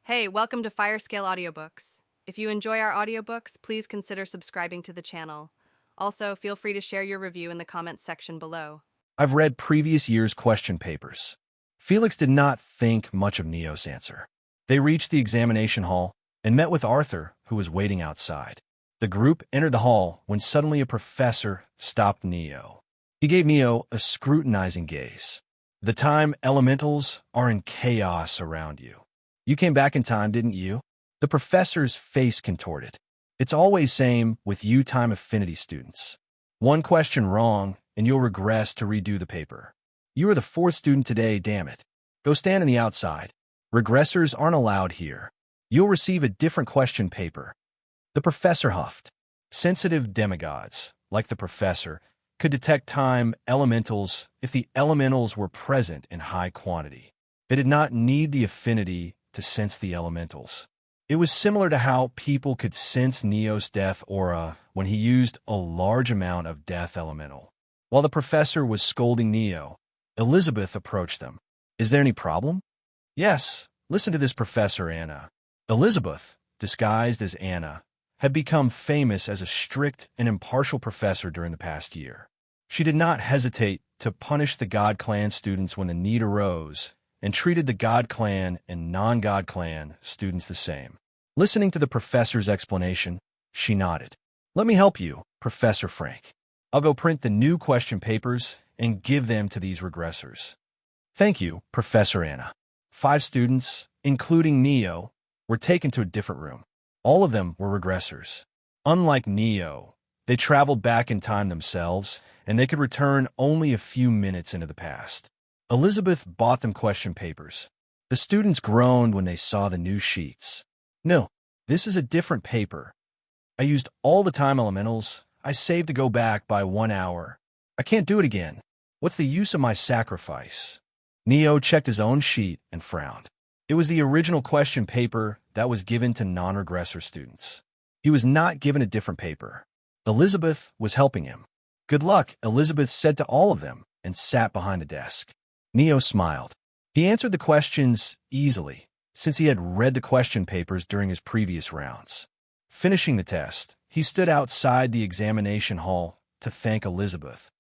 Hey, welcome to Firescale Audiobooks. If you enjoy our audiobooks, please consider subscribing to the channel. Also, feel free to share your review in the comments section below. I've read previous year's question papers. Felix did not think much of Neo's answer. They reached the examination hall and met with Arthur, who was waiting outside. The group entered the hall when suddenly a professor stopped Neo. He gave Neo a scrutinizing gaze. The time elementals are in chaos around you. You came back in time, didn't you? The professor's face contorted. It's always same with you time affinity students. One question wrong, and you'll regress to redo the paper. You are the fourth student today, damn it. Go stand in the outside. Regressors aren't allowed here. You'll receive a different question paper. The professor huffed. Sensitive demigods, like the professor, could detect time elementals if the elementals were present in high quantity. They did not need the affinity to sense the elementals. It was similar to how people could sense Neo's death aura when he used a large amount of death elemental. While the professor was scolding Neo, Elizabeth approached them. Is there any problem? Yes, listen to this, Professor Anna. Elizabeth, disguised as Anna, had become famous as a strict and impartial professor during the past year. She did not hesitate to punish the God Clan students when the need arose, and treated the God Clan and non-God Clan students the same. Listening to the professor's explanation, she nodded. Let me help you, Professor Frank. I'll go print the new question papers and give them to these regressors. Thank you, Professor Anna. 5 students, including Neo, were taken to a different room. All of them were regressors. Unlike Neo, they traveled back in time themselves, and they could return only a few minutes into the past. Elizabeth bought them question papers. The students groaned when they saw the new sheets. No, this is a different paper. I used all the time elementals. I saved to go back by 1 hour. I can't do it again. What's the use of my sacrifice? Neo checked his own sheet and frowned. It was the original question paper that was given to non-regressor students. He was not given a different paper. Elizabeth was helping him. Good luck, Elizabeth said to all of them and sat behind a desk. Neo smiled. He answered the questions easily, since he had read the question papers during his previous rounds. Finishing the test, he stood outside the examination hall to thank Elizabeth,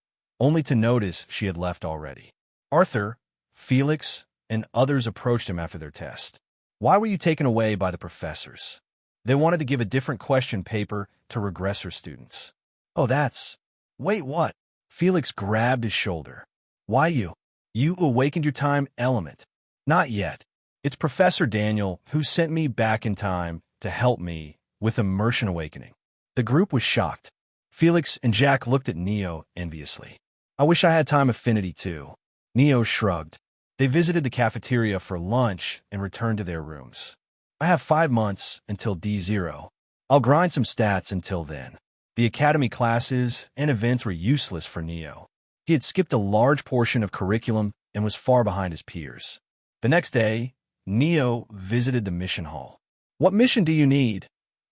only to notice she had left already. Arthur, Felix, and others approached him after their test. Why were you taken away by the professors? They wanted to give a different question paper to regressor students. Oh, that's... Wait, what? Felix grabbed his shoulder. Why you? You awakened your time element. Not yet. It's Professor Daniel who sent me back in time to help me with immersion awakening. The group was shocked. Felix and Jack looked at Neo enviously. I wish I had time affinity too. Neo shrugged. They visited the cafeteria for lunch and returned to their rooms. I have 5 months until D0. I'll grind some stats until then. The academy classes and events were useless for Neo. He had skipped a large portion of curriculum and was far behind his peers. The next day, Neo visited the mission hall. What mission do you need?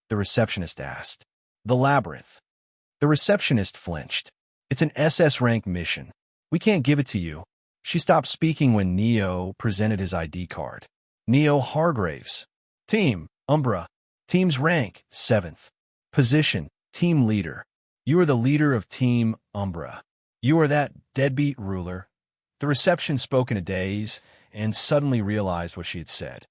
The receptionist asked. The labyrinth. The receptionist flinched. It's an SS rank mission. We can't give it to you. She stopped speaking when Neo presented his ID card. Neo Hargraves. Team, Umbra. Team's rank, 7th. Position, team leader. You are the leader of Team Umbra. You are that deadbeat ruler. The reception spoke in a daze and suddenly realized what she had said.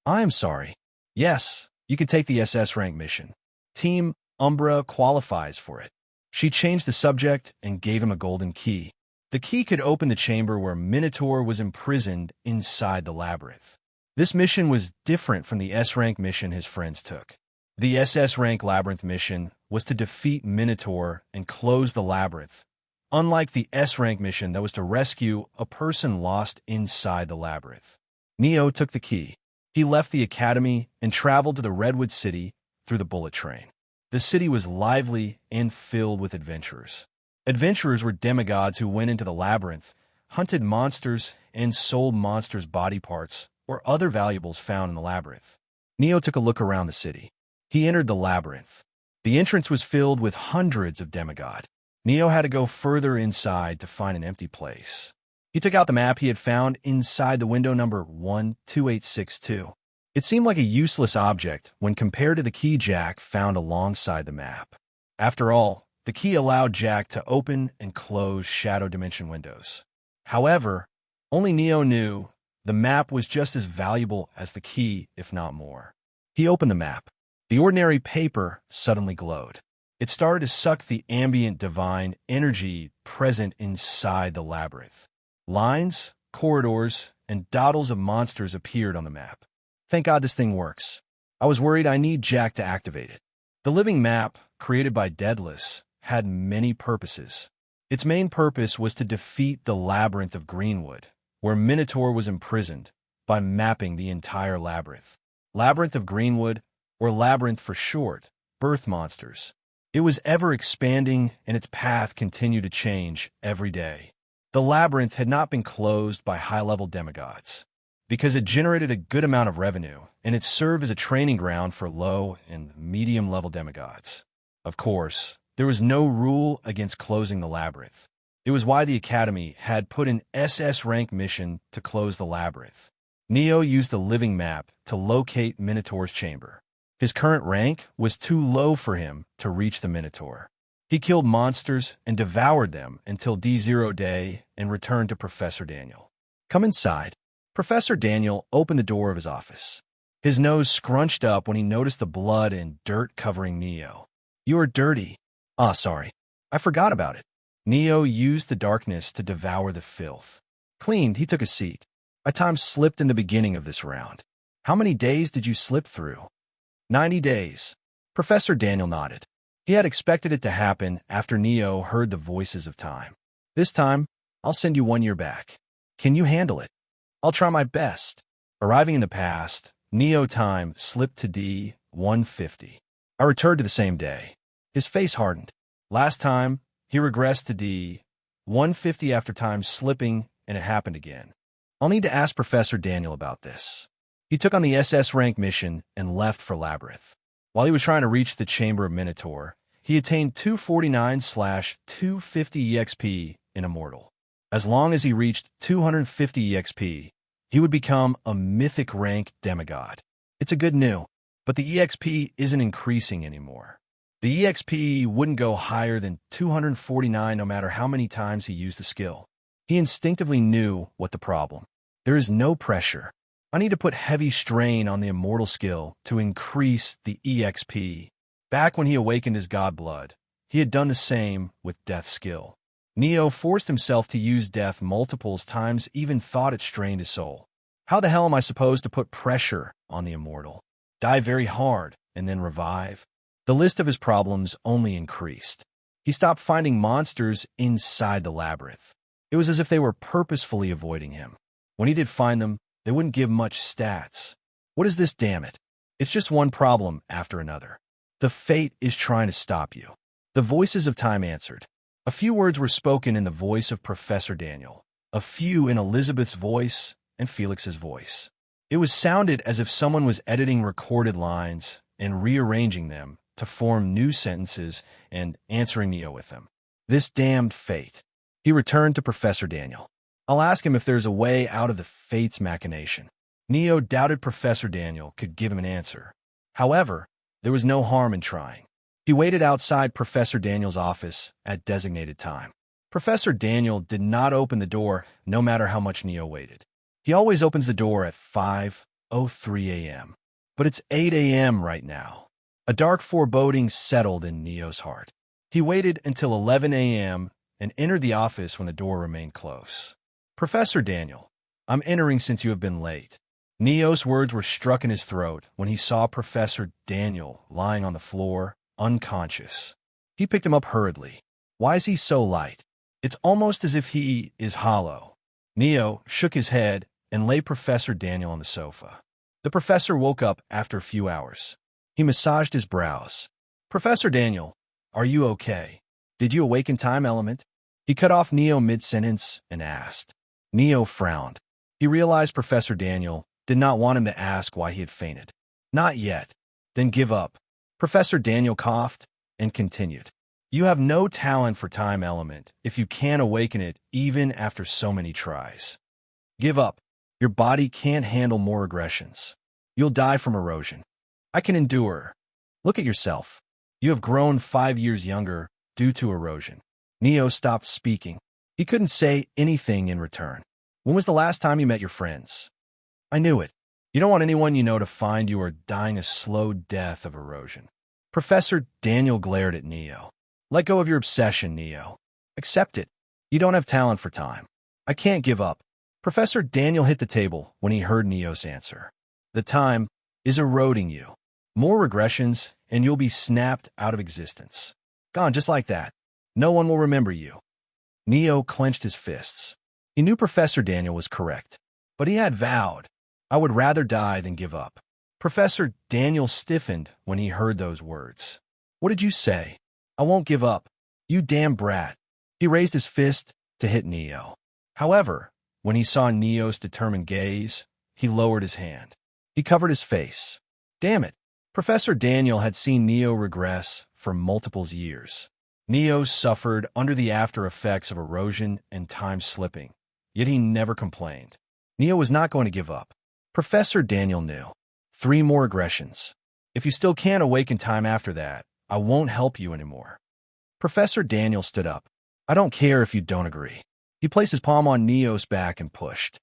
I am sorry. Yes, you can take the SS rank mission. Team Umbra qualifies for it. She changed the subject and gave him a golden key. The key could open the chamber where Minotaur was imprisoned inside the labyrinth. This mission was different from the S-rank mission his friends took. The SS rank labyrinth mission was to defeat Minotaur and close the labyrinth, unlike the S-rank mission that was to rescue a person lost inside the labyrinth. Neo took the key. He left the academy and traveled to the Redwood City through the bullet train. The city was lively and filled with adventurers. Adventurers were demigods who went into the labyrinth, hunted monsters, and sold monsters' body parts or other valuables found in the labyrinth. Neo took a look around the city. He entered the labyrinth. The entrance was filled with hundreds of demigod. Neo had to go further inside to find an empty place. He took out the map he had found inside the window number 12862. It seemed like a useless object when compared to the key Jack found alongside the map. After all, the key allowed Jack to open and close shadow dimension windows. However, only Neo knew the map was just as valuable as the key, if not more. He opened the map. The ordinary paper suddenly glowed. It started to suck the ambient divine energy present inside the labyrinth. Lines, corridors, and doodles of monsters appeared on the map. Thank God this thing works. I was worried I need Jack to activate it. The living map, created by Daedalus, had many purposes. Its main purpose was to defeat the labyrinth of Greenwood, where Minotaur was imprisoned, by mapping the entire labyrinth. Labyrinth of Greenwood, or Labyrinth for short, birth monsters. It was ever expanding, and its path continued to change every day. The labyrinth had not been closed by high-level demigods, because it generated a good amount of revenue, and it served as a training ground for low and medium-level demigods. Of course, there was no rule against closing the labyrinth. It was why the Academy had put an SS rank mission to close the labyrinth. Neo used the living map to locate Minotaur's chamber. His current rank was too low for him to reach the Minotaur. He killed monsters and devoured them until D0 day and returned to Professor Daniel. Come inside. Professor Daniel opened the door of his office. His nose scrunched up when he noticed the blood and dirt covering Neo. You are dirty. Ah, sorry. I forgot about it. Neo used the darkness to devour the filth. Cleaned, he took a seat. I time slipped in the beginning of this round. How many days did you slip through? 90 days. Professor Daniel nodded. He had expected it to happen after Neo heard the voices of time. This time, I'll send you 1 year back. Can you handle it? I'll try my best. Arriving in the past, Neo time slipped to D150. I returned to the same day. His face hardened. Last time, he regressed to D150 after time slipping, and it happened again. I'll need to ask Professor Daniel about this. He took on the SS rank mission and left for Labyrinth. While he was trying to reach the Chamber of Minotaur, he attained 249/250 EXP in Immortal. As long as he reached 250 EXP, he would become a mythic rank demigod. It's a good news, but the EXP isn't increasing anymore. The EXP wouldn't go higher than 249 no matter how many times he used the skill. He instinctively knew what the problem. There is no pressure. I need to put heavy strain on the Immortal skill to increase the EXP. Back when he awakened his god blood, he had done the same with Death skill. Neo forced himself to use Death multiple times, even thought it strained his soul. How the hell am I supposed to put pressure on the Immortal? Die very hard and then revive? The list of his problems only increased. He stopped finding monsters inside the labyrinth. It was as if they were purposefully avoiding him. When he did find them, they wouldn't give much stats. What is this, damn it? It's just one problem after another. The fate is trying to stop you. The voices of time answered. A few words were spoken in the voice of Professor Daniel, a few in Elizabeth's voice and Felix's voice. It was sounded as if someone was editing recorded lines and rearranging them to form new sentences and answering Neo with them. This damned fate. He returned to Professor Daniel. I'll ask him if there's a way out of the fate's machination. Neo doubted Professor Daniel could give him an answer. However, there was no harm in trying. He waited outside Professor Daniel's office at designated time. Professor Daniel did not open the door no matter how much Neo waited. He always opens the door at 5:03 a.m. But it's 8 a.m. right now. A dark foreboding settled in Neo's heart. He waited until 11 a.m. and entered the office when the door remained closed. Professor Daniel, I'm entering since you have been late. Neo's words were struck in his throat when he saw Professor Daniel lying on the floor, unconscious. He picked him up hurriedly. Why is he so light? It's almost as if he is hollow. Neo shook his head and laid Professor Daniel on the sofa. The professor woke up after a few hours. He massaged his brows. Professor Daniel, are you okay? Did you awaken time element? He cut off Neo mid-sentence and asked. Neo frowned. He realized Professor Daniel did not want him to ask why he had fainted. Not yet. Then give up. Professor Daniel coughed and continued. You have no talent for time element if you can't awaken it even after so many tries. Give up. Your body can't handle more aggressions. You'll die from erosion. I can endure. Look at yourself. You have grown 5 years younger due to erosion. Neo stopped speaking. He couldn't say anything in return. When was the last time you met your friends? I knew it. You don't want anyone you know to find you are dying a slow death of erosion. Professor Daniel glared at Neo. Let go of your obsession, Neo. Accept it. You don't have talent for time. I can't give up. Professor Daniel hit the table when he heard Neo's answer. The time is eroding you. More regressions, and you'll be snapped out of existence. Gone just like that. No one will remember you. Neo clenched his fists. He knew Professor Daniel was correct, but he had vowed, I would rather die than give up. Professor Daniel stiffened when he heard those words. What did you say? I won't give up. You damn brat. He raised his fist to hit Neo. However, when he saw Neo's determined gaze, he lowered his hand. He covered his face. Damn it. Professor Daniel had seen Neo regress for multiple years. Neo suffered under the after effects of erosion and time slipping, yet he never complained. Neo was not going to give up. Professor Daniel knew. 3 more aggressions. If you still can't awaken time after that, I won't help you anymore. Professor Daniel stood up. I don't care if you don't agree. He placed his palm on Neo's back and pushed.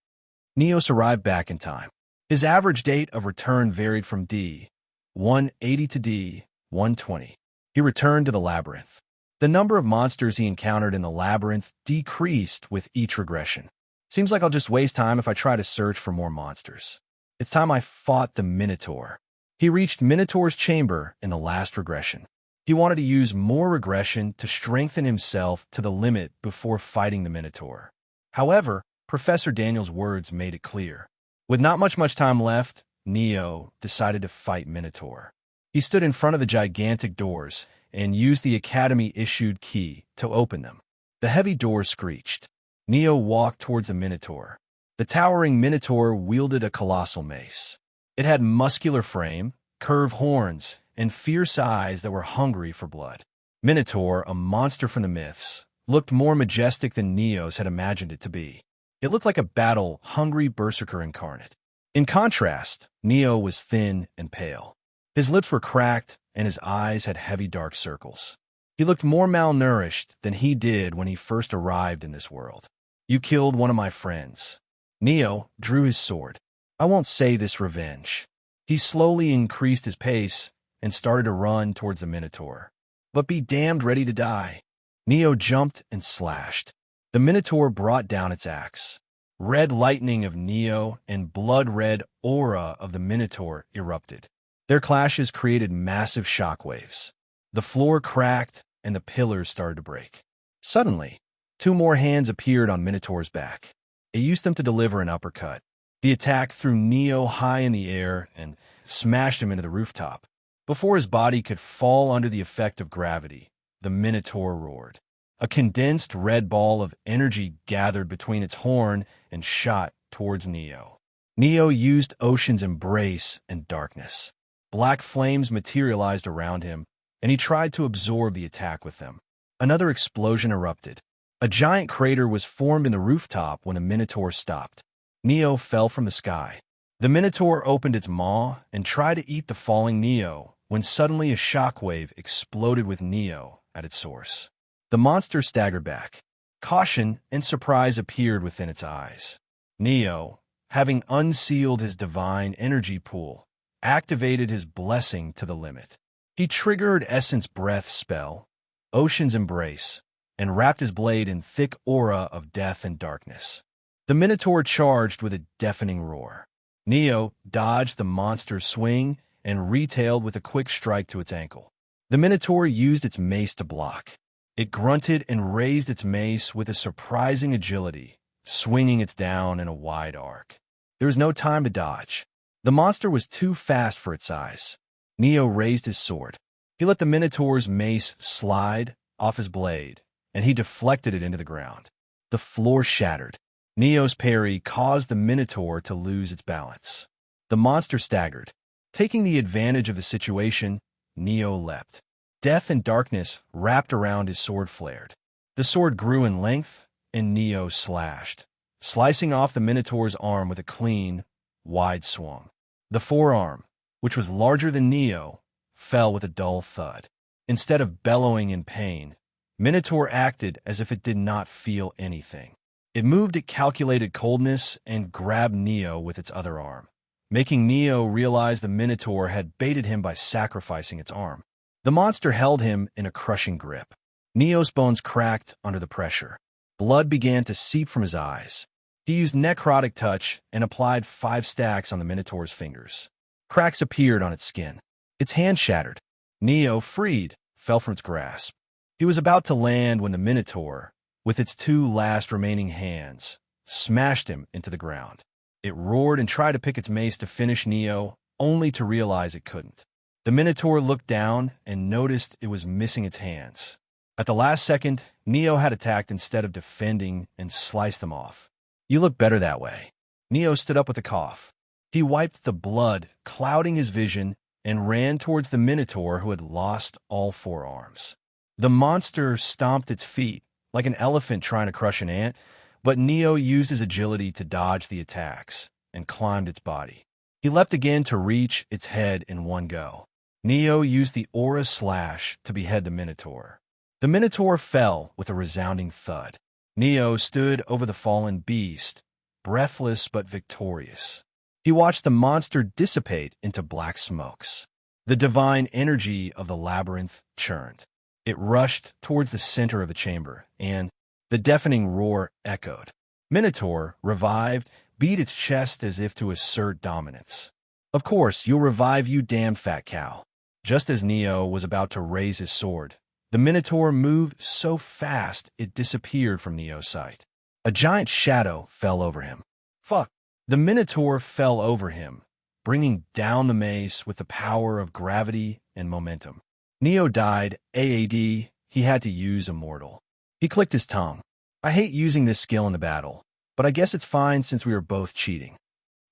Neos arrived back in time. His average date of return varied from D-180 to D-120. He returned to the labyrinth. The number of monsters he encountered in the labyrinth decreased with each regression. Seems like I'll just waste time if I try to search for more monsters. It's time I fought the Minotaur. He reached Minotaur's chamber in the last regression. He wanted to use more regression to strengthen himself to the limit before fighting the Minotaur. However, Professor Daniel's words made it clear. With not much time left, Neo decided to fight Minotaur. He stood in front of the gigantic doors and used the Academy-issued key to open them. The heavy doors screeched. Neo walked towards the Minotaur. The towering Minotaur wielded a colossal mace. It had muscular frame, curved horns, and fierce eyes that were hungry for blood. Minotaur, a monster from the myths, looked more majestic than Neo's had imagined it to be. It looked like a battle-hungry berserker incarnate. In contrast, Neo was thin and pale. His lips were cracked, and his eyes had heavy dark circles. He looked more malnourished than he did when he first arrived in this world. You killed one of my friends. Neo drew his sword. I won't say this revenge. He slowly increased his pace and started to run towards the Minotaur. But be damned ready to die. Neo jumped and slashed. The Minotaur brought down its axe. Red lightning of Neo and blood-red aura of the Minotaur erupted. Their clashes created massive shockwaves. The floor cracked, and the pillars started to break. Suddenly, 2 more hands appeared on Minotaur's back. It used them to deliver an uppercut. The attack threw Neo high in the air and smashed him into the rooftop. Before his body could fall under the effect of gravity, the Minotaur roared. A condensed red ball of energy gathered between its horn and shot towards Neo. Neo used Ocean's embrace and darkness. Black flames materialized around him, and he tried to absorb the attack with them. Another explosion erupted. A giant crater was formed in the rooftop when the Minotaur stopped. Neo fell from the sky. The Minotaur opened its maw and tried to eat the falling Neo when suddenly a shockwave exploded with Neo at its source. The monster staggered back. Caution and surprise appeared within its eyes. Neo, having unsealed his divine energy pool, activated his blessing to the limit. He triggered Essence Breath spell, Ocean's Embrace, and wrapped his blade in thick aura of death and darkness. The Minotaur charged with a deafening roar. Neo dodged the monster's swing and retailed with a quick strike to its ankle. The Minotaur used its mace to block. It grunted and raised its mace with a surprising agility, swinging it down in a wide arc. There was no time to dodge. The monster was too fast for its size. Neo raised his sword. He let the Minotaur's mace slide off his blade, and he deflected it into the ground. The floor shattered. Neo's parry caused the Minotaur to lose its balance. The monster staggered. Taking the advantage of the situation, Neo leapt. Death and darkness wrapped around his sword flared. The sword grew in length, and Neo slashed, slicing off the Minotaur's arm with a clean, wide swung. The forearm, which was larger than Neo, fell with a dull thud. Instead of bellowing in pain, Minotaur acted as if it did not feel anything. It moved at calculated coldness and grabbed Neo with its other arm, making Neo realize the Minotaur had baited him by sacrificing its arm. The monster held him in a crushing grip. Neo's bones cracked under the pressure. Blood began to seep from his eyes. He used Necrotic Touch and applied 5 stacks on the Minotaur's fingers. Cracks appeared on its skin. Its hand shattered. Neo, freed, fell from its grasp. He was about to land when the Minotaur, with its 2 last remaining hands, smashed him into the ground. It roared and tried to pick its mace to finish Neo, only to realize it couldn't. The Minotaur looked down and noticed it was missing its hands. At the last second, Neo had attacked instead of defending and sliced them off. "You look better that way." Neo stood up with a cough. He wiped the blood, clouding his vision, and ran towards the Minotaur who had lost all 4 arms. The monster stomped its feet, like an elephant trying to crush an ant, but Neo used his agility to dodge the attacks and climbed its body. He leapt again to reach its head in one go. Neo used the Aura Slash to behead the Minotaur. The Minotaur fell with a resounding thud. Neo stood over the fallen beast, breathless but victorious. He watched the monster dissipate into black smokes. The divine energy of the labyrinth churned. It rushed towards the center of the chamber, and the deafening roar echoed. Minotaur, revived, beat its chest as if to assert dominance. "Of course, you'll revive, you damn fat cow." Just as Neo was about to raise his sword, the Minotaur moved so fast it disappeared from Neo's sight. A giant shadow fell over him. "Fuck!" The Minotaur fell over him, bringing down the mace with the power of gravity and momentum. Neo died, AAD, he had to use Immortal. He clicked his tongue. "I hate using this skill in the battle, but I guess it's fine since we were both cheating."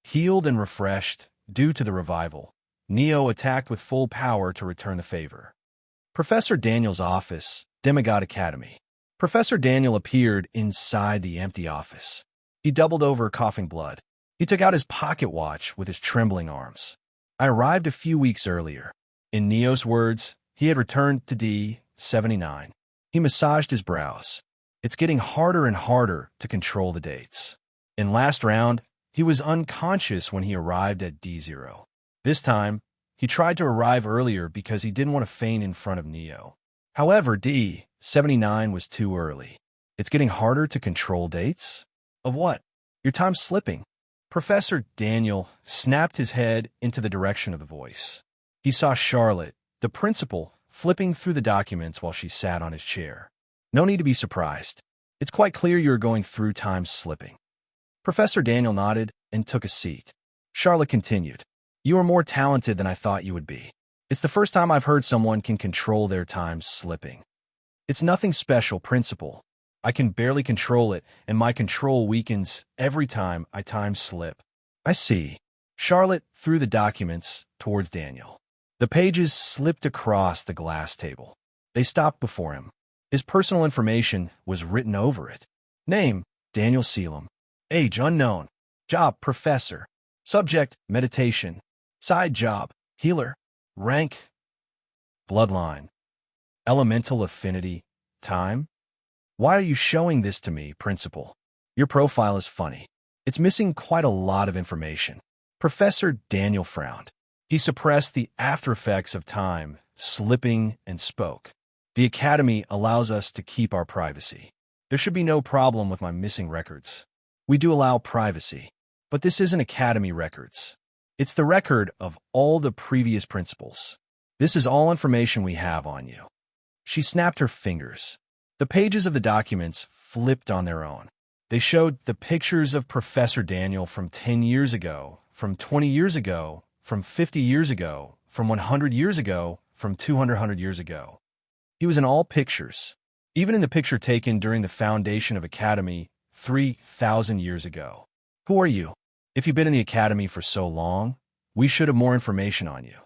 Healed and refreshed, due to the revival, Neo attacked with full power to return the favor. Professor Daniel's office, Demigod Academy. Professor Daniel appeared inside the empty office. He doubled over, coughing blood. He took out his pocket watch with his trembling arms. "I arrived a few weeks earlier." In Neo's words, he had returned to D79. He massaged his brows. "It's getting harder and harder to control the dates." In last round, he was unconscious when he arrived at D0. This time, he tried to arrive earlier because he didn't want to feign in front of Neo. However, D79 was too early. "It's getting harder to control dates?" "Of what?" "Your time's slipping." Professor Daniel snapped his head into the direction of the voice. He saw Charlotte, the principal, flipping through the documents while she sat on his chair. "No need to be surprised. It's quite clear you are going through time slipping." Professor Daniel nodded and took a seat. Charlotte continued. "You are more talented than I thought you would be. It's the first time I've heard someone can control their time slipping." "It's nothing special, Principal. I can barely control it, and my control weakens every time I time slip." "I see." Charlotte threw the documents towards Daniel. The pages slipped across the glass table. They stopped before him. His personal information was written over it. Name, Daniel Selim. Age, unknown. Job, professor. Subject, meditation. Side job, healer. Rank, bloodline. Elemental affinity, time. "Why are you showing this to me, Principal? Your profile is funny. It's missing quite a lot of information." Professor Daniel frowned. He suppressed the after effects of time, slipping, and spoke. "The Academy allows us to keep our privacy. There should be no problem with my missing records. We do allow privacy, but this isn't Academy records. It's the record of all the previous principals. This is all information we have on you." She snapped her fingers. The pages of the documents flipped on their own. They showed the pictures of Professor Daniel from 10 years ago, from 20 years ago, from 50 years ago, from 100 years ago, from 200 years ago. He was in all pictures, even in the picture taken during the foundation of Academy 3,000 years ago. "Who are you? If you've been in the Academy for so long, we should have more information on you.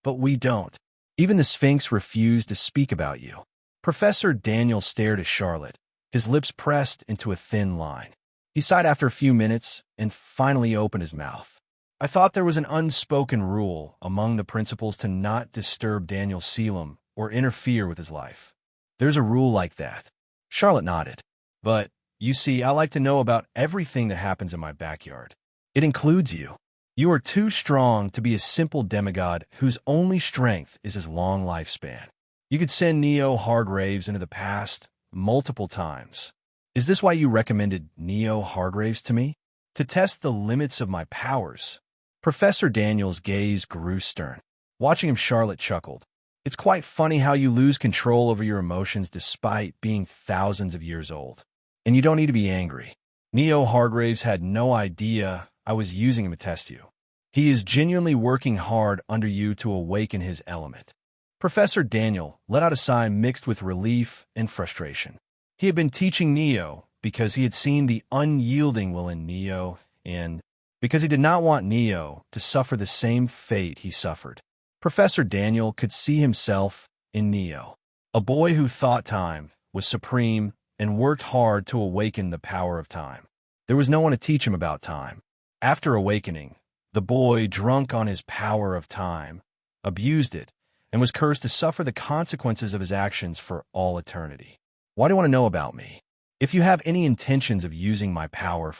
But we don't. Even the Sphinx refused to speak about you." Professor Daniel stared at Charlotte, his lips pressed into a thin line. He sighed after a few minutes and finally opened his mouth. I thought there was an unspoken rule among the principals to not disturb Daniel Selim or interfere with his life. There's a rule like that. Charlotte nodded. But, you see, I like to know about everything that happens in my backyard. It includes you. You are too strong to be a simple demigod whose only strength is his long lifespan. You could send Neo Hargraves into the past multiple times. Is this why you recommended Neo Hargraves to me? To test the limits of my powers. Professor Daniel's gaze grew stern. Watching him, Charlotte chuckled. It's quite funny how you lose control over your emotions despite being thousands of years old. And you don't need to be angry. Neo Hargraves had no idea I was using him to test you. He is genuinely working hard under you to awaken his element. Professor Daniel let out a sigh mixed with relief and frustration. He had been teaching Neo because he had seen the unyielding will in Neo and because he did not want Neo to suffer the same fate he suffered. Professor Daniel could see himself in Neo, a boy who thought time was supreme and worked hard to awaken the power of time. There was no one to teach him about time. After awakening, the boy, drunk on his power of time, abused it and was cursed to suffer the consequences of his actions for all eternity. Why do you want to know about me? If you have any intentions of using my power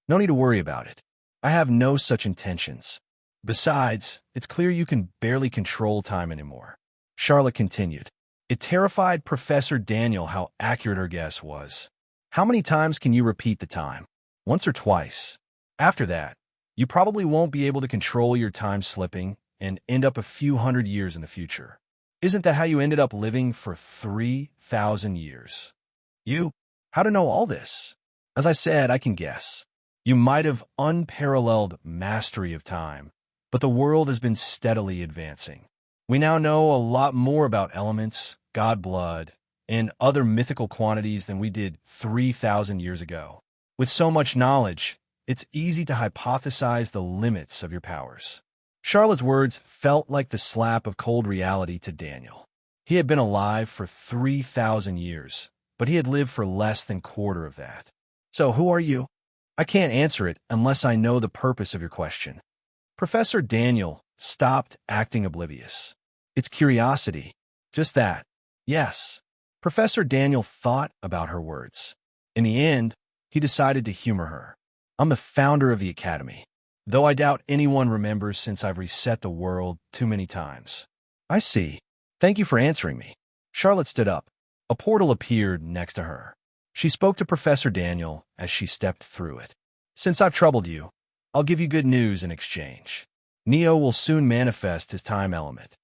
no need to worry about it. I have no such intentions. Besides, it's clear you can barely control time anymore. Charlotte continued. It terrified Professor Daniel how accurate her guess was. How many times can you repeat the time? Once or twice. After that, you probably won't be able to control your time slipping and end up a few hundred years in the future. Isn't that how you ended up living for 3,000 years? How to know all this? As I said, I can guess. You might have unparalleled mastery of time, but the world has been steadily advancing. We now know a lot more about elements, god blood, and other mythical quantities than we did 3,000 years ago. With so much knowledge, it's easy to hypothesize the limits of your powers. Charlotte's words felt like the slap of cold reality to Daniel. He had been alive for 3,000 years, but he had lived for less than quarter of that. So who are you? I can't answer it unless I know the purpose of your question. Professor Daniel stopped acting oblivious. It's curiosity. Just that. Yes. Professor Daniel thought about her words. In the end, he decided to humor her. I'm the founder of the Academy, though I doubt anyone remembers since I've reset the world too many times. I see. Thank you for answering me. Charlotte stood up. A portal appeared next to her. She spoke to Professor Daniel as she stepped through it. Since I've troubled you, I'll give you good news in exchange. Neo will soon manifest his time element.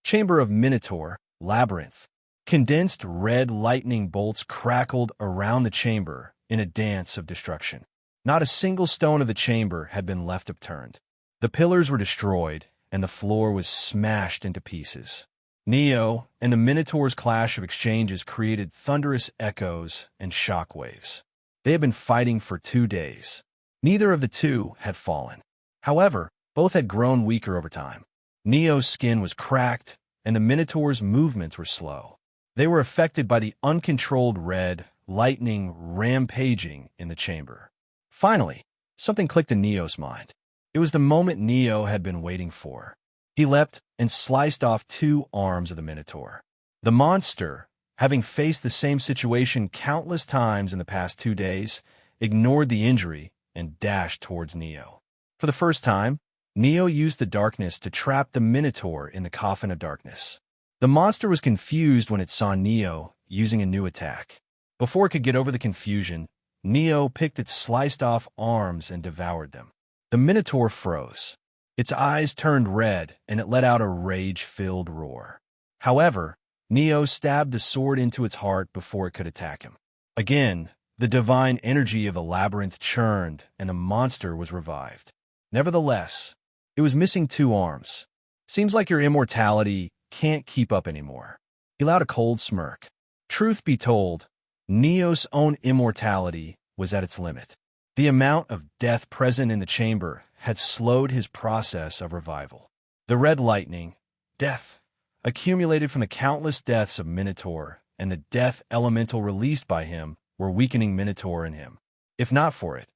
Chamber of Minotaur, Labyrinth. Condensed red lightning bolts crackled around the chamber in a dance of destruction. Not a single stone of the chamber had been left upturned. The pillars were destroyed, and the floor was smashed into pieces. Neo and the Minotaur's clash of exchanges created thunderous echoes and shockwaves. They had been fighting for 2 days. Neither of the two had fallen. However, both had grown weaker over time. Neo's skin was cracked, and the Minotaur's movements were slow. They were affected by the uncontrolled red lightning rampaging in the chamber. Finally, something clicked in Neo's mind. It was the moment Neo had been waiting for. He leapt and sliced off 2 arms of the Minotaur. The monster, having faced the same situation countless times in the past 2 days, ignored the injury and dashed towards Neo. For the first time, Neo used the darkness to trap the Minotaur in the coffin of darkness. The monster was confused when it saw Neo using a new attack. Before it could get over the confusion, Neo picked its sliced-off arms and devoured them. The Minotaur froze. Its eyes turned red, and it let out a rage-filled roar. However, Neo stabbed the sword into its heart before it could attack him. Again, the divine energy of the labyrinth churned, and the monster was revived. Nevertheless, it was missing 2 arms. Seems like your immortality can't keep up anymore. He allowed a cold smirk. Truth be told, Neo's own immortality was at its limit. The amount of death present in the chamber had slowed his process of revival. The red lightning, death, accumulated from the countless deaths of Minotaur, and the death elemental released by him were weakening Minotaur in him. If not for it,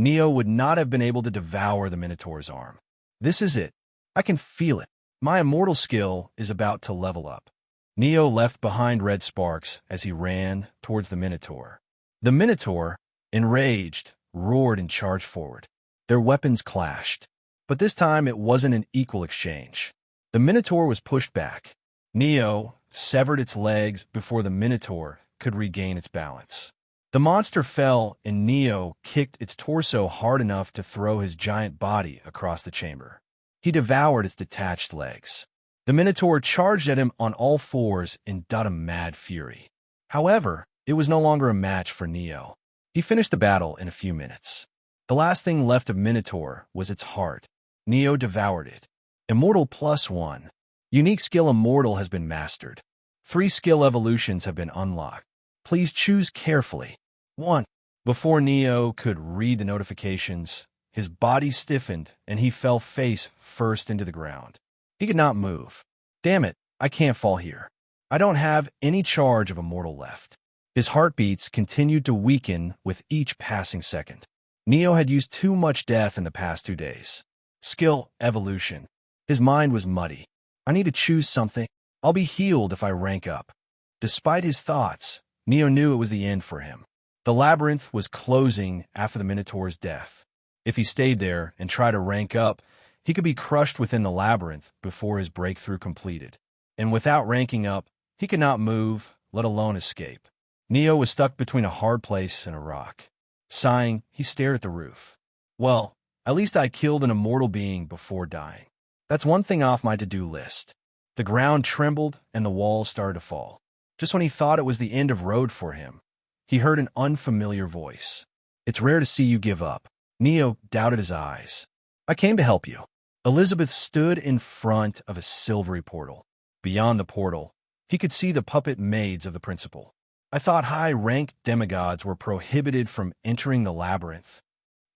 Neo would not have been able to devour the Minotaur's arm. This is it. I can feel it. My immortal skill is about to level up. Neo left behind red sparks as he ran towards the Minotaur. The Minotaur, enraged, roared and charged forward. Their weapons clashed. But this time it wasn't an equal exchange. The Minotaur was pushed back. Neo severed its legs before the Minotaur could regain its balance. The monster fell, and Neo kicked its torso hard enough to throw his giant body across the chamber. He devoured its detached legs. The Minotaur charged at him on all fours in a mad fury. However, it was no longer a match for Neo. He finished the battle in a few minutes. The last thing left of Minotaur was its heart. Neo devoured it. Immortal +1. Unique skill Immortal has been mastered. 3 skill evolutions have been unlocked. Please choose carefully. 1. Before Neo could read the notifications, his body stiffened and he fell face first into the ground. He could not move. Damn it, I can't fall here. I don't have any charge of Immortal left. His heartbeats continued to weaken with each passing second. Neo had used too much death in the past 2 days. Skill Evolution. His mind was muddy. I need to choose something. I'll be healed if I rank up. Despite his thoughts, Neo knew it was the end for him. The labyrinth was closing after the Minotaur's death. If he stayed there and tried to rank up, he could be crushed within the labyrinth before his breakthrough completed. And without ranking up, he could not move, let alone escape. Neo was stuck between a hard place and a rock. Sighing, he stared at the roof. Well, at least I killed an immortal being before dying. That's one thing off my to-do list. The ground trembled and the walls started to fall. Just when he thought it was the end of road for him, he heard an unfamiliar voice. It's rare to see you give up. Neo doubted his eyes. I came to help you. Elizabeth stood in front of a silvery portal. Beyond the portal, he could see the puppet maids of the principal. I thought high-ranked demigods were prohibited from entering the labyrinth.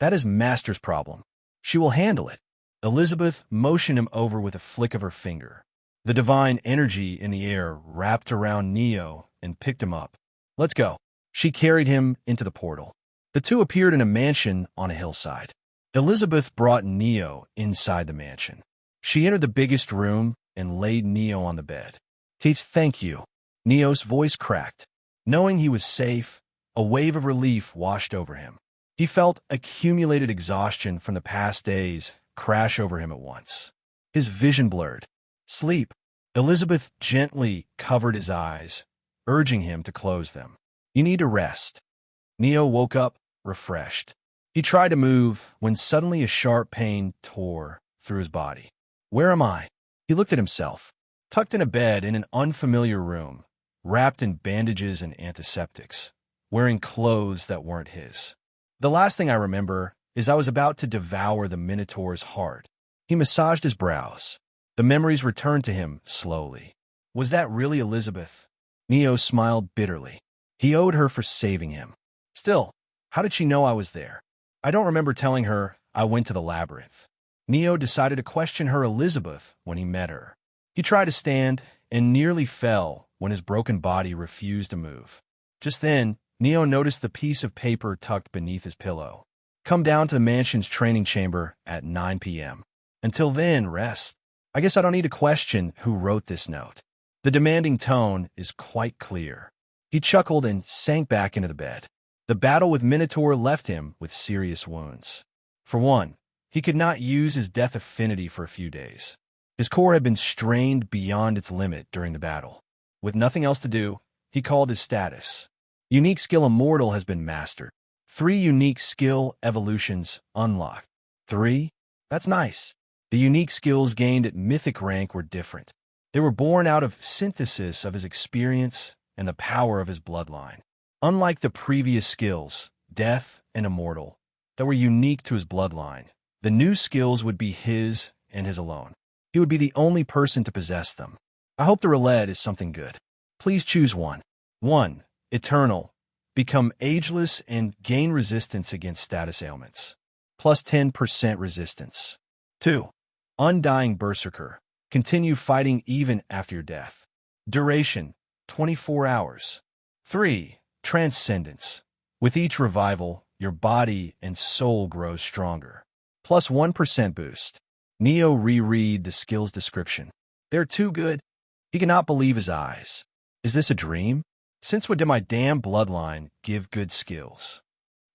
That is Master's problem. She will handle it. Elizabeth motioned him over with a flick of her finger. The divine energy in the air wrapped around Neo and picked him up. Let's go. She carried him into the portal. The two appeared in a mansion on a hillside. Elizabeth brought Neo inside the mansion. She entered the biggest room and laid Neo on the bed. Thank you. Neo's voice cracked. Knowing he was safe, a wave of relief washed over him. He felt accumulated exhaustion from the past days crash over him at once. His vision blurred. Sleep. Elizabeth gently covered his eyes, urging him to close them. You need to rest. Neo woke up, refreshed. He tried to move when suddenly a sharp pain tore through his body. Where am I? He looked at himself, tucked in a bed in an unfamiliar room, wrapped in bandages and antiseptics, wearing clothes that weren't his. The last thing I remember is I was about to devour the Minotaur's heart. He massaged his brows. The memories returned to him slowly. Was that really Elizabeth? Neo smiled bitterly. He owed her for saving him. Still, how did she know I was there? I don't remember telling her I went to the labyrinth. Neo decided to question her Elizabeth when he met her. He tried to stand and nearly fell when his broken body refused to move. Just then, Neo noticed the piece of paper tucked beneath his pillow. Come down to the mansion's training chamber at 9 p.m. Until then, rest. I guess I don't need to question who wrote this note. The demanding tone is quite clear. He chuckled and sank back into the bed. The battle with Minotaur left him with serious wounds. For one, he could not use his death affinity for a few days. His core had been strained beyond its limit during the battle. With nothing else to do, he called his status. Unique skill Immortal has been mastered. 3 unique skill evolutions unlocked. 3? That's nice. The unique skills gained at mythic rank were different. They were born out of synthesis of his experience and the power of his bloodline. Unlike the previous skills, Death and Immortal, that were unique to his bloodline, the new skills would be his and his alone. He would be the only person to possess them. I hope the roulette is something good. Please choose one. 1. Eternal. Become ageless and gain resistance against status ailments. Plus 10% resistance. 2. Undying Berserker. Continue fighting even after your death. Duration. 24 hours. 3. Transcendence. With each revival, your body and soul grows stronger. Plus 1% boost. Neo reread the skill's description. They're too good. He cannot believe his eyes. Is this a dream? Since when did my damn bloodline give good skills?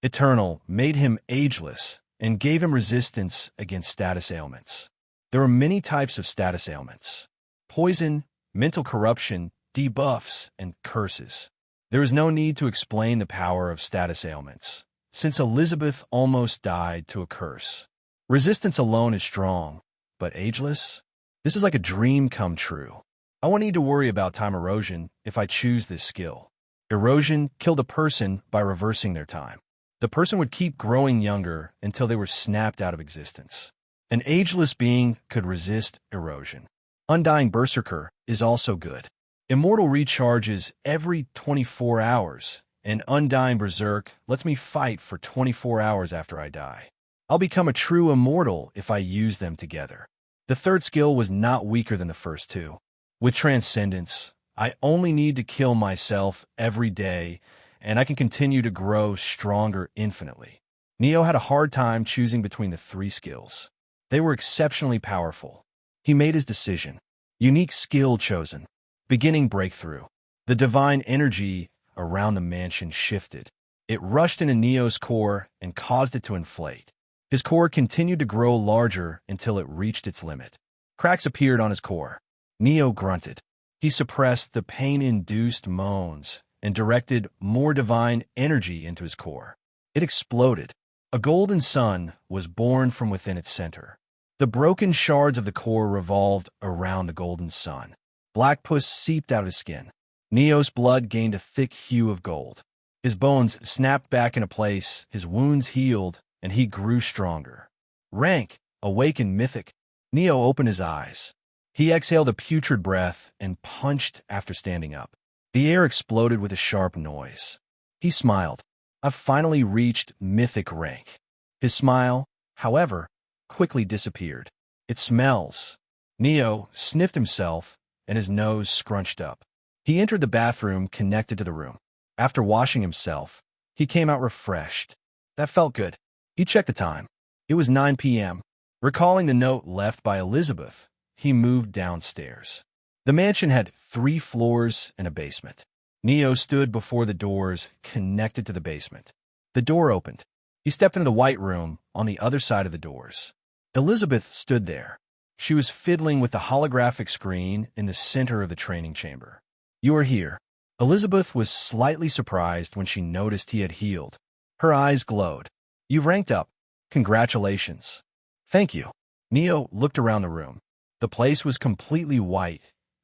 Eternal made him ageless and gave him resistance against status ailments. There are many types of status ailments: poison, mental corruption, debuffs, and curses. There is no need to explain the power of status ailments, since Elizabeth almost died to a curse. Resistance alone is strong, but ageless? This is like a dream come true. I won't need to worry about time erosion if I choose this skill. Erosion killed a person by reversing their time. The person would keep growing younger until they were snapped out of existence. An ageless being could resist erosion. Undying Berserker is also good. Immortal recharges every 24 hours, and Undying Berserk lets me fight for 24 hours after I die. I'll become a true immortal if I use them together. The third skill was not weaker than the first two. With Transcendence, I only need to kill myself every day, and I can continue to grow stronger infinitely. Neo had a hard time choosing between the three skills. They were exceptionally powerful. He made his decision. Unique skill chosen. Beginning breakthrough. The divine energy around the mansion shifted. It rushed into Neo's core and caused it to inflate. His core continued to grow larger until it reached its limit. Cracks appeared on his core. Neo grunted. He suppressed the pain-induced moans and directed more divine energy into his core. It exploded. A golden sun was born from within its center. The broken shards of the core revolved around the golden sun. Black pus seeped out of his skin. Neo's blood gained a thick hue of gold. His bones snapped back into place, his wounds healed, and he grew stronger. Rank, awakened mythic. Neo opened his eyes. He exhaled a putrid breath and punched after standing up. The air exploded with a sharp noise. He smiled. I've finally reached mythic rank. His smile, however, quickly disappeared. It smells. Neo sniffed himself, and his nose scrunched up. He entered the bathroom connected to the room. After washing himself, he came out refreshed. That felt good. He checked the time. It was 9 p.m. Recalling the note left by Elizabeth, he moved downstairs. The mansion had 3 floors and a basement. Neo stood before the doors connected to the basement. The door opened. He stepped into the white room on the other side of the doors. Elizabeth stood there. She was fiddling with the holographic screen in the center of the training chamber. You are here. Elizabeth was slightly surprised when she noticed he had healed. Her eyes glowed. You've ranked up. Congratulations. Thank you. Neo looked around the room. The place was completely white,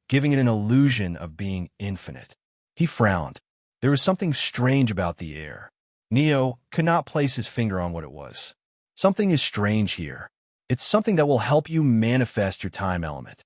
giving it an illusion of being infinite. He frowned. There was something strange about the air. Neo could not place his finger on what it was. Something is strange here. It's something that will help you manifest your time element.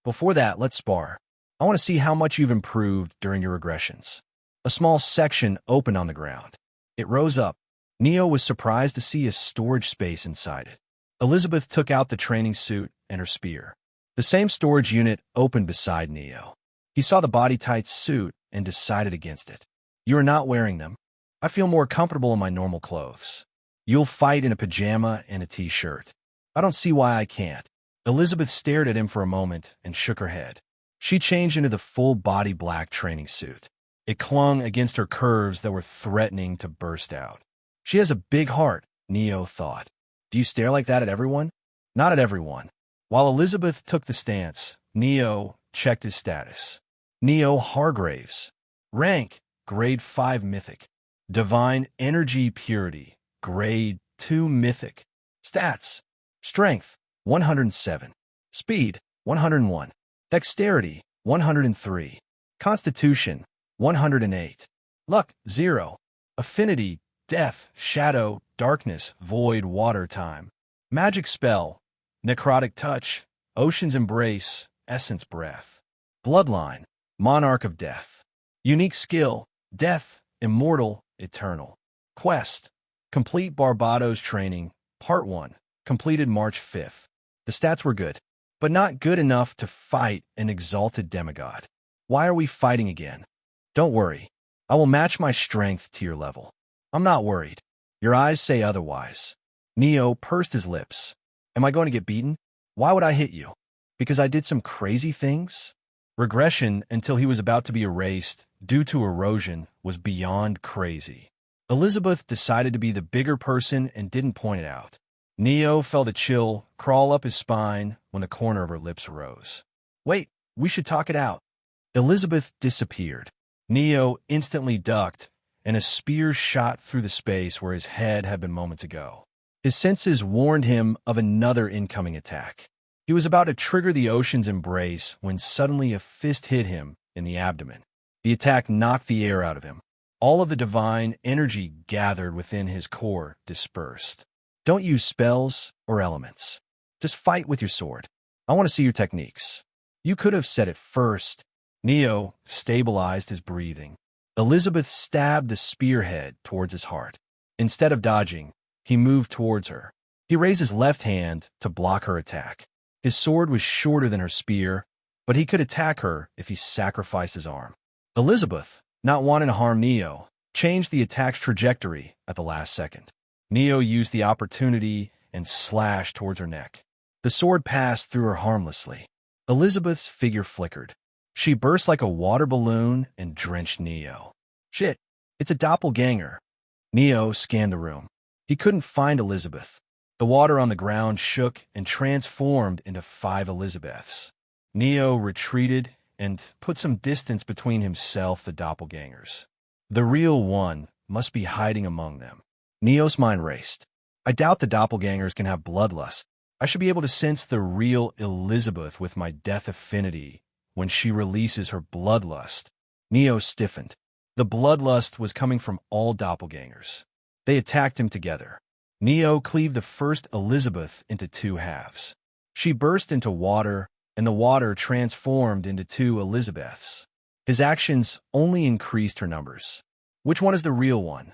Before that, let's spar. I want to see how much you've improved during your regressions. A small section opened on the ground. It rose up. Neo was surprised to see a storage space inside it. Elizabeth took out the training suit and her spear. The same storage unit opened beside Neo. He saw the body-tight suit and decided against it. You are not wearing them. I feel more comfortable in my normal clothes. You'll fight in a pajama and a t-shirt. I don't see why I can't. Elizabeth stared at him for a moment and shook her head. She changed into the full-body black training suit. It clung against her curves that were threatening to burst out. She has a big heart, Neo thought. Do you stare like that at everyone? Not at everyone. While Elizabeth took the stance, Neo checked his status. Neo Hargraves. Rank, Grade 5 Mythic. Divine Energy Purity, Grade 2 Mythic. Stats: Strength, 107. Speed, 101. Dexterity, 103. Constitution, 108. Luck, 0. Affinity, Death, Shadow, Darkness, Void, Water, Time. Magic Spell, Necrotic Touch, Ocean's Embrace, Essence Breath. Bloodline, Monarch of Death. Unique Skill, Death, Immortal, Eternal. Quest, Complete Barbados Training, Part 1, completed March 5th. The stats were good, but not good enough to fight an exalted demigod. Why are we fighting again? Don't worry. I will match my strength to your level. I'm not worried. Your eyes say otherwise. Neo pursed his lips. Am I going to get beaten? Why would I hit you? Because I did some crazy things? Regression until he was about to be erased due to erosion was beyond crazy. Elizabeth decided to be the bigger person and didn't point it out. Neo felt a chill crawl up his spine when the corner of her lips rose. Wait, we should talk it out. Elizabeth disappeared. Neo instantly ducked, and a spear shot through the space where his head had been moments ago. His senses warned him of another incoming attack. He was about to trigger the ocean's embrace when suddenly a fist hit him in the abdomen. The attack knocked the air out of him. All of the divine energy gathered within his core dispersed. Don't use spells or elements. Just fight with your sword. I want to see your techniques. You could have said it first. Neo stabilized his breathing. Elizabeth stabbed the spearhead towards his heart. Instead of dodging, he moved towards her. He raised his left hand to block her attack. His sword was shorter than her spear, but he could attack her if he sacrificed his arm. Elizabeth, not wanting to harm Neo, changed the attack's trajectory at the last second. Neo used the opportunity and slashed towards her neck. The sword passed through her harmlessly. Elizabeth's figure flickered. She burst like a water balloon and drenched Neo. Shit, it's a doppelganger. Neo scanned the room. He couldn't find Elizabeth. The water on the ground shook and transformed into 5 Elizabeths. Neo retreated and put some distance between himself and the doppelgangers. The real one must be hiding among them. Neo's mind raced. I doubt the doppelgangers can have bloodlust. I should be able to sense the real Elizabeth with my death affinity when she releases her bloodlust. Neo stiffened. The bloodlust was coming from all doppelgangers. They attacked him together. Neo cleaved the first Elizabeth into 2 halves. She burst into water, and the water transformed into 2 Elizabeths. His actions only increased her numbers. Which one is the real one?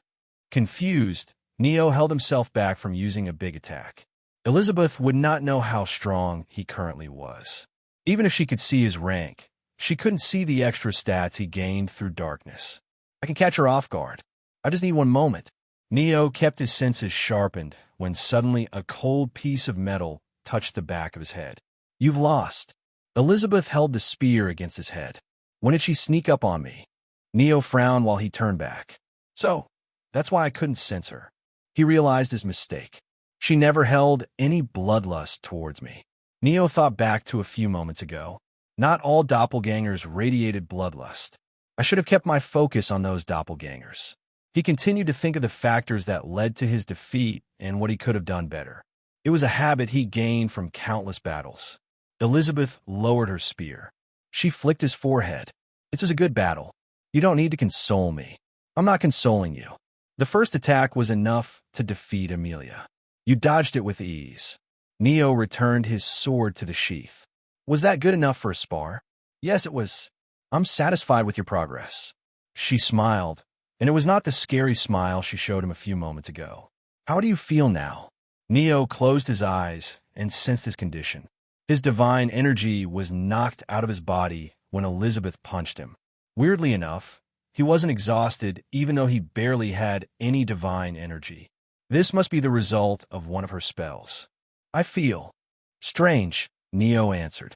Confused, Neo held himself back from using a big attack. Elizabeth would not know how strong he currently was. Even if she could see his rank, she couldn't see the extra stats he gained through darkness. I can catch her off guard. I just need one moment. Neo kept his senses sharpened when suddenly a cold piece of metal touched the back of his head. You've lost. Elizabeth held the spear against his head. When did she sneak up on me? Neo frowned while he turned back. So, that's why I couldn't sense her. He realized his mistake. She never held any bloodlust towards me. Neo thought back to a few moments ago. Not all doppelgangers radiated bloodlust. I should have kept my focus on those doppelgangers. He continued to think of the factors that led to his defeat and what he could have done better. It was a habit he gained from countless battles. Elizabeth lowered her spear. She flicked his forehead. It was a good battle. You don't need to console me. I'm not consoling you. The first attack was enough to defeat Amelia. You dodged it with ease. Neo returned his sword to the sheath. Was that good enough for a spar? Yes, it was. I'm satisfied with your progress. She smiled, and it was not the scary smile she showed him a few moments ago. How do you feel now? Neo closed his eyes and sensed his condition. His divine energy was knocked out of his body when Elizabeth punched him. Weirdly enough, he wasn't exhausted even though he barely had any divine energy. This must be the result of one of her spells. I feel strange, Neo answered.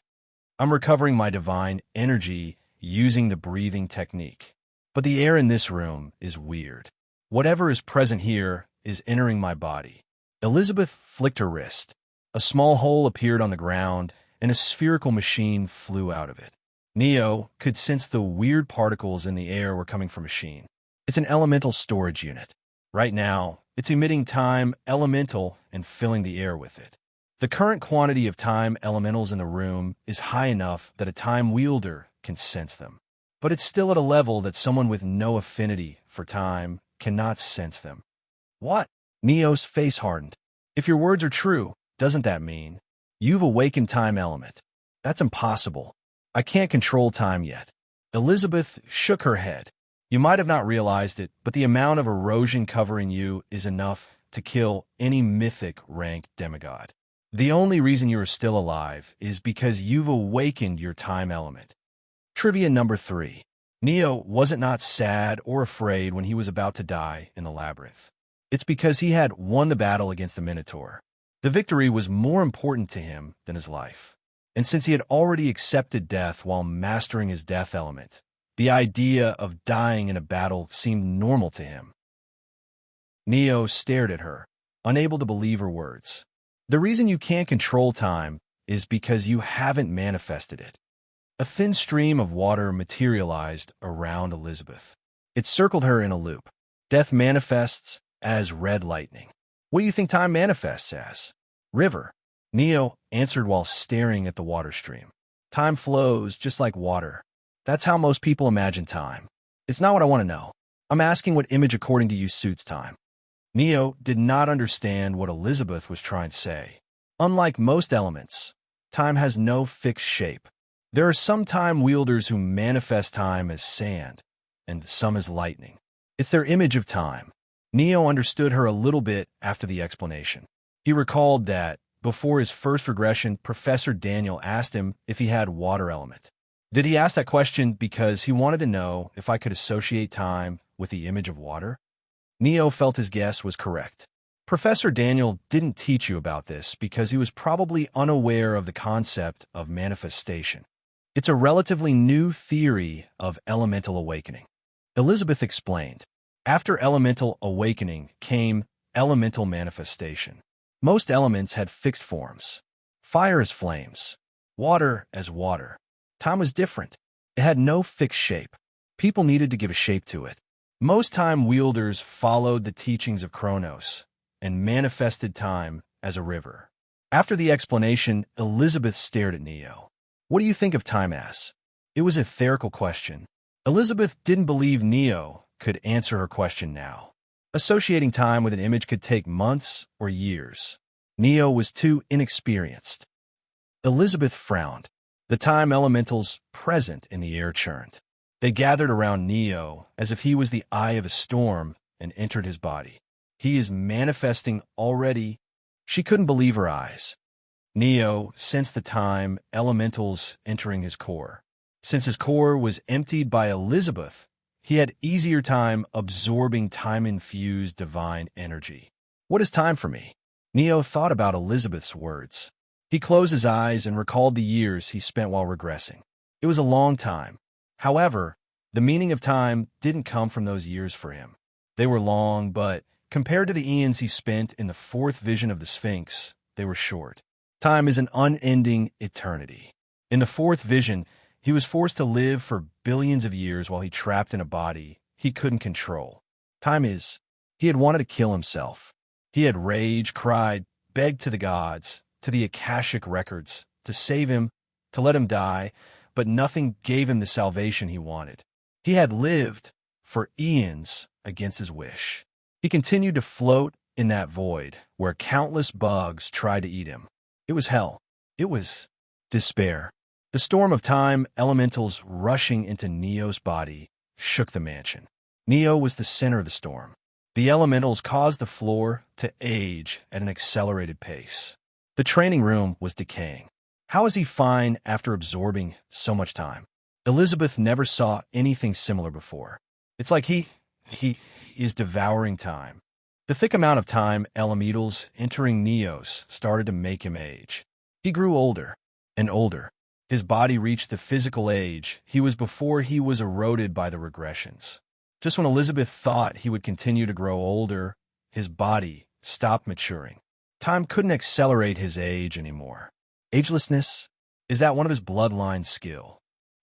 I'm recovering my divine energy using the breathing technique. But the air in this room is weird. Whatever is present here is entering my body. Elizabeth flicked her wrist. A small hole appeared on the ground, and a spherical machine flew out of it. Neo could sense the weird particles in the air were coming from a machine. It's an elemental storage unit. Right now, it's emitting time elemental and filling the air with it. The current quantity of time elementals in the room is high enough that a time wielder can sense them. But it's still at a level that someone with no affinity for time cannot sense them. What? Neo's face hardened. If your words are true, doesn't that mean you've awakened time element? That's impossible. I can't control time yet. Elizabeth shook her head. You might have not realized it, but the amount of erosion covering you is enough to kill any mythic ranked demigod. The only reason you are still alive is because you've awakened your time element. Trivia number 3. Neo wasn't not sad or afraid when he was about to die in the labyrinth. It's because he had won the battle against the Minotaur. The victory was more important to him than his life. And since he had already accepted death while mastering his death element, the idea of dying in a battle seemed normal to him. Neo stared at her, unable to believe her words. The reason you can't control time is because you haven't manifested it. A thin stream of water materialized around Elizabeth. It circled her in a loop. Death manifests as red lightning. What do you think time manifests as? River. Neo answered while staring at the water stream. Time flows just like water. That's how most people imagine time. It's not what I want to know. I'm asking what image according to you suits time. Neo did not understand what Elizabeth was trying to say. Unlike most elements, time has no fixed shape. There are some time wielders who manifest time as sand, and some as lightning. It's their image of time. Neo understood her a little bit after the explanation. He recalled that, before his first regression, Professor Daniel asked him if he had water element. Did he ask that question because he wanted to know if I could associate time with the image of water? Neo felt his guess was correct. Professor Daniel didn't teach you about this because he was probably unaware of the concept of manifestation. It's a relatively new theory of elemental awakening. Elizabeth explained. After elemental awakening came elemental manifestation. Most elements had fixed forms. Fire as flames, water as water. Time was different. It had no fixed shape. People needed to give a shape to it. Most time wielders followed the teachings of Kronos and manifested time as a river. After the explanation, Elizabeth stared at Neo. What do you think of time as? It was a etherical question. Elizabeth didn't believe Neo could answer her question now. Associating time with an image could take months or years. Neo was too inexperienced. Elizabeth frowned. The time elementals present in the air churned. They gathered around Neo as if he was the eye of a storm and entered his body. He is manifesting already. She couldn't believe her eyes. Neo sensed the time elementals entering his core. Since his core was emptied by Elizabeth, he had easier time absorbing time-infused divine energy. What is time for me? Neo thought about Elizabeth's words. He closed his eyes and recalled the years he spent while regressing. It was a long time. However, the meaning of time didn't come from those years for him. They were long, but compared to the eons he spent in the fourth vision of the Sphinx, they were short. Time is an unending eternity. In the fourth vision, he was forced to live for billions of years while he trapped in a body he couldn't control. He had wanted to kill himself. He had raged, cried, begged to the gods, to the Akashic records, to save him, to let him die, but nothing gave him the salvation he wanted. He had lived for eons against his wish. He continued to float in that void where countless bugs tried to eat him. It was hell. It was despair. The storm of time elementals rushing into Neo's body shook the mansion. Neo was the center of the storm. The elementals caused the floor to age at an accelerated pace. The training room was decaying. How is he fine after absorbing so much time? Elizabeth never saw anything similar before. It's like he is devouring time. The thick amount of time elementals entering Neo's started to make him age. He grew older and older. His body reached the physical age he was before he was eroded by the regressions. Just when Elizabeth thought he would continue to grow older, his body stopped maturing. Time couldn't accelerate his age anymore. Agelessness? Is that one of his bloodline skill?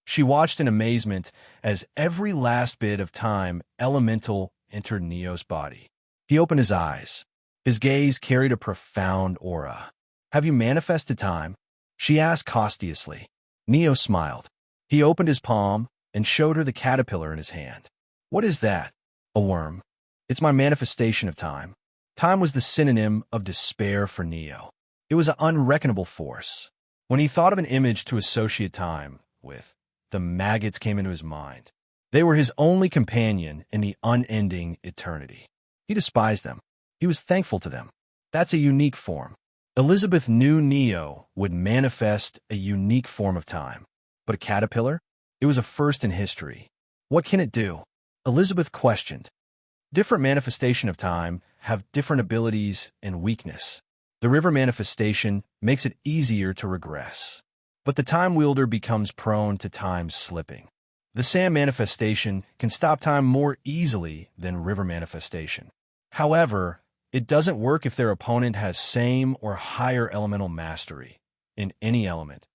She watched in amazement as every last bit of time elemental entered Neo's body. He opened his eyes. His gaze carried a profound aura. Have you manifested time? She asked cautiously. Neo smiled. He opened his palm and showed her the caterpillar in his hand. What is that? A worm. It's my manifestation of time. Time was the synonym of despair for Neo. It was an unreckonable force. When he thought of an image to associate time with, the maggots came into his mind. They were his only companion in the unending eternity. He despised them. He was thankful to them. That's a unique form. Elizabeth knew Neo would manifest a unique form of time. But a caterpillar? It was a first in history. What can it do? Elizabeth questioned. Different manifestation of time have different abilities and weakness. The river manifestation makes it easier to regress, but the time wielder becomes prone to time slipping. The sand manifestation can stop time more easily than river manifestation. However, it doesn't work if their opponent has same or higher elemental mastery in any element,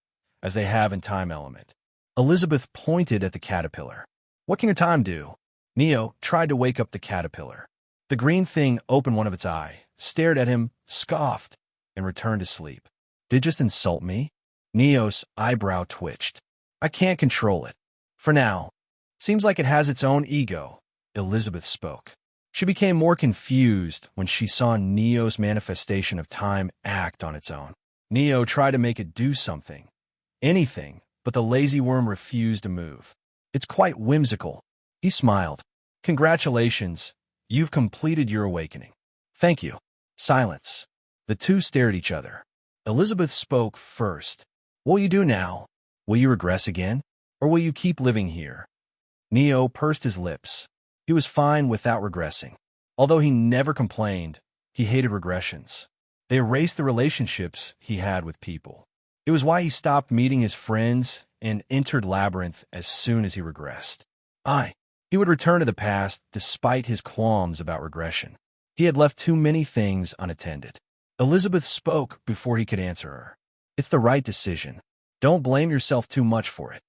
as they have in time element. Elizabeth pointed at the caterpillar. What can your time do? Neo tried to wake up the caterpillar. The green thing opened one of its eyes, stared at him, scoffed, and returned to sleep. Did it just insult me? Neo's eyebrow twitched. I can't control it. For now. Seems like it has its own ego, Elizabeth spoke. She became more confused when she saw Neo's manifestation of time act on its own. Neo tried to make it do something, anything, but the lazy worm refused to move. It's quite whimsical. He smiled. Congratulations, you've completed your awakening. Thank you. Silence. The two stared at each other. Elizabeth spoke first. What will you do now? Will you regress again? Or will you keep living here? Neo pursed his lips. He was fine without regressing. Although he never complained, he hated regressions. They erased the relationships he had with people. It was why he stopped meeting his friends and entered Labyrinth as soon as he regressed. He would return to the past despite his qualms about regression. He had left too many things unattended. Elizabeth spoke before he could answer her. It's the right decision. Don't blame yourself too much for it.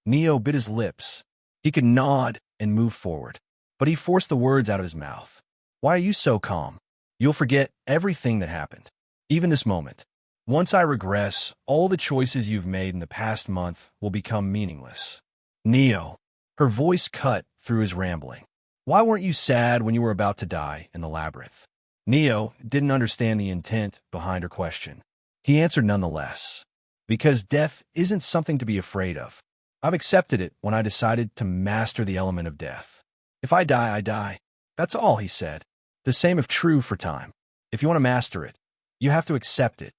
Neo bit his lips. He could nod and move forward, but he forced the words out of his mouth. Why are you so calm? You'll forget everything that happened, even this moment. Once I regress, all the choices you've made in the past month will become meaningless. Neo. Her voice cut through his rambling. Why weren't you sad when you were about to die in the labyrinth? Neo didn't understand the intent behind her question. He answered nonetheless. Because death isn't something to be afraid of. I've accepted it when I decided to master the element of death. If I die, I die. That's all, he said. The same if true for time. If you want to master it, you have to accept it.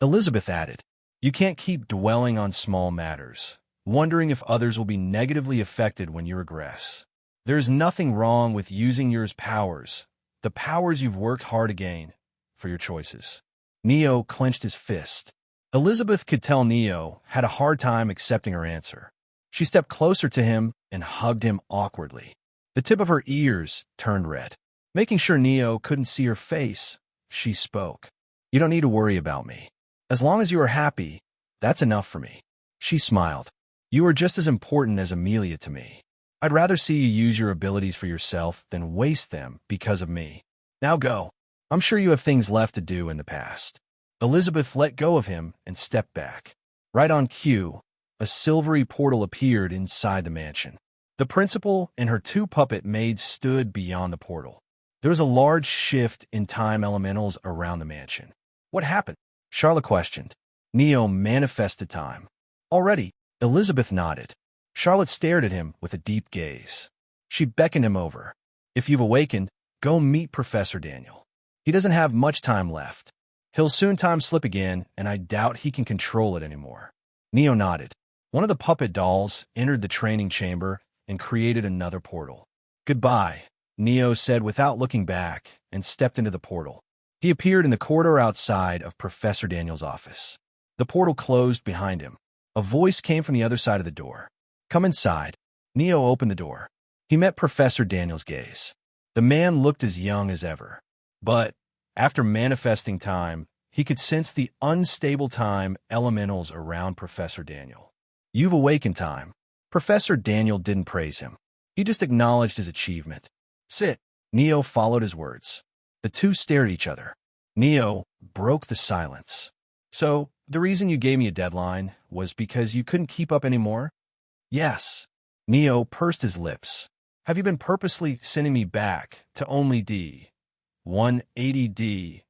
Elizabeth added, you can't keep dwelling on small matters, wondering if others will be negatively affected when you regress. There's nothing wrong with using your powers, the powers you've worked hard to gain, for your choices. Neo clenched his fist. Elizabeth could tell Neo had a hard time accepting her answer. She stepped closer to him and hugged him awkwardly. The tip of her ears turned red. Making sure Neo couldn't see her face, she spoke. You don't need to worry about me. As long as you are happy, that's enough for me. She smiled. You are just as important as Amelia to me. I'd rather see you use your abilities for yourself than waste them because of me. Now go. I'm sure you have things left to do in the past. Elizabeth let go of him and stepped back. Right on cue, a silvery portal appeared inside the mansion. The principal and her two puppet maids stood beyond the portal. There was a large shift in time elementals around the mansion. What happened? Charlotte questioned. Neo manifested time. Already, Elizabeth nodded. Charlotte stared at him with a deep gaze. She beckoned him over. If you've awakened, go meet Professor Daniel. He doesn't have much time left. He'll soon time slip again, and I doubt he can control it anymore. Neo nodded. One of the puppet dolls entered the training chamber and created another portal. Goodbye, Neo said without looking back, and stepped into the portal. He appeared in the corridor outside of Professor Daniel's office. The portal closed behind him. A voice came from the other side of the door. Come inside. Neo opened the door. He met Professor Daniel's gaze. The man looked as young as ever. But, after manifesting time, he could sense the unstable time elementals around Professor Daniel. You've awakened time. Professor Daniel didn't praise him. He just acknowledged his achievement. Sit. Neo followed his words. The two stared at each other. Neo broke the silence. So, the reason you gave me a deadline was because you couldn't keep up anymore? Yes. Neo pursed his lips. Have you been purposely sending me back to only D? 180D?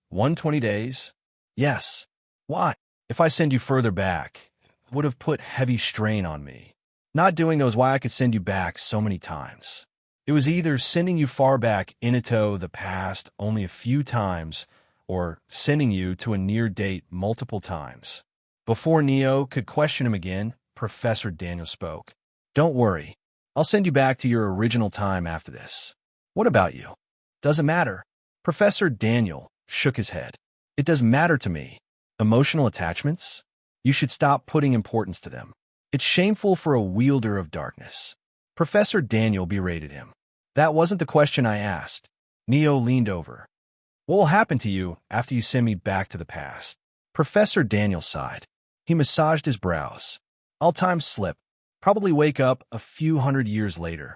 120 days? Yes. Why? If I send you further back, it would have put heavy strain on me. Not doing those why I could send you back so many times. It was either sending you far back into the past only a few times, or sending you to a near date multiple times. Before Neo could question him again, Professor Daniel spoke. Don't worry. I'll send you back to your original time after this. What about you? Doesn't matter. Professor Daniel shook his head. It does matter to me. Emotional attachments? You should stop putting importance to them. It's shameful for a wielder of darkness. Professor Daniel berated him. That wasn't the question I asked. Neo leaned over. What will happen to you after you send me back to the past? Professor Daniel sighed. He massaged his brows. I'll time slip. Probably wake up a few hundred years later.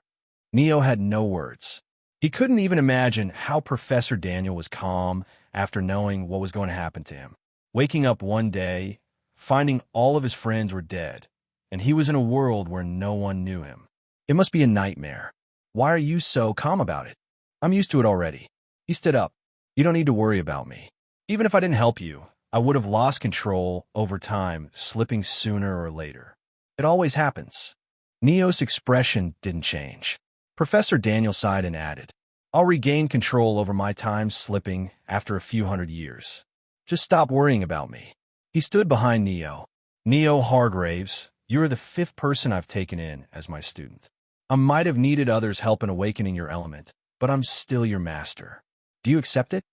Neo had no words. He couldn't even imagine how Professor Daniel was calm after knowing what was going to happen to him. Waking up one day, finding all of his friends were dead, and he was in a world where no one knew him. It must be a nightmare. Why are you so calm about it? I'm used to it already. He stood up. You don't need to worry about me. Even if I didn't help you, I would have lost control over time, slipping sooner or later. It always happens. Neo's expression didn't change. Professor Daniel sighed and added, I'll regain control over my time slipping after a few hundred years. Just stop worrying about me. He stood behind Neo. Neo Hargraves, you're the 5th person I've taken in as my student. I might have needed others' help in awakening your element, but I'm still your master. Do you accept it?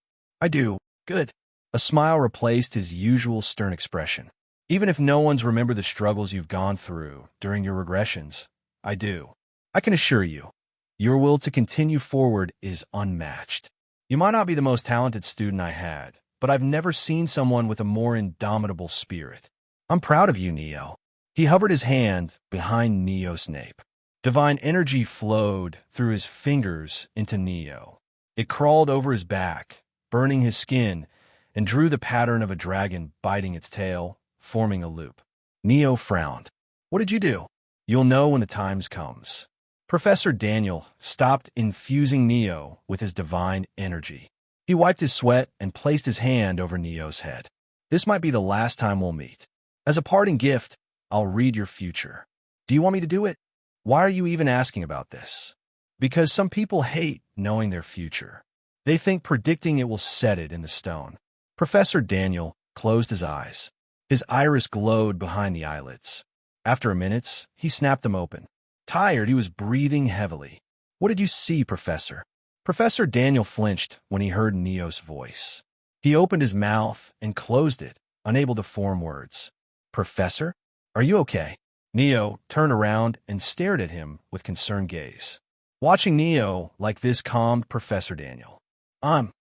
I do. Good. A smile replaced his usual stern expression. Even if no one's remembered the struggles you've gone through during your regressions, I do. I can assure you, your will to continue forward is unmatched. You might not be the most talented student I had, but I've never seen someone with a more indomitable spirit. I'm proud of you, Neo. He hovered his hand behind Neo's nape. Divine energy flowed through his fingers into Neo. It crawled over his back, burning his skin, and drew the pattern of a dragon biting its tail, forming a loop. Neo frowned. What did you do? You'll know when the time comes. Professor Daniel stopped infusing Neo with his divine energy. He wiped his sweat and placed his hand over Neo's head. This might be the last time we'll meet. As a parting gift, I'll read your future. Do you want me to do it? Why are you even asking about this? Because some people hate knowing their future. They think predicting it will set it in the stone. Professor Daniel closed his eyes. His iris glowed behind the eyelids. After a minute, he snapped them open. Tired, he was breathing heavily. What did you see, Professor? Professor Daniel flinched when he heard Neo's voice. He opened his mouth and closed it, unable to form words. Professor? Are you okay? Neo turned around and stared at him with concerned gaze. Watching Neo like this calmed Professor Daniel. I'm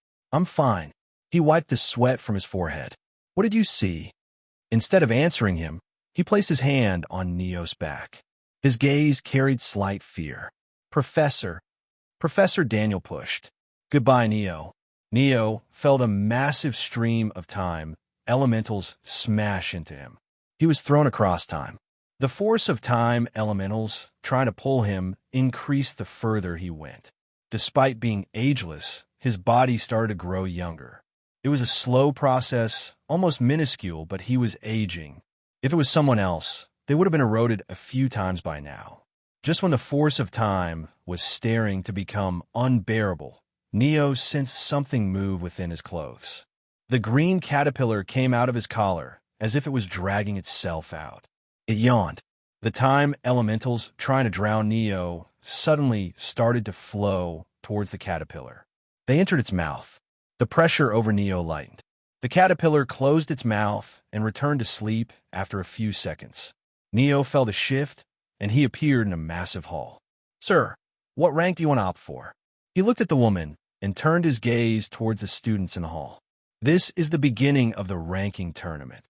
fine. He wiped the sweat from his forehead. What did you see? Instead of answering him, he placed his hand on Neo's back. His gaze carried slight fear. Professor Daniel pushed. Goodbye, Neo. Neo felt a massive stream of time elementals smash into him. He was thrown across time. The force of time elementals trying to pull him increased the further he went. Despite being ageless, his body started to grow younger. It was a slow process, almost minuscule, but he was aging. If it was someone else, they would have been eroded a few times by now. Just when the force of time was staring to become unbearable, Neo sensed something move within his clothes. The green caterpillar came out of his collar, as if it was dragging itself out. It yawned. The time elementals trying to drown Neo suddenly started to flow towards the caterpillar. They entered its mouth. The pressure over Neo lightened. The caterpillar closed its mouth and returned to sleep after a few seconds. Neo felt a shift, and he appeared in a massive hall. Sir, what rank do you want to opt for? He looked at the woman and turned his gaze towards the students in the hall. This is the beginning of the ranking tournament.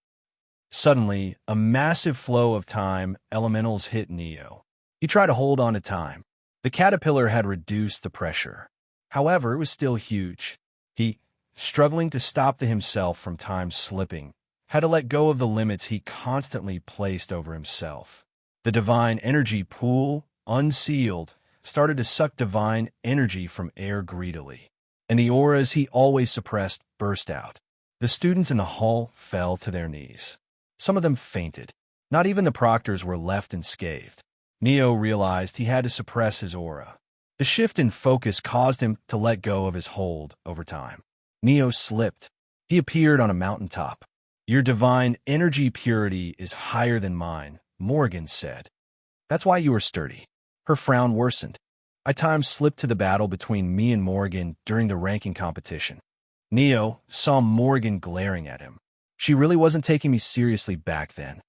Suddenly, a massive flow of time elementals hit Neo. He tried to hold on to time. The caterpillar had reduced the pressure. However, it was still huge. He, struggling to stop himself from time slipping, had to let go of the limits he constantly placed over himself. The divine energy pool, unsealed, started to suck divine energy from air greedily, and the auras he always suppressed burst out. The students in the hall fell to their knees. Some of them fainted. Not even the proctors were left unscathed. Neo realized he had to suppress his aura. The shift in focus caused him to let go of his hold over time. Neo slipped. He appeared on a mountaintop. Your divine energy purity is higher than mine, Morgan said. That's why you are sturdy. Her frown worsened. I time-slipped to the battle between me and Morgan during the ranking competition. Neo saw Morgan glaring at him. She really wasn't taking me seriously back then.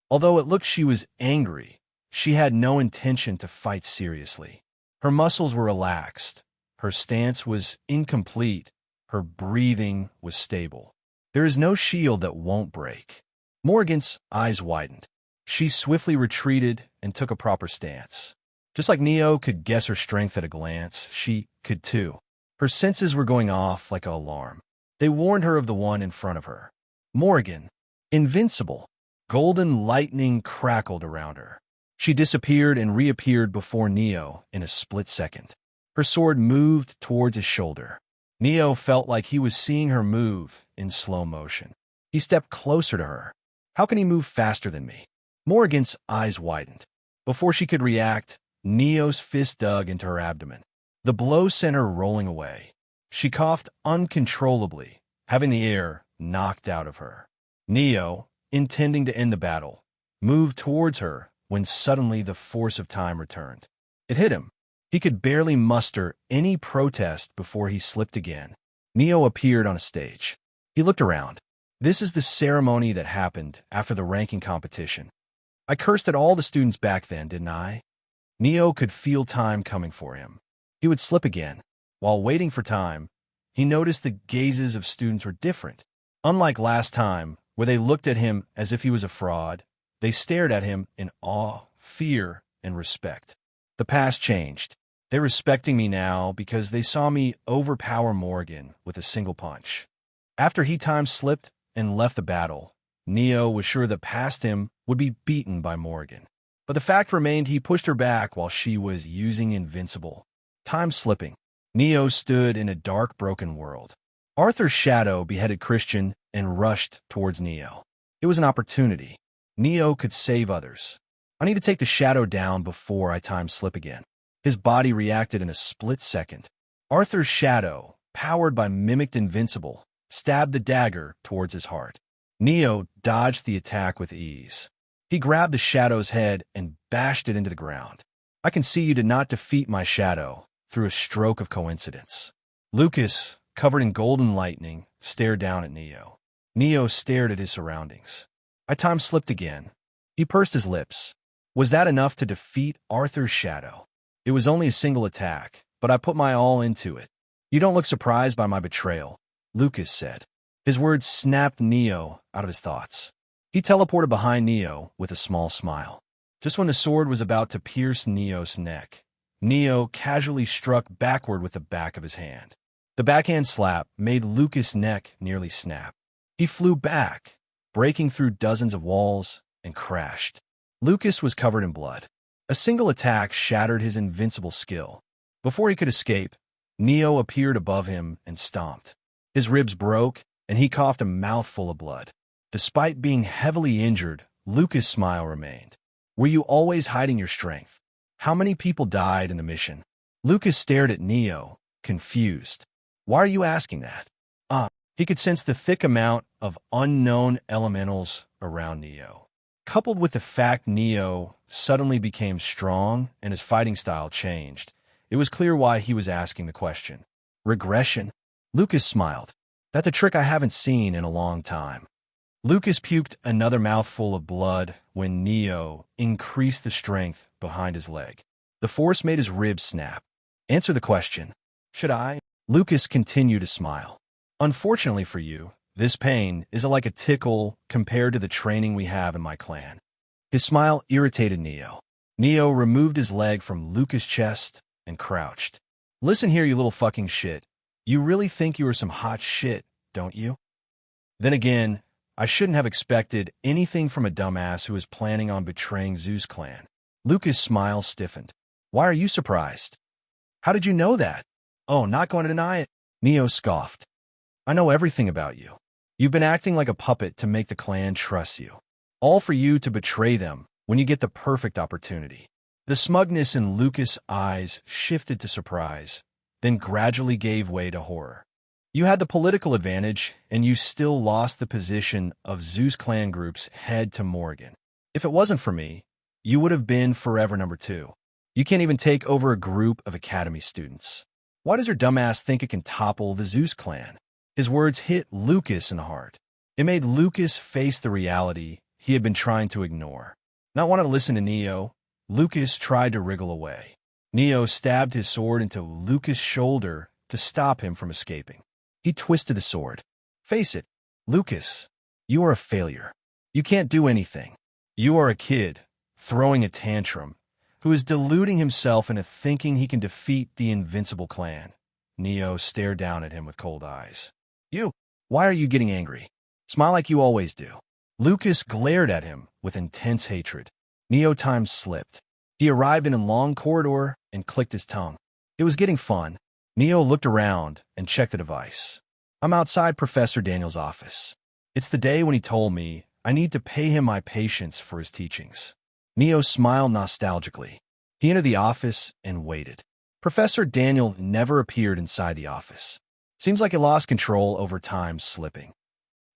Although it looked she was angry, she had no intention to fight seriously. Her muscles were relaxed. Her stance was incomplete. Her breathing was stable. There is no shield that won't break. Morgan's eyes widened. She swiftly retreated and took a proper stance. Just like Neo could guess her strength at a glance, she could too. Her senses were going off like an alarm. They warned her of the one in front of her. Morgan, invincible. Golden lightning crackled around her. She disappeared and reappeared before Neo in a split second. Her sword moved towards his shoulder. Neo felt like he was seeing her move in slow motion. He stepped closer to her. How can he move faster than me? Morgan's eyes widened. Before she could react, Neo's fist dug into her abdomen. The blow sent her rolling away. She coughed uncontrollably, having the air knocked out of her. Neo, intending to end the battle, moved towards her when suddenly the force of time returned. It hit him. He could barely muster any protest before he slipped again. Neo appeared on a stage. He looked around. This is the ceremony that happened after the ranking competition. I cursed at all the students back then, didn't I? Neo could feel time coming for him. He would slip again. While waiting for time, he noticed the gazes of students were different. Unlike last time, where they looked at him as if he was a fraud, they stared at him in awe, fear, and respect. The past changed. They're respecting me now because they saw me overpower Morgan with a single punch. After he time-slipped and left the battle, Neo was sure that past him would be beaten by Morgan. But the fact remained he pushed her back while she was using Invincible. Time-slipping. Neo stood in a dark, broken world. Arthur's shadow beheaded Christian and rushed towards Neo. It was an opportunity. Neo could save others. I need to take the shadow down before I time-slip again. His body reacted in a split second. Arthur's shadow, powered by mimicked Invincible, stabbed the dagger towards his heart. Neo dodged the attack with ease. He grabbed the shadow's head and bashed it into the ground. I can see you did not defeat my shadow through a stroke of coincidence. Lucas, covered in golden lightning, stared down at Neo. Neo stared at his surroundings. I time-slipped again. He pursed his lips. Was that enough to defeat Arthur's shadow? It was only a single attack, but I put my all into it. You don't look surprised by my betrayal, Lucas said. His words snapped Neo out of his thoughts. He teleported behind Neo with a small smile. Just when the sword was about to pierce Neo's neck, Neo casually struck backward with the back of his hand. The backhand slap made Lucas' neck nearly snap. He flew back, breaking through dozens of walls, and crashed. Lucas was covered in blood. A single attack shattered his invincible skill. Before he could escape, Neo appeared above him and stomped. His ribs broke, and he coughed a mouthful of blood. Despite being heavily injured, Lucas' smile remained. Were you always hiding your strength? How many people died in the mission? Lucas stared at Neo, confused. Why are you asking that? He could sense the thick amount of unknown elementals around Neo. Coupled with the fact Neo suddenly became strong and his fighting style changed, it was clear why he was asking the question. Regression? Lucas smiled. That's a trick I haven't seen in a long time. Lucas puked another mouthful of blood when Neo increased the strength behind his leg. The force made his ribs snap. Answer the question. Should I? Lucas continued to smile. Unfortunately for you, this pain is like a tickle compared to the training we have in my clan. His smile irritated Neo. Neo removed his leg from Lucas' chest and crouched. Listen here, you little fucking shit. You really think you are some hot shit, don't you? Then again, I shouldn't have expected anything from a dumbass who is planning on betraying Zeus clan. Lucas' smile stiffened. Why are you surprised? How did you know that? Oh, not going to deny it. Neo scoffed. I know everything about you. You've been acting like a puppet to make the clan trust you. All for you to betray them when you get the perfect opportunity. The smugness in Lucas' eyes shifted to surprise, then gradually gave way to horror. You had the political advantage, and you still lost the position of Zeus clan group's head to Morgan. If it wasn't for me, you would have been forever number 2. You can't even take over a group of Academy students. Why does your dumbass think it can topple the Zeus clan? His words hit Lucas in the heart. It made Lucas face the reality he had been trying to ignore. Not wanting to listen to Neo, Lucas tried to wriggle away. Neo stabbed his sword into Lucas' shoulder to stop him from escaping. He twisted the sword. Face it, Lucas, you are a failure. You can't do anything. You are a kid, throwing a tantrum, who is deluding himself into thinking he can defeat the invincible clan. Neo stared down at him with cold eyes. Why are you getting angry? Smile like you always do. Lucas glared at him with intense hatred. Neo time slipped. He arrived in a long corridor and clicked his tongue. It was getting fun. Neo looked around and checked the device. I'm outside Professor Daniel's office. It's the day when he told me I need to pay him my patience for his teachings. Neo smiled nostalgically. He entered the office and waited. Professor Daniel never appeared inside the office. Seems like he lost control over time slipping.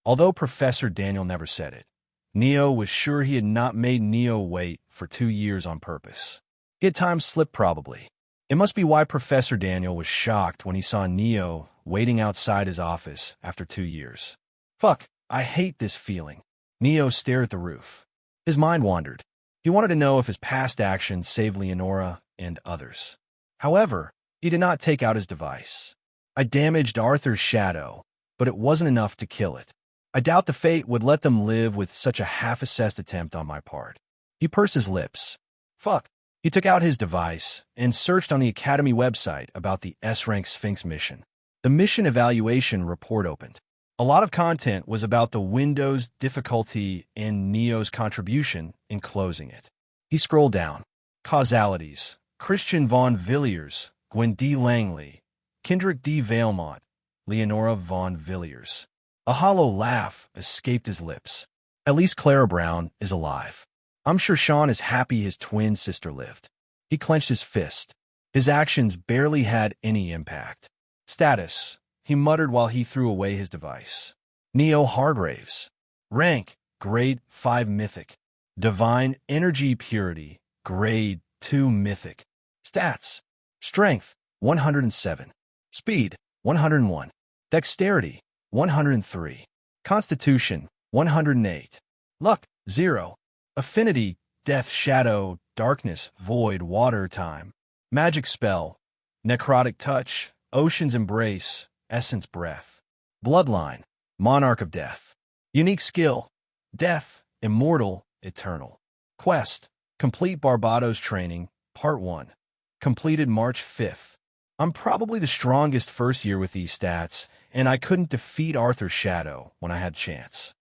Although Professor Daniel never said it, Neo was sure he had not made Neo wait for 2 years on purpose. He had time slip probably. It must be why Professor Daniel was shocked when he saw Neo waiting outside his office after 2 years. Fuck, I hate this feeling. Neo stared at the roof. His mind wandered. He wanted to know if his past actions saved Leonora and others. However, he did not take out his device. I damaged Arthur's shadow, but it wasn't enough to kill it. I doubt the fate would let them live with such a half-assessed attempt on my part. He pursed his lips. Fuck. He took out his device and searched on the Academy website about the S-Rank Sphinx mission. The mission evaluation report opened. A lot of content was about the Windows difficulty and Neo's contribution in closing it. He scrolled down. Causalities. Christian von Villiers, Gwen D. Langley, Kendrick D. Vailmont, Leonora von Villiers. A hollow laugh escaped his lips. At least Clara Brown is alive. I'm sure Sean is happy his twin sister lived. He clenched his fist. His actions barely had any impact. Status, he muttered while he threw away his device. Neo Hargraves. Rank, Grade 5 Mythic. Divine Energy Purity, Grade 2 Mythic. Stats, Strength, 107. Speed, 101. Dexterity, 103. Constitution, 108. Luck, 0. Affinity, Death, Shadow, Darkness, Void, Water, Time. Magic Spell, Necrotic Touch, Ocean's Embrace, Essence Breath. Bloodline, Monarch of Death. Unique Skill, Death, Immortal, Eternal. Quest, Complete Barbados Training, Part 1. Completed March 5th. I'm probably the strongest first year with these stats, and I couldn't defeat Arthur's shadow when I had chance.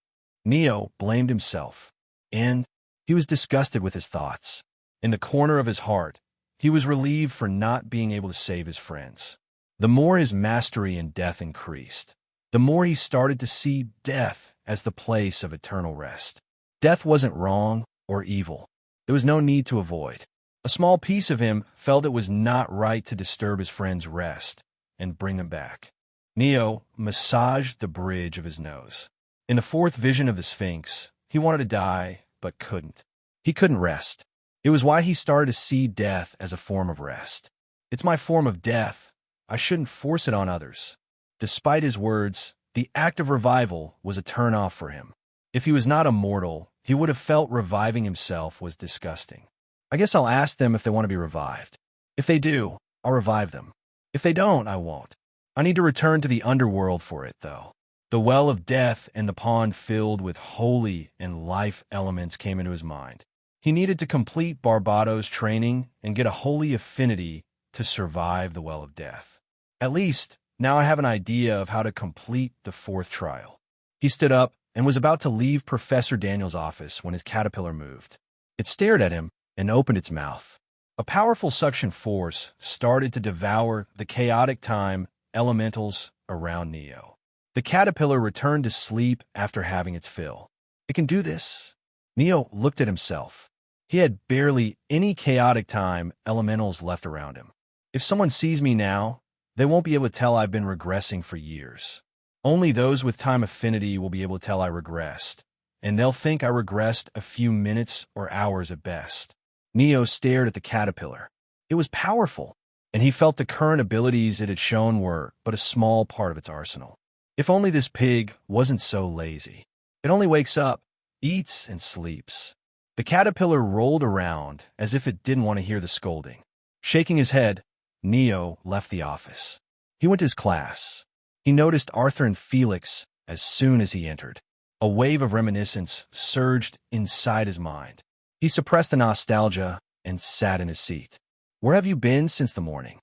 Neo blamed himself, and he was disgusted with his thoughts. In the corner of his heart, he was relieved for not being able to save his friends. The more his mastery in death increased, the more he started to see death as the place of eternal rest. Death wasn't wrong or evil. There was no need to avoid. A small piece of him felt it was not right to disturb his friends' rest and bring them back. Neo massaged the bridge of his nose. In the fourth vision of the Sphinx, he wanted to die, but couldn't. He couldn't rest. It was why he started to see death as a form of rest. It's my form of death. I shouldn't force it on others. Despite his words, the act of revival was a turn-off for him. If he was not immortal, he would have felt reviving himself was disgusting. I guess I'll ask them if they want to be revived. If they do, I'll revive them. If they don't, I won't. I need to return to the underworld for it, though. The well of death and the pond filled with holy and life elements came into his mind. He needed to complete Barbados training and get a holy affinity to survive the well of death. At least, now I have an idea of how to complete the fourth trial. He stood up and was about to leave Professor Daniel's office when his caterpillar moved. It stared at him and opened its mouth. A powerful suction force started to devour the chaotic time elementals around Neo. The caterpillar returned to sleep after having its fill. It can do this. Neo looked at himself. He had barely any chaotic time elementals left around him. If someone sees me now, they won't be able to tell I've been regressing for years. Only those with time affinity will be able to tell I regressed, and they'll think I regressed a few minutes or hours at best. Neo stared at the caterpillar. It was powerful, and he felt the current abilities it had shown were but a small part of its arsenal. If only this pig wasn't so lazy. It only wakes up, eats, and sleeps. The caterpillar rolled around as if it didn't want to hear the scolding. Shaking his head, Neo left the office. He went to his class. He noticed Arthur and Felix as soon as he entered. A wave of reminiscence surged inside his mind. He suppressed the nostalgia and sat in his seat. "Where have you been since the morning?"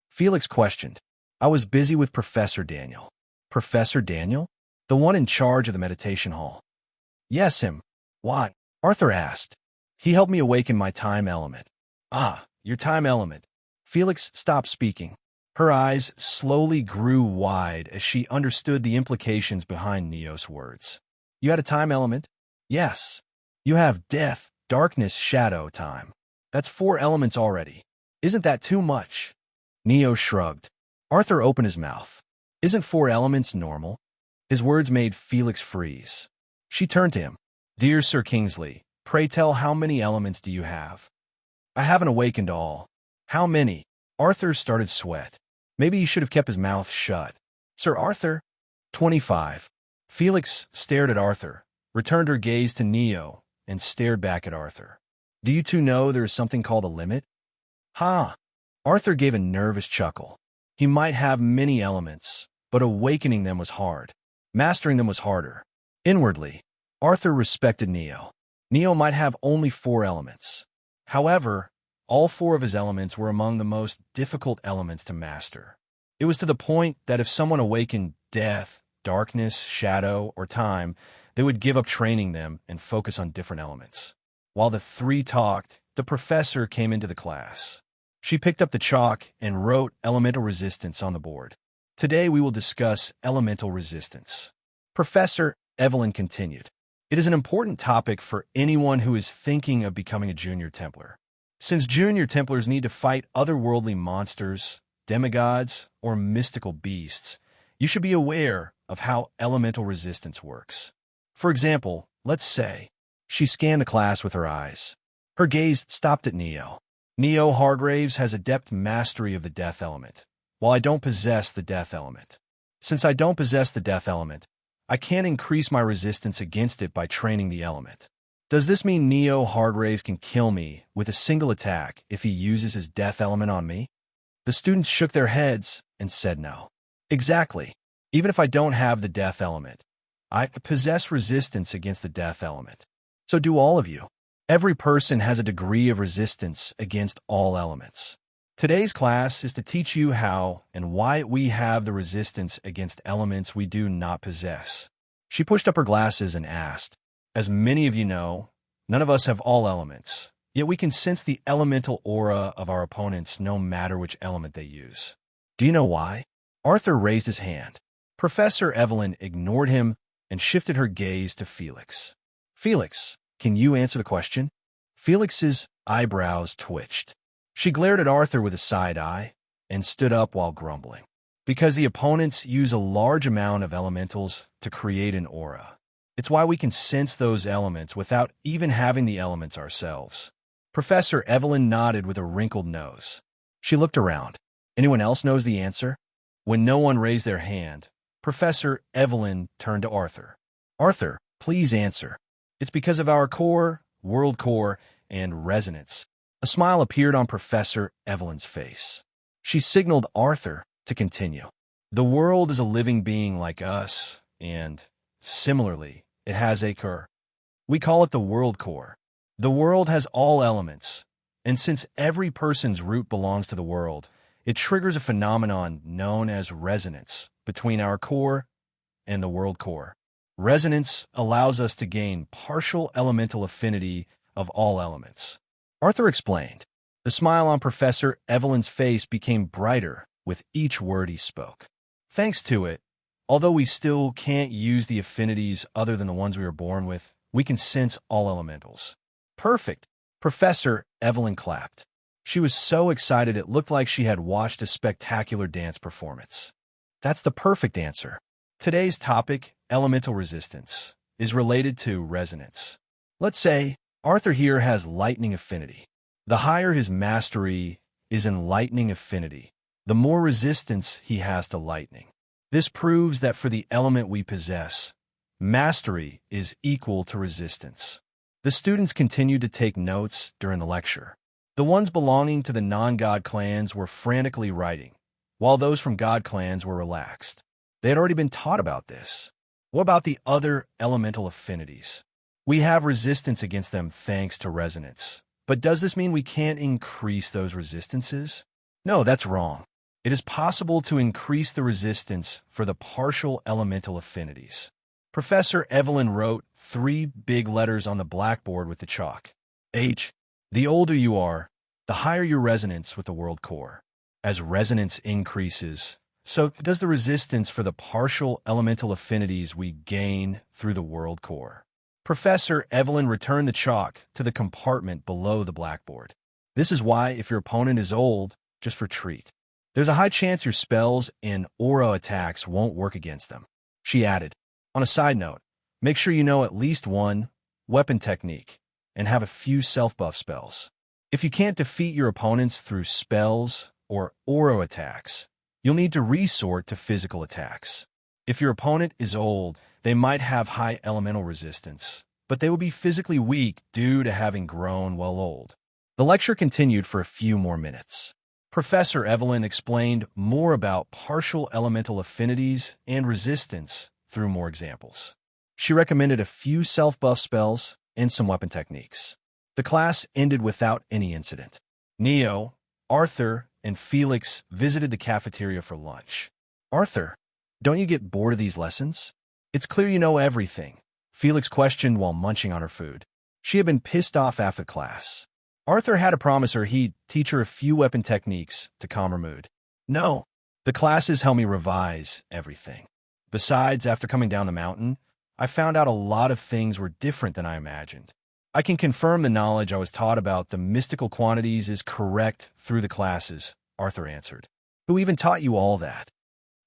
Felix questioned. "I was busy with Professor Daniel." "Professor Daniel? The one in charge of the meditation hall?" "Yes, him." "Why?" Arthur asked. "He helped me awaken my time element." "Ah, your time element." Felix stopped speaking. Her eyes slowly grew wide as she understood the implications behind Neo's words. "You had a time element?" "Yes." "You have death, darkness, shadow, time. That's 4 elements already. Isn't that too much?" Neo shrugged. Arthur opened his mouth. "Isn't 4 elements normal?" His words made Felix freeze. She turned to him. "Dear Sir Kingsley, pray tell, how many elements do you have?" "I haven't awakened all." "How many?" Arthur started sweat. Maybe he should have kept his mouth shut. "Sir Arthur?" 25. Felix stared at Arthur, returned her gaze to Neo, and stared back at Arthur. "Do you two know there is something called a limit?" "Huh?" Arthur gave a nervous chuckle. He might have many elements, but awakening them was hard. Mastering them was harder. Inwardly, Arthur respected Neo. Neo might have only 4 elements. However, all 4 of his elements were among the most difficult elements to master. It was to the point that if someone awakened death, darkness, shadow, or time, they would give up training them and focus on different elements. While the 3 talked, the professor came into the class. She picked up the chalk and wrote elemental resistance on the board. "Today we will discuss elemental resistance." Professor Evelyn continued. "It is an important topic for anyone who is thinking of becoming a junior Templar. Since junior Templars need to fight otherworldly monsters, demigods, or mystical beasts, you should be aware of how elemental resistance works. For example, let's say..." She scanned the class with her eyes. Her gaze stopped at Neo. "Neo Hargraves has adept mastery of the death element, while I don't possess the death element. Since I don't possess the death element, I can't increase my resistance against it by training the element. Does this mean Neo Hargraves can kill me with a single attack if he uses his death element on me?" The students shook their heads and said no. "Exactly. Even if I don't have the death element, I possess resistance against the death element. So do all of you. Every person has a degree of resistance against all elements. Today's class is to teach you how and why we have the resistance against elements we do not possess." She pushed up her glasses and asked, "As many of you know, none of us have all elements, yet we can sense the elemental aura of our opponents no matter which element they use. Do you know why?" Arthur raised his hand. Professor Evelyn ignored him and shifted her gaze to Felix. "Felix, can you answer the question?" Felix's eyebrows twitched. She glared at Arthur with a side eye and stood up while grumbling. "Because the opponents use a large amount of elementals to create an aura. It's why we can sense those elements without even having the elements ourselves." Professor Evelyn nodded with a wrinkled nose. She looked around. Anyone else knows the answer? When no one raised their hand, Professor Evelyn turned to Arthur. "Arthur, please answer." "It's because of our core, world core, and resonance." A smile appeared on Professor Evelyn's face. She signaled Arthur to continue. "The world is a living being like us, and, similarly, it has a core. We call it the world core. The world has all elements, and since every person's root belongs to the world, it triggers a phenomenon known as resonance between our core and the world core. Resonance allows us to gain partial elemental affinity of all elements." Arthur explained. The smile on Professor Evelyn's face became brighter with each word he spoke. "Thanks to it, although we still can't use the affinities other than the ones we were born with, we can sense all elementals." "Perfect!" Professor Evelyn clapped. She was so excited it looked like she had watched a spectacular dance performance. "That's the perfect answer." Today's topic, elemental resistance, is related to resonance. Let's say Arthur here has lightning affinity. The higher his mastery is in lightning affinity. The more resistance he has to lightning. This proves that for the element we possess, mastery is equal to resistance. The students continued to take notes during the lecture. The ones belonging to the non-god clans were frantically writing, while those from god clans were relaxed. They had already been taught about this. What about the other elemental affinities? We have resistance against them thanks to resonance. But does this mean we can't increase those resistances? No, that's wrong. It is possible to increase the resistance for the partial elemental affinities. Professor Evelyn wrote 3 big letters on the blackboard with the chalk. H. The older you are, the higher your resonance with the world core. As resonance increases, so does the resistance for the partial elemental affinities we gain through the world core. Professor Evelyn returned the chalk to the compartment below the blackboard. This is why, if your opponent is old, just retreat. There's a high chance your spells and aura attacks won't work against them. She added, on a side note, make sure you know at least one weapon technique and have a few self-buff spells. If you can't defeat your opponents through spells or aura attacks, you'll need to resort to physical attacks. If your opponent is old, they might have high elemental resistance, but they will be physically weak due to having grown well old. The lecture continued for a few more minutes. Professor Evelyn explained more about partial elemental affinities and resistance through more examples. She recommended a few self-buff spells and some weapon techniques. The class ended without any incident. Neo, Arthur, and Felix visited the cafeteria for lunch. Arthur, don't you get bored of these lessons? It's clear you know everything, Felix questioned while munching on her food. She had been pissed off after class. Arthur had to promise her he'd teach her a few weapon techniques to calm her mood. No, the classes help me revise everything. Besides, after coming down the mountain, I found out a lot of things were different than I imagined. I can confirm the knowledge I was taught about the mystical quantities is correct through the classes, Arthur answered. Who even taught you all that?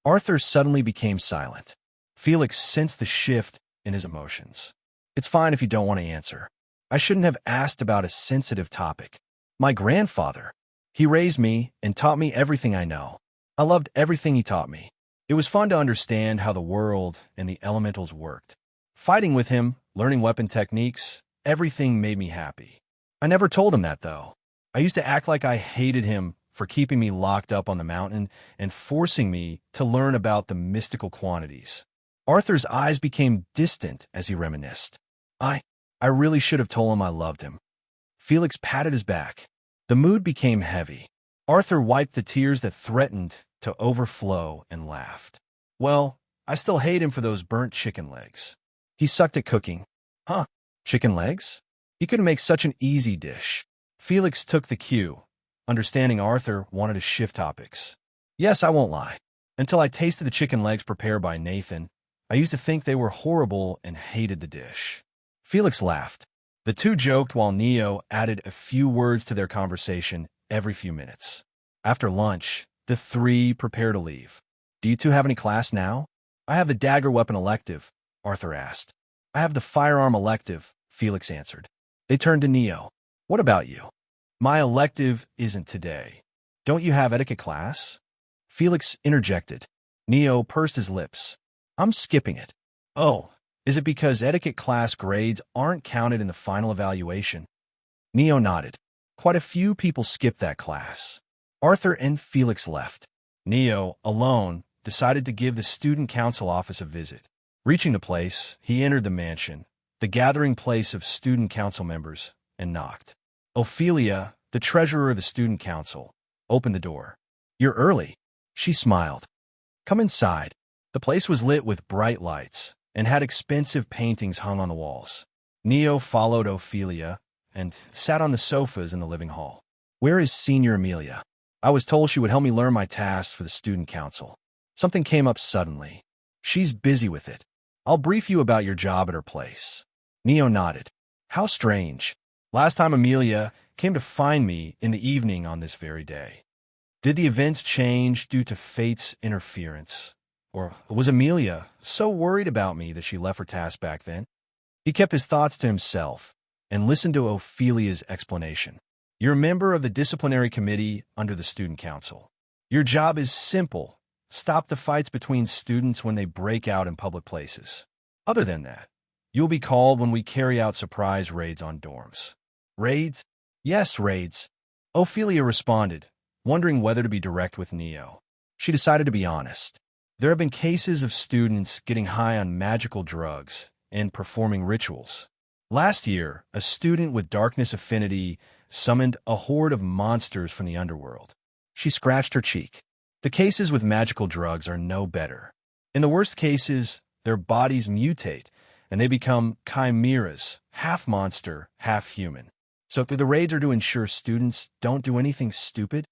Arthur suddenly became silent. Felix sensed the shift in his emotions. It's fine if you don't want to answer. I shouldn't have asked about a sensitive topic. My grandfather. He raised me and taught me everything I know. I loved everything he taught me. It was fun to understand how the world and the elementals worked. Fighting with him, learning weapon techniques, everything made me happy. I never told him that, though. I used to act like I hated him for keeping me locked up on the mountain and forcing me to learn about the mystical quantities. Arthur's eyes became distant as he reminisced. I really should have told him I loved him. Felix patted his back. The mood became heavy. Arthur wiped the tears that threatened to overflow and laughed. Well, I still hate him for those burnt chicken legs. He sucked at cooking. Huh, chicken legs? He could make such an easy dish. Felix took the cue, understanding Arthur wanted to shift topics. Yes, I won't lie. Until I tasted the chicken legs prepared by Nathan, I used to think they were horrible and hated the dish. Felix laughed. The two joked while Neo added a few words to their conversation every few minutes. After lunch, the 3 prepared to leave. Do you 2 have any class now? I have the dagger weapon elective, Arthur asked. I have the firearm elective, Felix answered. They turned to Neo. What about you? My elective isn't today. Don't you have etiquette class? Felix interjected. Neo pursed his lips. I'm skipping it. Oh. Is it because etiquette class grades aren't counted in the final evaluation? Neo nodded. Quite a few people skipped that class. Arthur and Felix left. Neo, alone, decided to give the student council office a visit. Reaching the place, he entered the mansion, the gathering place of student council members, and knocked. Ophelia, the treasurer of the student council, opened the door. You're early. She smiled. Come inside. The place was lit with bright lights and had expensive paintings hung on the walls. Neo followed Ophelia and sat on the sofas in the living hall. Where is Senior Amelia? I was told she would help me learn my tasks for the student council. Something came up suddenly. She's busy with it. I'll brief you about your job at her place. Neo nodded. How strange. Last time Amelia came to find me in the evening on this very day. Did the events change due to fate's interference? Or was Amelia so worried about me that she left her task back then? He kept his thoughts to himself and listened to Ophelia's explanation. You're a member of the disciplinary committee under the student council. Your job is simple. Stop the fights between students when they break out in public places. Other than that, you'll be called when we carry out surprise raids on dorms. Raids? Yes, raids. Ophelia responded, wondering whether to be direct with Neo. She decided to be honest. There have been cases of students getting high on magical drugs and performing rituals. Last year, a student with darkness affinity summoned a horde of monsters from the underworld. She scratched her cheek. The cases with magical drugs are no better. In the worst cases, their bodies mutate, and they become chimeras, half monster, half human. So the raids are to ensure students don't do anything stupid?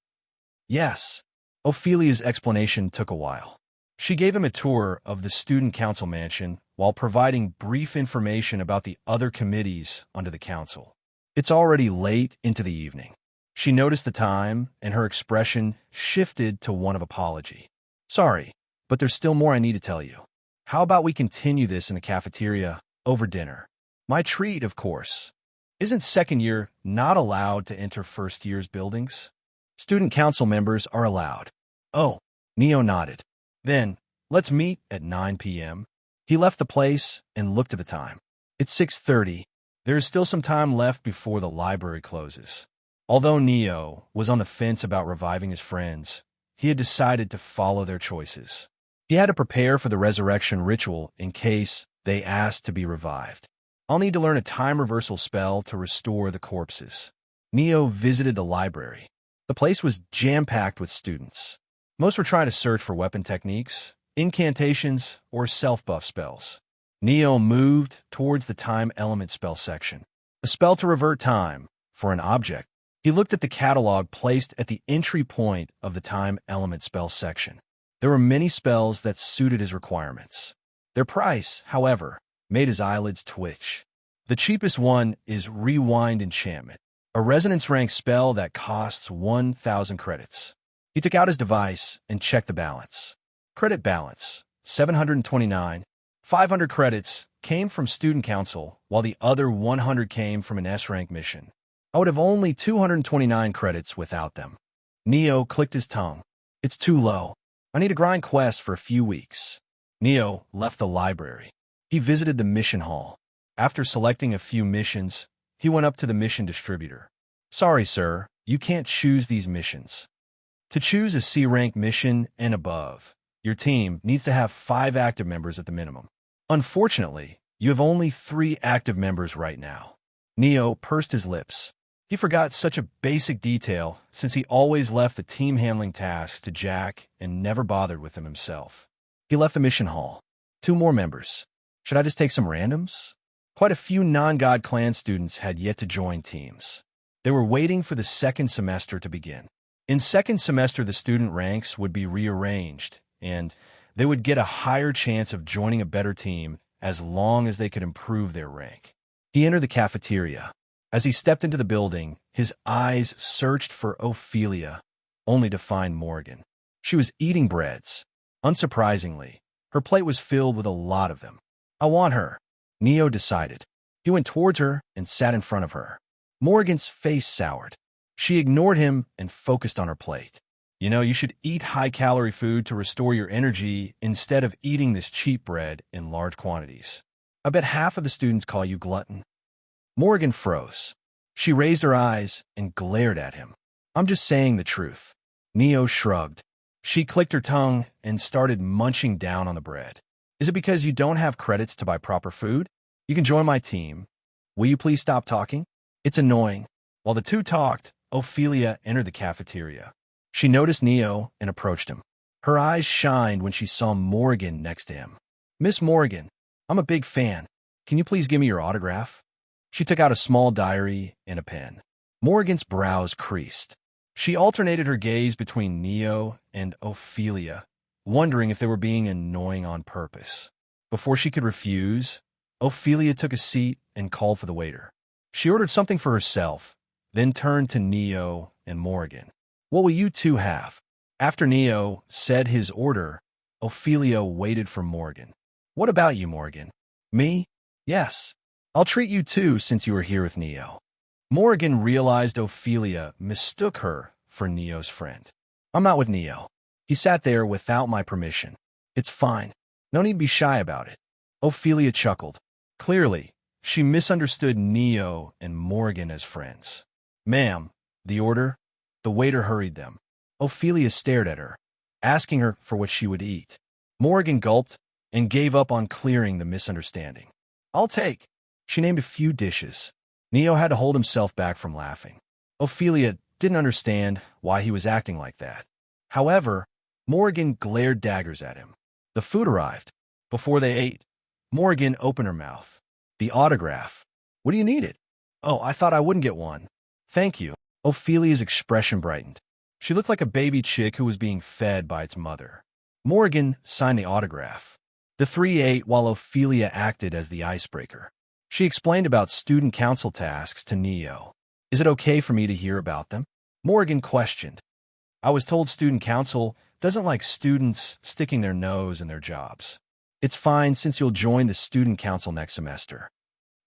Yes. Ophelia's explanation took a while. She gave him a tour of the student council mansion while providing brief information about the other committees under the council. It's already late into the evening. She noticed the time, and her expression shifted to one of apology. Sorry, but there's still more I need to tell you. How about we continue this in the cafeteria over dinner? My treat, of course. Isn't second year not allowed to enter first year's buildings? Student council members are allowed. Oh, Neo nodded. Then, let's meet at 9 p.m. He left the place and looked at the time. It's 6:30. There is still some time left before the library closes. Although Neo was on the fence about reviving his friends, he had decided to follow their choices. He had to prepare for the resurrection ritual in case they asked to be revived. I'll need to learn a time reversal spell to restore the corpses. Neo visited the library. The place was jam-packed with students. Most were trying to search for weapon techniques, incantations, or self-buff spells. Neo moved towards the time element spell section. A spell to revert time for an object. He looked at the catalog placed at the entry point of the time element spell section. There were many spells that suited his requirements. Their price, however, made his eyelids twitch. The cheapest one is Rewind Enchantment, a resonance rank spell that costs 1,000 credits. He took out his device and checked the balance. Credit balance, 729. 500 credits came from student council, while the other 100 came from an S-rank mission. I would have only 229 credits without them. Neo clicked his tongue. It's too low. I need to grind quests for a few weeks. Neo left the library. He visited the mission hall. After selecting a few missions, he went up to the mission distributor. Sorry, sir, you can't choose these missions. To choose a C-rank mission and above, your team needs to have 5 active members at the minimum. Unfortunately, you have only 3 active members right now. Neo pursed his lips. He forgot such a basic detail since he always left the team handling tasks to Jack and never bothered with them himself. He left the mission hall. 2 more members. Should I just take some randoms? Quite a few non-God clan students had yet to join teams. They were waiting for the second semester to begin. In second semester, the student ranks would be rearranged, and they would get a higher chance of joining a better team as long as they could improve their rank. He entered the cafeteria. As he stepped into the building, his eyes searched for Ophelia, only to find Morgan. She was eating breads. Unsurprisingly, her plate was filled with a lot of them. I want her, Neo decided. He went towards her and sat in front of her. Morgan's face soured. She ignored him and focused on her plate. You should eat high-calorie food to restore your energy instead of eating this cheap bread in large quantities. I bet half of the students call you glutton. Morgan froze. She raised her eyes and glared at him. I'm just saying the truth. Neo shrugged. She clicked her tongue and started munching down on the bread. Is it because you don't have credits to buy proper food? You can join my team. Will you please stop talking? It's annoying. While the two talked, Ophelia entered the cafeteria. She noticed Neo and approached him. Her eyes shined when she saw Morgan next to him. Miss Morgan, I'm a big fan. Can you please give me your autograph? She took out a small diary and a pen. Morgan's brows creased. She alternated her gaze between Neo and Ophelia, wondering if they were being annoying on purpose. Before she could refuse, Ophelia took a seat and called for the waiter. She ordered something for herself, then turned to Neo and Morgan. What will you two have? After Neo said his order, Ophelia waited for Morgan. What about you, Morgan? Me? Yes. I'll treat you too since you were here with Neo. Morgan realized Ophelia mistook her for Neo's friend. I'm not with Neo. He sat there without my permission. It's fine. No need to be shy about it. Ophelia chuckled. Clearly, she misunderstood Neo and Morgan as friends. Ma'am, the order? The waiter hurried them. Ophelia stared at her, asking her for what she would eat. Morgan gulped and gave up on clearing the misunderstanding. I'll take. She named a few dishes. Neo had to hold himself back from laughing. Ophelia didn't understand why he was acting like that. However, Morgan glared daggers at him. The food arrived. Before they ate, Morgan opened her mouth. The autograph. What do you need it? Oh, I thought I wouldn't get one. Thank you. Ophelia's expression brightened. She looked like a baby chick who was being fed by its mother. Morgan signed the autograph. The three ate while Ophelia acted as the icebreaker. She explained about student council tasks to Neo. Is it okay for me to hear about them? Morgan questioned. I was told student council doesn't like students sticking their nose in their jobs. It's fine since you'll join the student council next semester.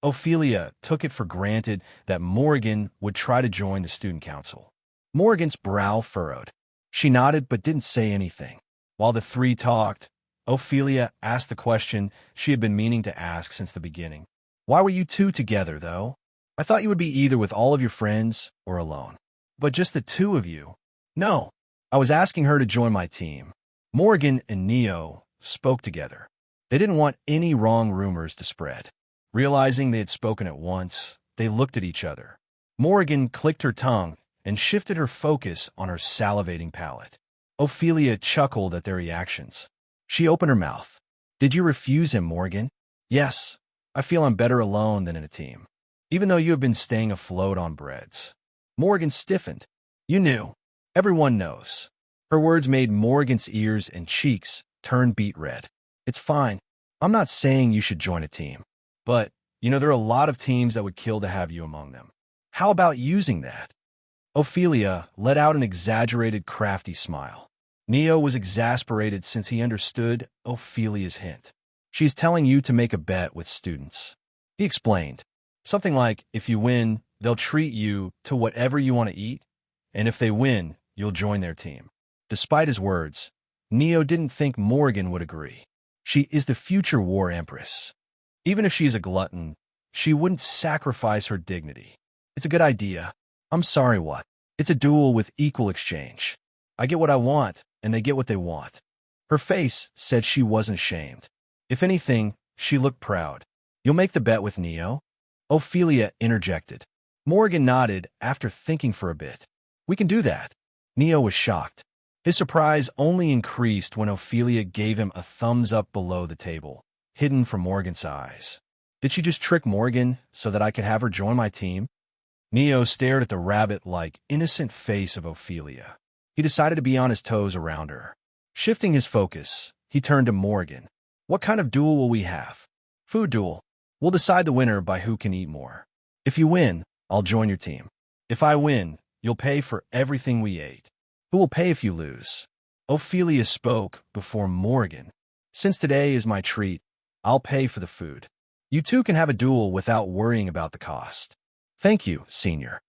Ophelia took it for granted that Morgan would try to join the student council. Morgan's brow furrowed. She nodded but didn't say anything. While the three talked, Ophelia asked the question she had been meaning to ask since the beginning. Why were you two together, though? I thought you would be either with all of your friends or alone. But just the two of you? No. I was asking her to join my team. Morgan and Neo spoke together. They didn't want any wrong rumors to spread. Realizing they had spoken at once, they looked at each other. Morgan clicked her tongue and shifted her focus on her salivating palate. Ophelia chuckled at their reactions. She opened her mouth. Did you refuse him, Morgan? Yes. I feel I'm better alone than in a team. Even though you have been staying afloat on breads. Morgan stiffened. You knew. Everyone knows. Her words made Morgan's ears and cheeks turn beet red. It's fine. I'm not saying you should join a team. But, there are a lot of teams that would kill to have you among them. How about using that? Ophelia let out an exaggerated, crafty smile. Neo was exasperated since he understood Ophelia's hint. She's telling you to make a bet with students. He explained. Something like, if you win, they'll treat you to whatever you want to eat, and if they win, you'll join their team. Despite his words, Neo didn't think Morgan would agree. She is the future war empress. Even if she's a glutton, she wouldn't sacrifice her dignity. It's a good idea. I'm sorry, what? It's a duel with equal exchange. I get what I want, and they get what they want. Her face said she wasn't ashamed. If anything, she looked proud. You'll make the bet with Neo? Ophelia interjected. Morgan nodded after thinking for a bit. We can do that. Neo was shocked. His surprise only increased when Ophelia gave him a thumbs up below the table, hidden from Morgan's eyes. Did she just trick Morgan so that I could have her join my team? Neo stared at the rabbit-like, innocent face of Ophelia. He decided to be on his toes around her. Shifting his focus, he turned to Morgan. What kind of duel will we have? Food duel. We'll decide the winner by who can eat more. If you win, I'll join your team. If I win, you'll pay for everything we ate. Who will pay if you lose? Ophelia spoke before Morgan. Since today is my treat, I'll pay for the food. You two can have a duel without worrying about the cost. Thank you, senior.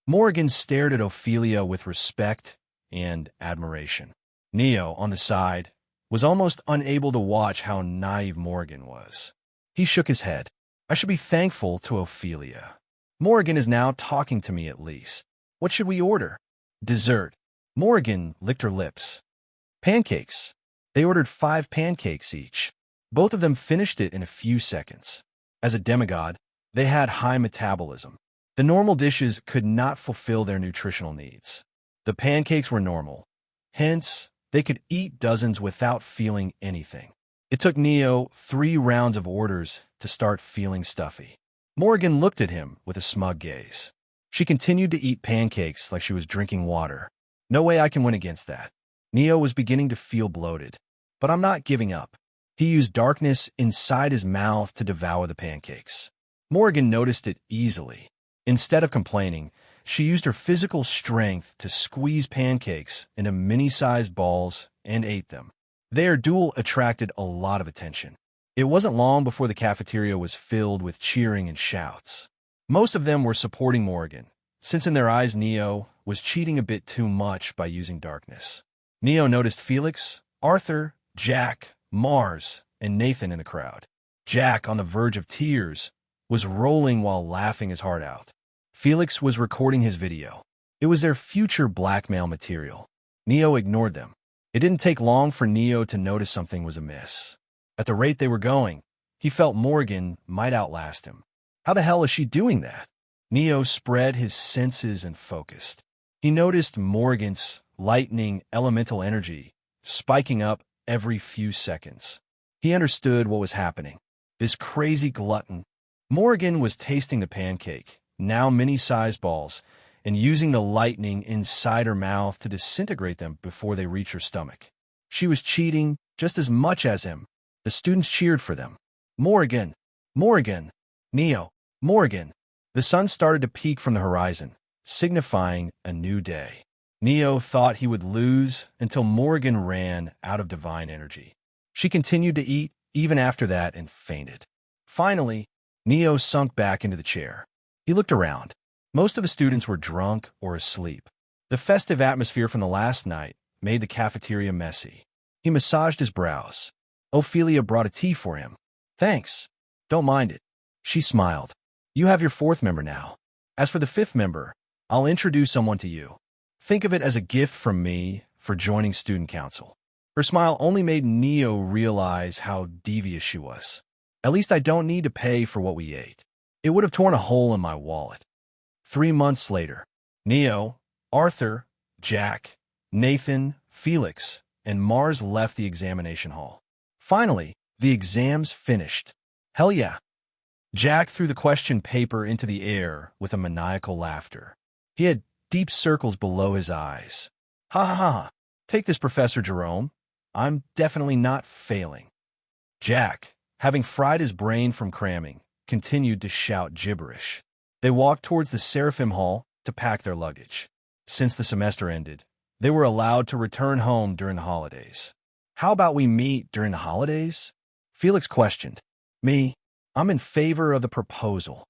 Morgan stared at Ophelia with respect and admiration. Neo, on the side, was almost unable to watch how naive Morgan was. He shook his head. I should be thankful to Ophelia. Morgan is now talking to me at least. What should we order? Dessert. Morgan licked her lips. Pancakes. They ordered 5 pancakes each. Both of them finished it in a few seconds. As a demigod, they had high metabolism. The normal dishes could not fulfill their nutritional needs. The pancakes were normal. Hence, they could eat dozens without feeling anything. It took Neo 3 rounds of orders to start feeling stuffy. Morgan looked at him with a smug gaze. She continued to eat pancakes like she was drinking water. No way I can win against that. Neo was beginning to feel bloated. But I'm not giving up. He used darkness inside his mouth to devour the pancakes. Morgan noticed it easily. Instead of complaining, she used her physical strength to squeeze pancakes into mini-sized balls and ate them. Their duel attracted a lot of attention. It wasn't long before the cafeteria was filled with cheering and shouts. Most of them were supporting Morgan, since in their eyes Neo was cheating a bit too much by using darkness. Neo noticed Felix, Arthur, Jack, Mars, and Nathan in the crowd. Jack, on the verge of tears, was rolling while laughing his heart out. Felix was recording his video. It was their future blackmail material. Neo ignored them. It didn't take long for Neo to notice something was amiss. At the rate they were going, he felt Morgan might outlast him. How the hell is she doing that? Neo spread his senses and focused. He noticed Morgan's lightning elemental energy spiking up every few seconds. He understood what was happening. This crazy glutton. Morgan was tasting the pancake, now mini-sized balls, and using the lightning inside her mouth to disintegrate them before they reach her stomach. She was cheating just as much as him. The students cheered for them. Morgan! Morgan! Neo! Morgan! The sun started to peek from the horizon, signifying a new day. Neo thought he would lose until Morgan ran out of divine energy. She continued to eat even after that and fainted. Finally, Neo sunk back into the chair. He looked around. Most of the students were drunk or asleep. The festive atmosphere from the last night made the cafeteria messy. He massaged his brows. Ophelia brought a tea for him. Thanks. Don't mind it. She smiled. You have your fourth member now. As for the fifth member, I'll introduce someone to you. Think of it as a gift from me for joining student council. Her smile only made Neo realize how devious she was. At least I don't need to pay for what we ate. It would have torn a hole in my wallet. 3 months later, Neo, Arthur, Jack, Nathan, Felix, and Mars left the examination hall. Finally, the exams finished. Hell yeah. Jack threw the question paper into the air with a maniacal laughter. He had deep circles below his eyes. Ha ha ha. Take this, Professor Jerome. I'm definitely not failing. Jack, having fried his brain from cramming, continued to shout gibberish. They walked towards the Seraphim Hall to pack their luggage. Since the semester ended, they were allowed to return home during the holidays. How about we meet during the holidays? Felix questioned. Me? I'm in favor of the proposal.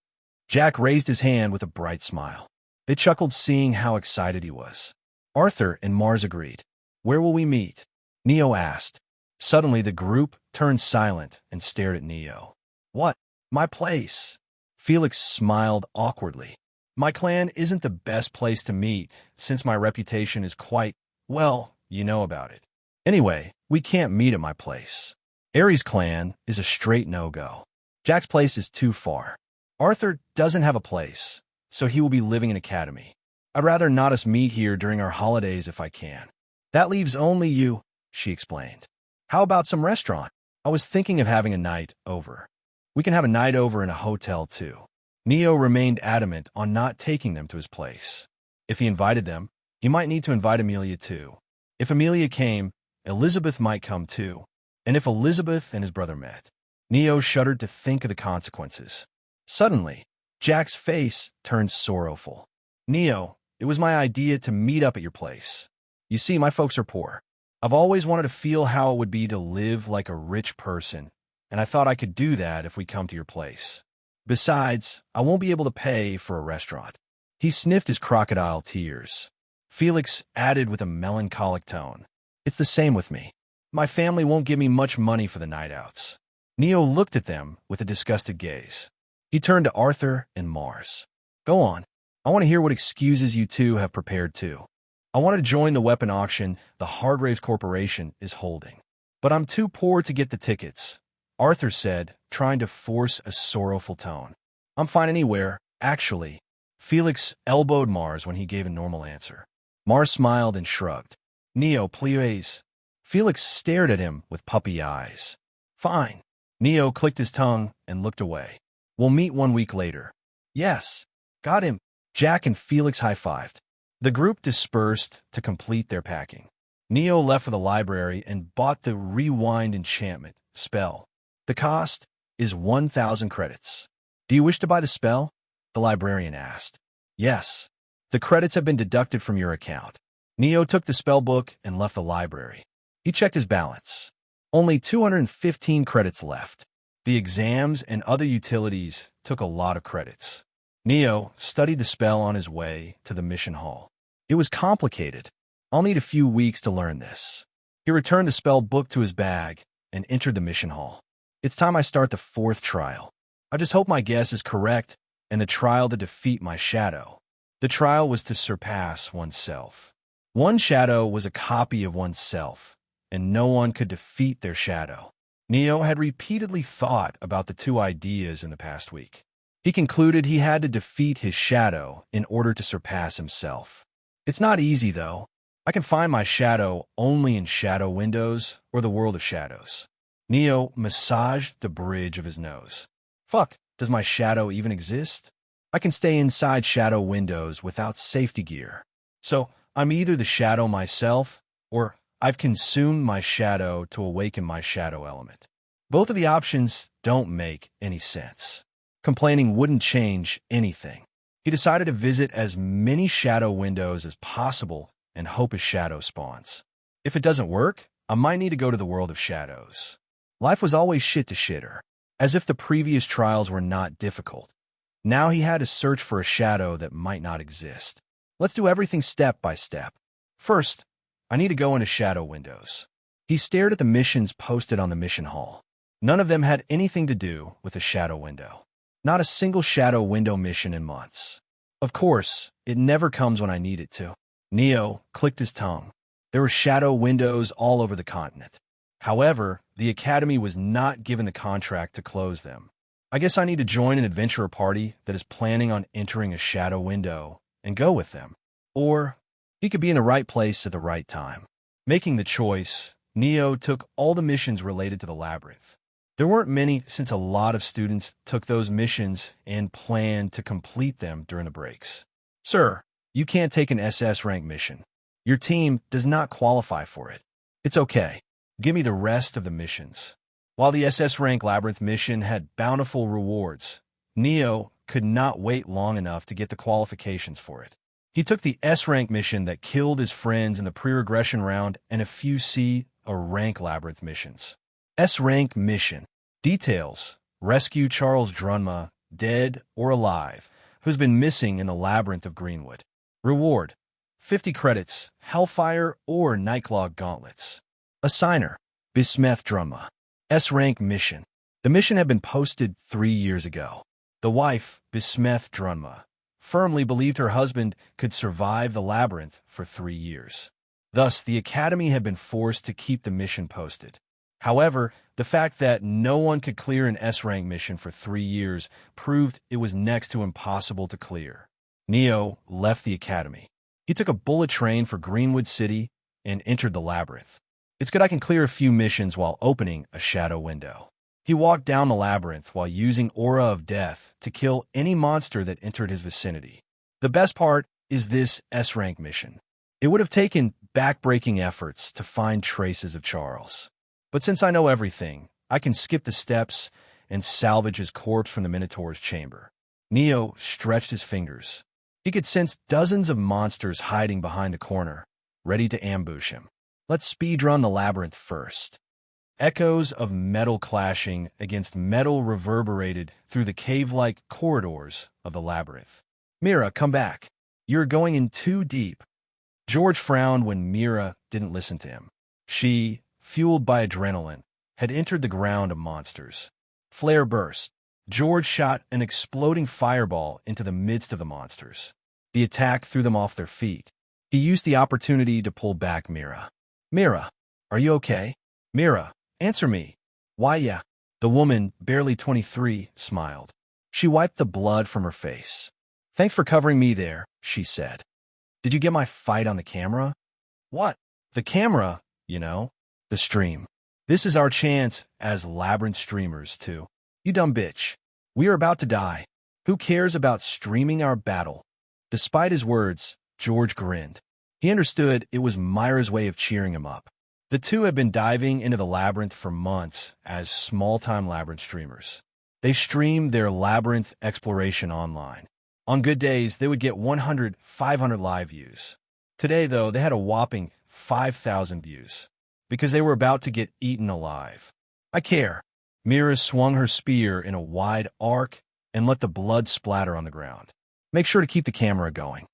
Jack raised his hand with a bright smile. They chuckled, seeing how excited he was. Arthur and Mars agreed. Where will we meet? Neo asked. Suddenly, the group turned silent and stared at Neo. What? My place. Felix smiled awkwardly. My clan isn't the best place to meet, since my reputation is quite, well, you know about it. Anyway, we can't meet at my place. Ares' clan is a straight no-go. Jack's place is too far. Arthur doesn't have a place, so he will be living in academy. I'd rather not us meet here during our holidays if I can. That leaves only you, she explained. How about some restaurant? I was thinking of having a night over. We can have a night over in a hotel too. Neo remained adamant on not taking them to his place. If he invited them, he might need to invite Amelia too. If Amelia came, Elizabeth might come too. And if Elizabeth and his brother met, Neo shuddered to think of the consequences. Suddenly, Jack's face turned sorrowful. Neo, it was my idea to meet up at your place. You see, my folks are poor. I've always wanted to feel how it would be to live like a rich person, and I thought I could do that if we come to your place. Besides, I won't be able to pay for a restaurant. He sniffed his crocodile tears. Felix added with a melancholic tone. It's the same with me. My family won't give me much money for the night outs. Neo looked at them with a disgusted gaze. He turned to Arthur and Mars. Go on. I want to hear what excuses you two have prepared too. I want to join the weapon auction the Hargraves Corporation is holding. But I'm too poor to get the tickets, Arthur said, trying to force a sorrowful tone. I'm fine anywhere, actually. Felix elbowed Mars when he gave a normal answer. Mars smiled and shrugged. Neo, please. Felix stared at him with puppy eyes. Fine. Neo clicked his tongue and looked away. We'll meet 1 week later. Yes. Got him. Jack and Felix high-fived. The group dispersed to complete their packing. Neo left for the library and bought the Rewind Enchantment spell. The cost is 1,000 credits. Do you wish to buy the spell? The librarian asked. Yes. The credits have been deducted from your account. Neo took the spell book and left the library. He checked his balance. Only 215 credits left. The exams and other utilities took a lot of credits. Neo studied the spell on his way to the mission hall. It was complicated. I'll need a few weeks to learn this. He returned the spell book to his bag and entered the mission hall. It's time I start the fourth trial. I just hope my guess is correct and the trial to defeat my shadow. The trial was to surpass oneself. One shadow was a copy of oneself, and no one could defeat their shadow. Neo had repeatedly thought about the two ideas in the past week. He concluded he had to defeat his shadow in order to surpass himself. It's not easy, though. I can find my shadow only in shadow windows or the world of shadows. Neo massaged the bridge of his nose. Fuck, does my shadow even exist? I can stay inside shadow windows without safety gear. So I'm either the shadow myself, or I've consumed my shadow to awaken my shadow element. Both of the options don't make any sense. Complaining wouldn't change anything. He decided to visit as many shadow windows as possible and hope his shadow spawns. If it doesn't work, I might need to go to the world of shadows. Life was always shit to shitter, as if the previous trials were not difficult. Now he had to search for a shadow that might not exist. Let's do everything step by step. First, I need to go into shadow windows. He stared at the missions posted on the mission hall. None of them had anything to do with a shadow window. Not a single shadow window mission in months. Of course, it never comes when I need it to. Neo clicked his tongue. There were shadow windows all over the continent. However, the Academy was not given the contract to close them. I guess I need to join an adventurer party that is planning on entering a shadow window and go with them. Or he could be in the right place at the right time. Making the choice, Neo took all the missions related to the labyrinth. There weren't many since a lot of students took those missions and planned to complete them during the breaks. Sir, you can't take an SS rank mission. Your team does not qualify for it. It's okay. Give me the rest of the missions. While the SS rank labyrinth mission had bountiful rewards, Neo could not wait long enough to get the qualifications for it. He took the S rank mission that killed his friends in the pre-regression round and a few C or rank labyrinth missions. S rank mission. Details: rescue Charles Drunma, dead or alive, who's been missing in the labyrinth of Greenwood. Reward: 50 credits, Hellfire or Nightclaw gauntlets. Assigner: Bismeth Drunma. S rank mission. The mission had been posted 3 years ago. The wife, Bismeth Drunma, firmly believed her husband could survive the labyrinth for 3 years. Thus, the Academy had been forced to keep the mission posted. However, the fact that no one could clear an S-rank mission for 3 years proved it was next to impossible to clear. Neo left the Academy. He took a bullet train for Greenwood City and entered the labyrinth. It's good I can clear a few missions while opening a shadow window. He walked down the labyrinth while using Aura of Death to kill any monster that entered his vicinity. The best part is this S-rank mission. It would have taken back-breaking efforts to find traces of Charles. But since I know everything, I can skip the steps and salvage his corpse from the Minotaur's chamber. Neo stretched his fingers. He could sense dozens of monsters hiding behind the corner, ready to ambush him. Let's speedrun the labyrinth first. Echoes of metal clashing against metal reverberated through the cave-like corridors of the labyrinth. Mira, come back. You're going in too deep. George frowned when Mira didn't listen to him. She, fueled by adrenaline, had entered the ground of monsters. Flare burst. George shot an exploding fireball into the midst of the monsters. The attack threw them off their feet. He used the opportunity to pull back Mira. Mira, are you okay? Mira, answer me. Why, yeah. The woman, barely 23, smiled. She wiped the blood from her face. Thanks for covering me there, she said. Did you get my fight on the camera? What? The camera, you know. The stream. This is our chance as Labyrinth streamers, too. You dumb bitch. We are about to die. Who cares about streaming our battle? Despite his words, George grinned. He understood it was Myra's way of cheering him up. The two had been diving into the Labyrinth for months as small-time Labyrinth streamers. They streamed their Labyrinth exploration online. On good days, they would get 100, 500 live views. Today, though, they had a whopping 5,000 views, because they were about to get eaten alive. I care. Mira swung her spear in a wide arc and let the blood splatter on the ground. Make sure to keep the camera going.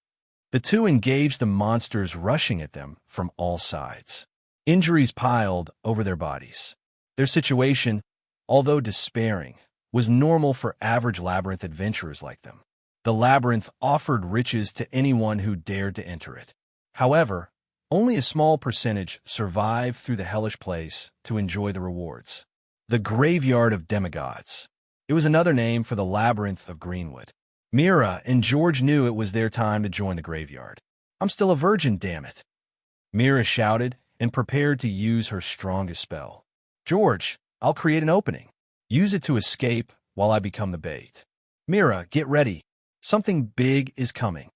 The two engaged the monsters rushing at them from all sides. Injuries piled over their bodies. Their situation, although despairing, was normal for average labyrinth adventurers like them. The labyrinth offered riches to anyone who dared to enter it. However, only a small percentage survived through the hellish place to enjoy the rewards. The Graveyard of Demigods. It was another name for the Labyrinth of Greenwood. Mira and George knew it was their time to join the graveyard. "I'm still a virgin, damn it!" Mira shouted and prepared to use her strongest spell. "George, I'll create an opening. Use it to escape while I become the bait." "Mira, get ready. Something big is coming."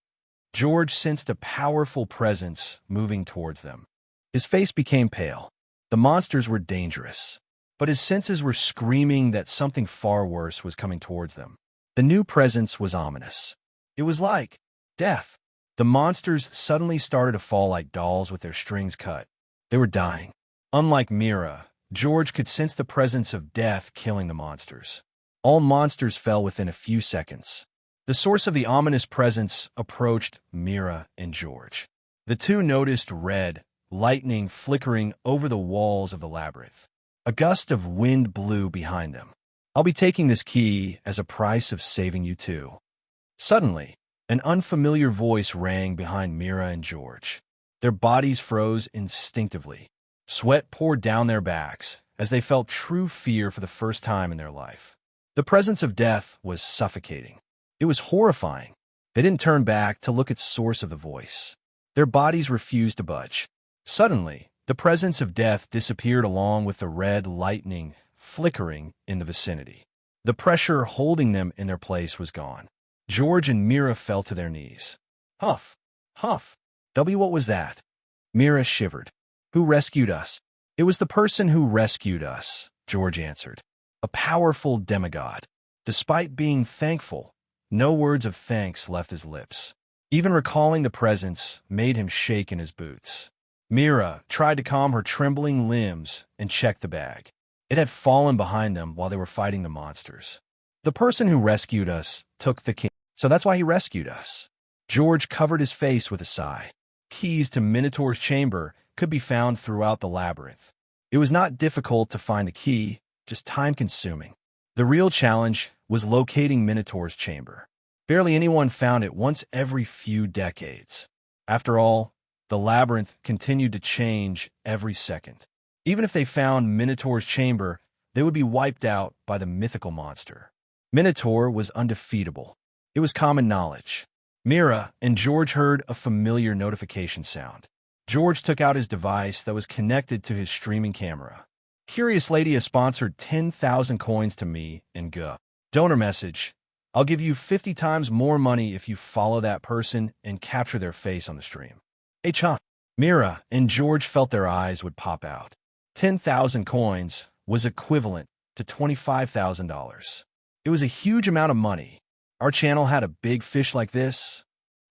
George sensed a powerful presence moving towards them. His face became pale. The monsters were dangerous, but his senses were screaming that something far worse was coming towards them. The new presence was ominous. It was like death. The monsters suddenly started to fall like dolls with their strings cut. They were dying. Unlike Mira, George could sense the presence of death killing the monsters. All monsters fell within a few seconds. The source of the ominous presence approached Mira and George. The two noticed red lightning flickering over the walls of the labyrinth. A gust of wind blew behind them. "I'll be taking this key as a price of saving you two." Suddenly, an unfamiliar voice rang behind Mira and George. Their bodies froze instinctively. Sweat poured down their backs as they felt true fear for the first time in their life. The presence of death was suffocating. It was horrifying. They didn't turn back to look at the source of the voice. Their bodies refused to budge. Suddenly, the presence of death disappeared along with the red lightning flickering in the vicinity. The pressure holding them in their place was gone. George and Mira fell to their knees. "Huff, huff. What was that?" Mira shivered. "Who rescued us?" "It was the person who rescued us," George answered. "A powerful demigod." Despite being thankful, no words of thanks left his lips. Even recalling the presence made him shake in his boots. Mira tried to calm her trembling limbs and checked the bag. It had fallen behind them while they were fighting the monsters. "The person who rescued us took the key, so that's why he rescued us." George covered his face with a sigh. Keys to Minotaur's chamber could be found throughout the labyrinth. It was not difficult to find the key, just time-consuming. The real challenge was locating Minotaur's chamber. Barely anyone found it once every few decades. After all, the labyrinth continued to change every second. Even if they found Minotaur's chamber, they would be wiped out by the mythical monster. Minotaur was undefeatable. It was common knowledge. Mira and George heard a familiar notification sound. George took out his device that was connected to his streaming camera. "Curious Lady has sponsored 10,000 coins to me and Guh. Donor message. I'll give you 50 times more money if you follow that person and capture their face on the stream." Huh. Mira and George felt their eyes would pop out. 10,000 coins was equivalent to $25,000. It was a huge amount of money. Our channel had a big fish like this?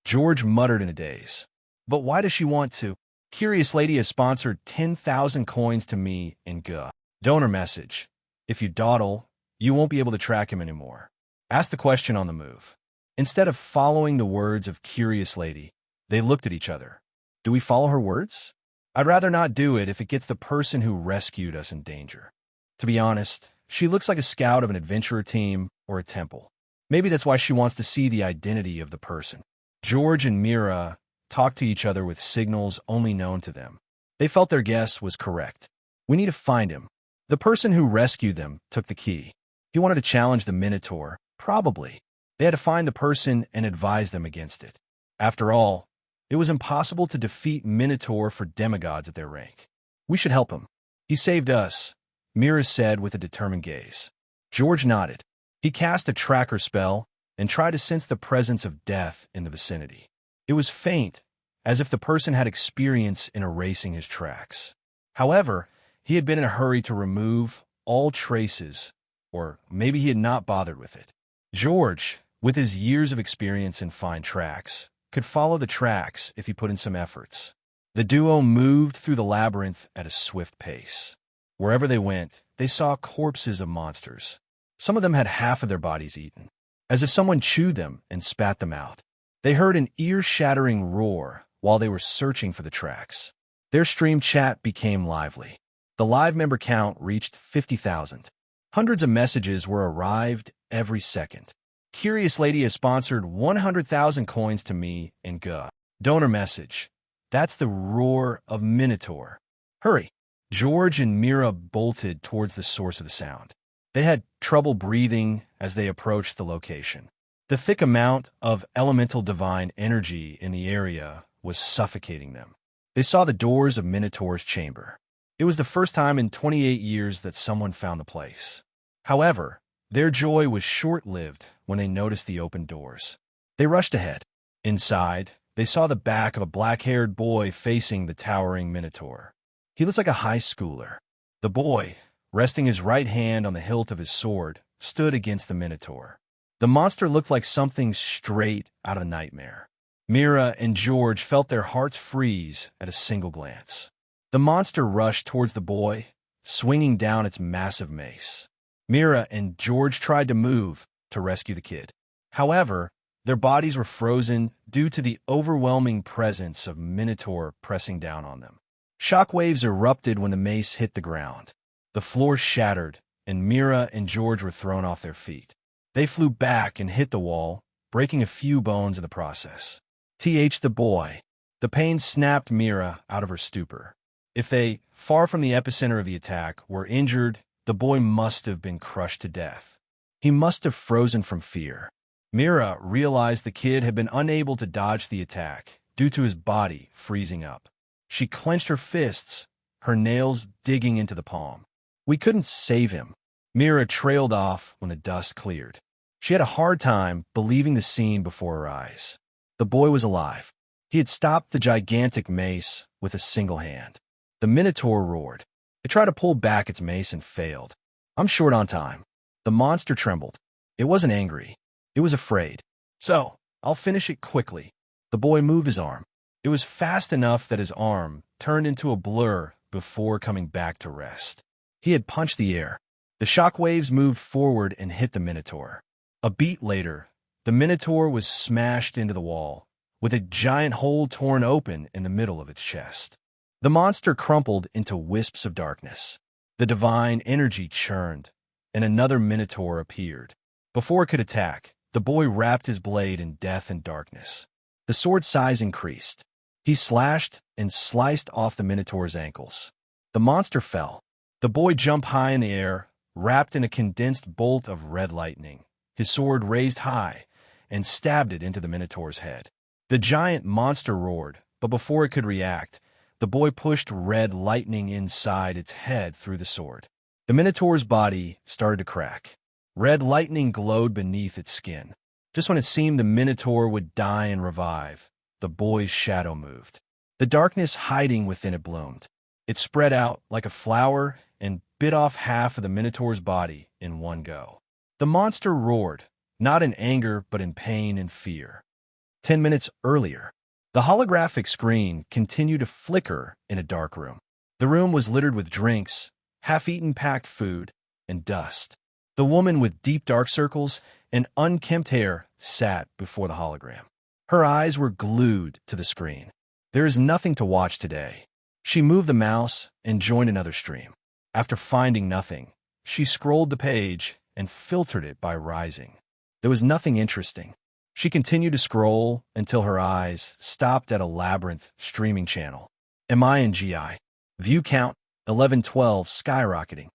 George muttered in a daze. "But why does she want to?" "Curious Lady has sponsored 10,000 coins to me and Guh. Donor message. If you dawdle, you won't be able to track him anymore." Ask the question on the move. Instead of following the words of Curious Lady, they looked at each other. Do we follow her words? I'd rather not do it if it gets the person who rescued us in danger. To be honest, she looks like a scout of an adventurer team or a temple. Maybe that's why she wants to see the identity of the person. George and Mira talked to each other with signals only known to them. They felt their guess was correct. We need to find him. The person who rescued them took the key. He wanted to challenge the Minotaur, probably. They had to find the person and advise them against it. After all, it was impossible to defeat Minotaur for demigods at their rank. We should help him. He saved us, Mira said with a determined gaze. George nodded. He cast a tracker spell and tried to sense the presence of death in the vicinity. It was faint, as if the person had experience in erasing his tracks. However, he had been in a hurry to remove all traces, or maybe he had not bothered with it. George, with his years of experience in fine tracks, could follow the tracks if he put in some efforts. The duo moved through the labyrinth at a swift pace. Wherever they went, they saw corpses of monsters. Some of them had half of their bodies eaten. as if someone chewed them and spat them out. They heard an ear-shattering roar while they were searching for the tracks. Their stream chat became lively. The live member count reached 50,000. Hundreds of messages were arrived every second. Curious Lady has sponsored 100,000 coins to me and Guh. Donor message. That's the roar of Minotaur. Hurry. George and Mira bolted towards the source of the sound. They had trouble breathing as they approached the location. The thick amount of elemental divine energy in the area was suffocating them. They saw the doors of Minotaur's chamber. It was the first time in 28 years that someone found the place. However, their joy was short-lived when they noticed the open doors. They rushed ahead. Inside, they saw the back of a black-haired boy facing the towering Minotaur. He looked like a high schooler. The boy, resting his right hand on the hilt of his sword, stood against the Minotaur. The monster looked like something straight out of a nightmare. Mira and George felt their hearts freeze at a single glance. The monster rushed towards the boy, swinging down its massive mace. Mira and George tried to move to rescue the kid. However, their bodies were frozen due to the overwhelming presence of Minotaur pressing down on them. Shockwaves erupted when the mace hit the ground. The floor shattered, and Mira and George were thrown off their feet. They flew back and hit the wall, breaking a few bones in the process. The boy. The pain snapped Mira out of her stupor. If they, far from the epicenter of the attack, were injured, the boy must have been crushed to death. He must have frozen from fear. Mira realized the kid had been unable to dodge the attack due to his body freezing up. She clenched her fists, her nails digging into the palm. We couldn't save him. Mira trailed off when the dust cleared. She had a hard time believing the scene before her eyes. The boy was alive. He had stopped the gigantic mace with a single hand. The Minotaur roared. It tried to pull back its mace and failed. I'm short on time. The monster trembled. It wasn't angry. It was afraid. So, I'll finish it quickly. The boy moved his arm. It was fast enough that his arm turned into a blur before coming back to rest. He had punched the air. The shockwaves moved forward and hit the Minotaur. A beat later, the Minotaur was smashed into the wall, with a giant hole torn open in the middle of its chest. The monster crumpled into wisps of darkness. The divine energy churned, and another Minotaur appeared. Before it could attack, the boy wrapped his blade in death and darkness. The sword's size increased. He slashed and sliced off the Minotaur's ankles. The monster fell. The boy jumped high in the air, wrapped in a condensed bolt of red lightning. His sword raised high and stabbed it into the Minotaur's head. The giant monster roared, but before it could react, the boy pushed red lightning inside its head through the sword. The Minotaur's body started to crack. Red lightning glowed beneath its skin. Just when it seemed the Minotaur would die and revive, the boy's shadow moved. The darkness hiding within it bloomed. It spread out like a flower and bit off half of the Minotaur's body in one go. The monster roared, not in anger but in pain and fear. 10 minutes earlier, the holographic screen continued to flicker in a dark room. The room was littered with drinks, half-eaten packed food, and dust. The woman with deep dark circles and unkempt hair sat before the hologram. Her eyes were glued to the screen. There is nothing to watch today. She moved the mouse and joined another stream. After finding nothing, she scrolled the page and filtered it by rising. There was nothing interesting. She continued to scroll until her eyes stopped at a labyrinth streaming channel. MI and GI. View count 1112 skyrocketing.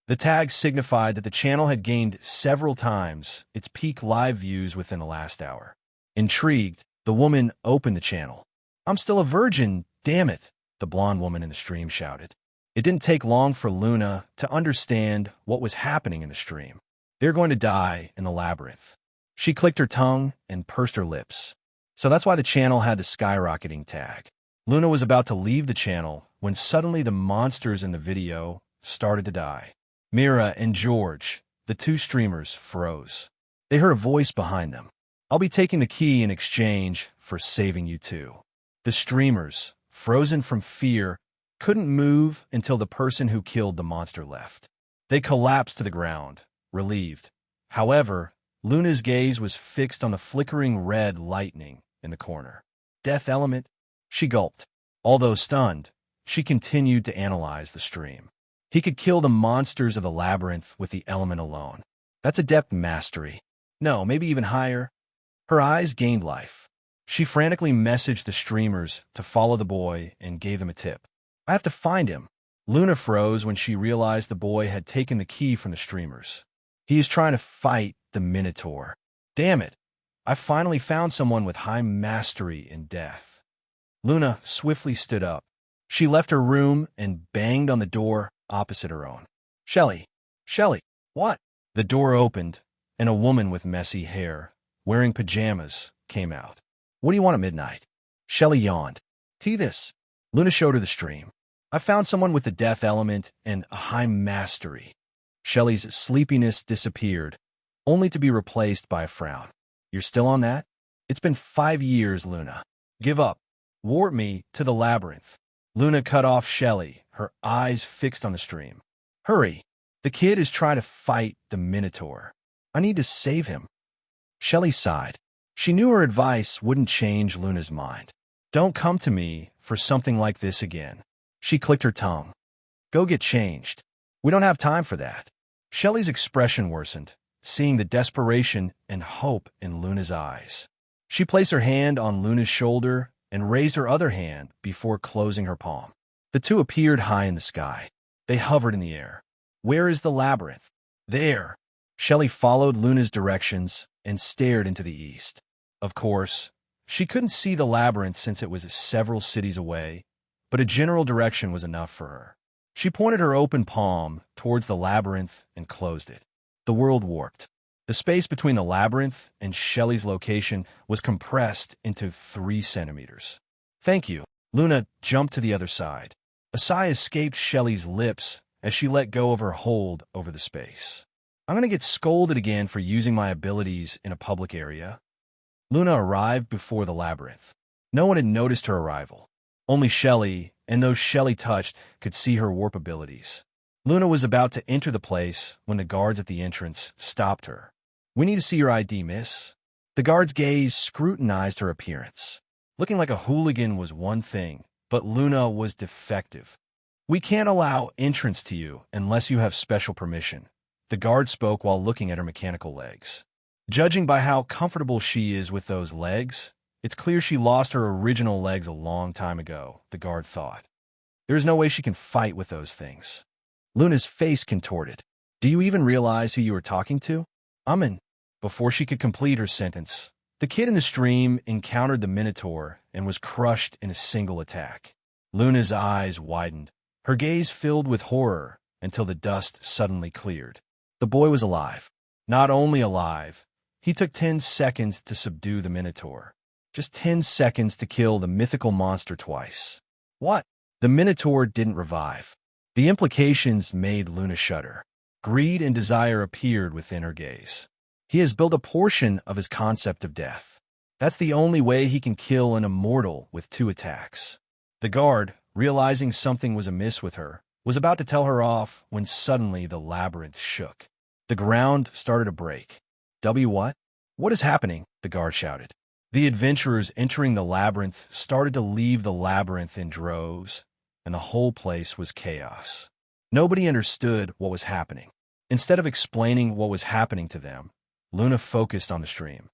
The tag signified that the channel had gained several times its peak live views within the last hour. Intrigued, the woman opened the channel. I'm still a virgin, damn it, the blonde woman in the stream shouted. It didn't take long for Luna to understand what was happening in the stream. They're going to die in the labyrinth. She clicked her tongue and pursed her lips. So that's why the channel had the skyrocketing tag. Luna was about to leave the channel when suddenly the monsters in the video started to die. Mira and George, the two streamers, froze. They heard a voice behind them. I'll be taking the key in exchange for saving you too. The streamers, frozen from fear, couldn't move until the person who killed the monster left. They collapsed to the ground, relieved. However, Luna's gaze was fixed on the flickering red lightning in the corner. Death element? She gulped. Although stunned, she continued to analyze the stream. He could kill the monsters of the labyrinth with the element alone. That's adept mastery. No, maybe even higher. Her eyes gained life. She frantically messaged the streamers to follow the boy and gave them a tip. I have to find him. Luna froze when she realized the boy had taken the key from the streamers. He is trying to fight the Minotaur. Damn it. I finally found someone with high mastery in death. Luna swiftly stood up. She left her room and banged on the door opposite her own. Shelley, Shelley, what? The door opened, and a woman with messy hair, wearing pajamas, came out. What do you want at midnight? Shelley yawned. Tea this. Luna showed her the stream. I found someone with the death element and a high mastery. Shelley's sleepiness disappeared, only to be replaced by a frown. You're still on that? It's been 5 years, Luna. Give up. Warp me to the labyrinth. Luna cut off Shelley, her eyes fixed on the stream. Hurry. The kid is trying to fight the Minotaur. I need to save him. Shelley sighed. She knew her advice wouldn't change Luna's mind. Don't come to me for something like this again. She clicked her tongue. Go get changed. We don't have time for that. Shelley's expression worsened, seeing the desperation and hope in Luna's eyes. She placed her hand on Luna's shoulder and raised her other hand before closing her palm. The two appeared high in the sky. They hovered in the air. Where is the labyrinth? There. Shelley followed Luna's directions and stared into the east. Of course, she couldn't see the labyrinth since it was several cities away, but a general direction was enough for her. She pointed her open palm towards the labyrinth and closed it. The world warped. The space between the labyrinth and Shelley's location was compressed into 3 centimeters. Thank you. Luna jumped to the other side. A sigh escaped Shelley's lips as she let go of her hold over the space. I'm going to get scolded again for using my abilities in a public area. Luna arrived before the labyrinth. No one had noticed her arrival. Only Shelley, and those Shelley touched, could see her warp abilities. Luna was about to enter the place when the guards at the entrance stopped her. We need to see your ID, miss. The guard's gaze scrutinized her appearance. Looking like a hooligan was one thing, but Luna was defective. We can't allow entrance to you unless you have special permission. The guard spoke while looking at her mechanical legs. Judging by how comfortable she is with those legs, it's clear she lost her original legs a long time ago, the guard thought. There's no way she can fight with those things. Luna's face contorted. Do you even realize who you are talking to? Before she could complete her sentence, the kid in the stream encountered the Minotaur and was crushed in a single attack. Luna's eyes widened. Her gaze filled with horror until the dust suddenly cleared. The boy was alive. Not only alive, he took 10 seconds to subdue the Minotaur. Just 10 seconds to kill the mythical monster twice. What? The Minotaur didn't revive. The implications made Luna shudder. Greed and desire appeared within her gaze. He has built a portion of his concept of death. That's the only way he can kill an immortal with 2 attacks. The guard, realizing something was amiss with her, was about to tell her off when suddenly the labyrinth shook. The ground started to break. What? What is happening? The guard shouted. The adventurers entering the labyrinth started to leave the labyrinth in droves, and the whole place was chaos. Nobody understood what was happening. Instead of explaining what was happening to them, Luna focused on the stream.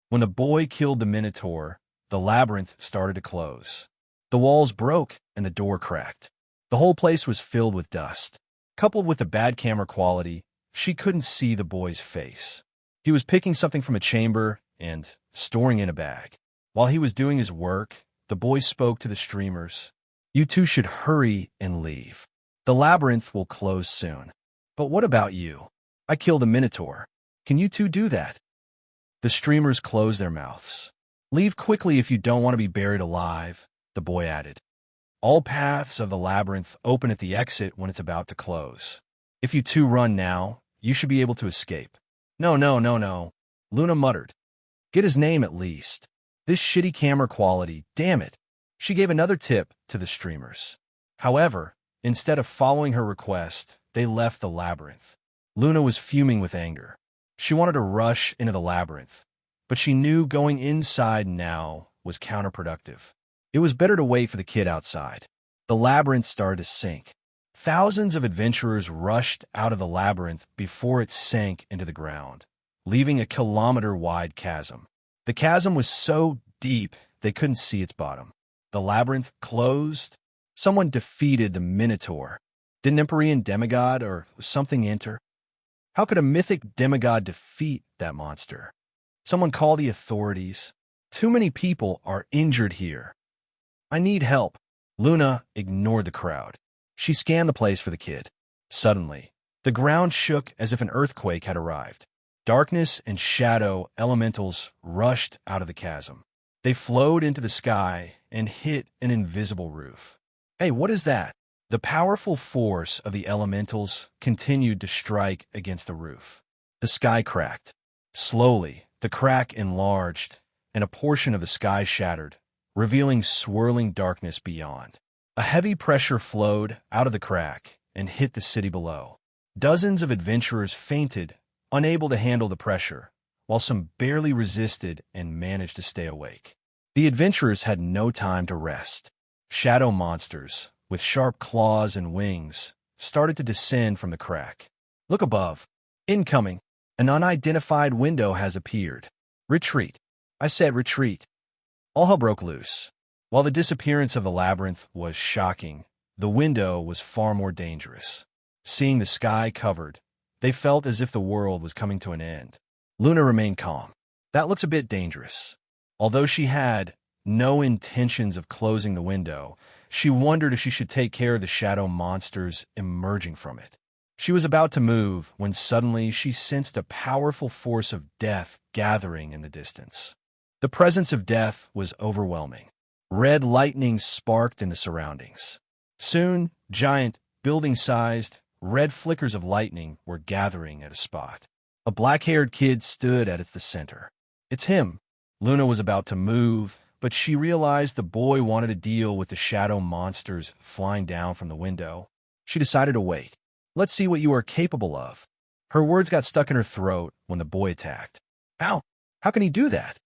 When the boy killed the Minotaur, the labyrinth started to close. The walls broke and the door cracked. The whole place was filled with dust. Coupled with the bad camera quality, she couldn't see the boy's face. He was picking something from a chamber and storing in a bag. While he was doing his work, the boy spoke to the streamers. You two should hurry and leave. The labyrinth will close soon. But what about you? I killed a Minotaur. Can you two do that? The streamers closed their mouths. Leave quickly if you don't want to be buried alive, the boy added. All paths of the labyrinth open at the exit when it's about to close. If you two run now, you should be able to escape. No. Luna muttered. Get his name at least. This shitty camera quality, damn it. She gave another tip to the streamers. However, instead of following her request, they left the labyrinth. Luna was fuming with anger. She wanted to rush into the labyrinth, but she knew going inside now was counterproductive. It was better to wait for the kid outside. The labyrinth started to sink. Thousands of adventurers rushed out of the labyrinth before it sank into the ground, leaving a kilometer-wide chasm. The chasm was so deep they couldn't see its bottom. The labyrinth closed. Someone defeated the Minotaur. Did an Empyrean demigod or something enter? How could a mythic demigod defeat that monster? Someone call the authorities. Too many people are injured here. I need help. Luna ignored the crowd. She scanned the place for the kid. Suddenly, the ground shook as if an earthquake had arrived. Darkness and shadow elementals rushed out of the chasm. They flowed into the sky and hit an invisible roof. Hey, what is that? The powerful force of the elementals continued to strike against the roof. The sky cracked. Slowly, the crack enlarged, and a portion of the sky shattered, revealing swirling darkness beyond. A heavy pressure flowed out of the crack and hit the city below. Dozens of adventurers fainted, unable to handle the pressure, while some barely resisted and managed to stay awake. The adventurers had no time to rest. Shadow monsters, with sharp claws and wings, started to descend from the crack. Look above. Incoming. An unidentified window has appeared. Retreat. I said retreat. All hell broke loose. While the disappearance of the labyrinth was shocking, the window was far more dangerous. Seeing the sky covered, they felt as if the world was coming to an end. Luna remained calm. That looks a bit dangerous. Although she had no intentions of closing the window, she wondered if she should take care of the shadow monsters emerging from it. She was about to move when suddenly she sensed a powerful force of death gathering in the distance. The presence of death was overwhelming. Red lightning sparked in the surroundings. Soon, giant, building-sized, red flickers of lightning were gathering at a spot. A black-haired kid stood at the center. It's him. Luna was about to move, but she realized the boy wanted to deal with the shadow monsters flying down from the window. She decided to wait. Let's see what you are capable of. Her words got stuck in her throat when the boy attacked. Ow! How can he do that?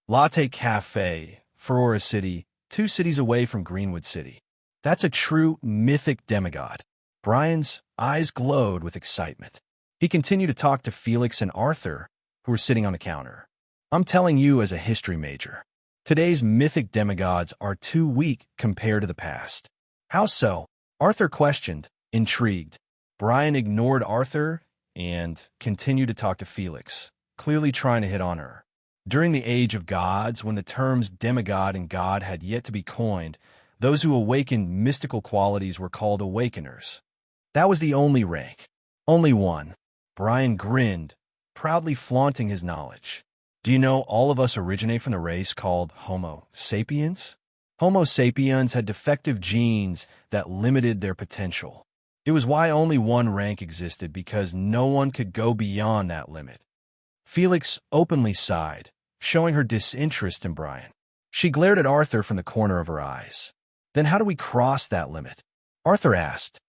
Latte Cafe, Ferrora City, 2 cities away from Greenwood City. That's a true mythic demigod. Brian's eyes glowed with excitement. He continued to talk to Felix and Arthur, who were sitting on the counter. I'm telling you as a history major, today's mythic demigods are too weak compared to the past. How so? Arthur questioned, intrigued. Brian ignored Arthur and continued to talk to Felix, clearly trying to hit on her. During the Age of Gods, when the terms demigod and god had yet to be coined, those who awakened mystical qualities were called awakeners. That was the only rank. Only one. Brian grinned, proudly flaunting his knowledge. Do you know all of us originate from the race called Homo sapiens? Homo sapiens had defective genes that limited their potential. It was why only one rank existed, because no one could go beyond that limit. Felix openly sighed, showing her disinterest in Brian. She glared at Arthur from the corner of her eyes. Then how do we cross that limit? Arthur asked.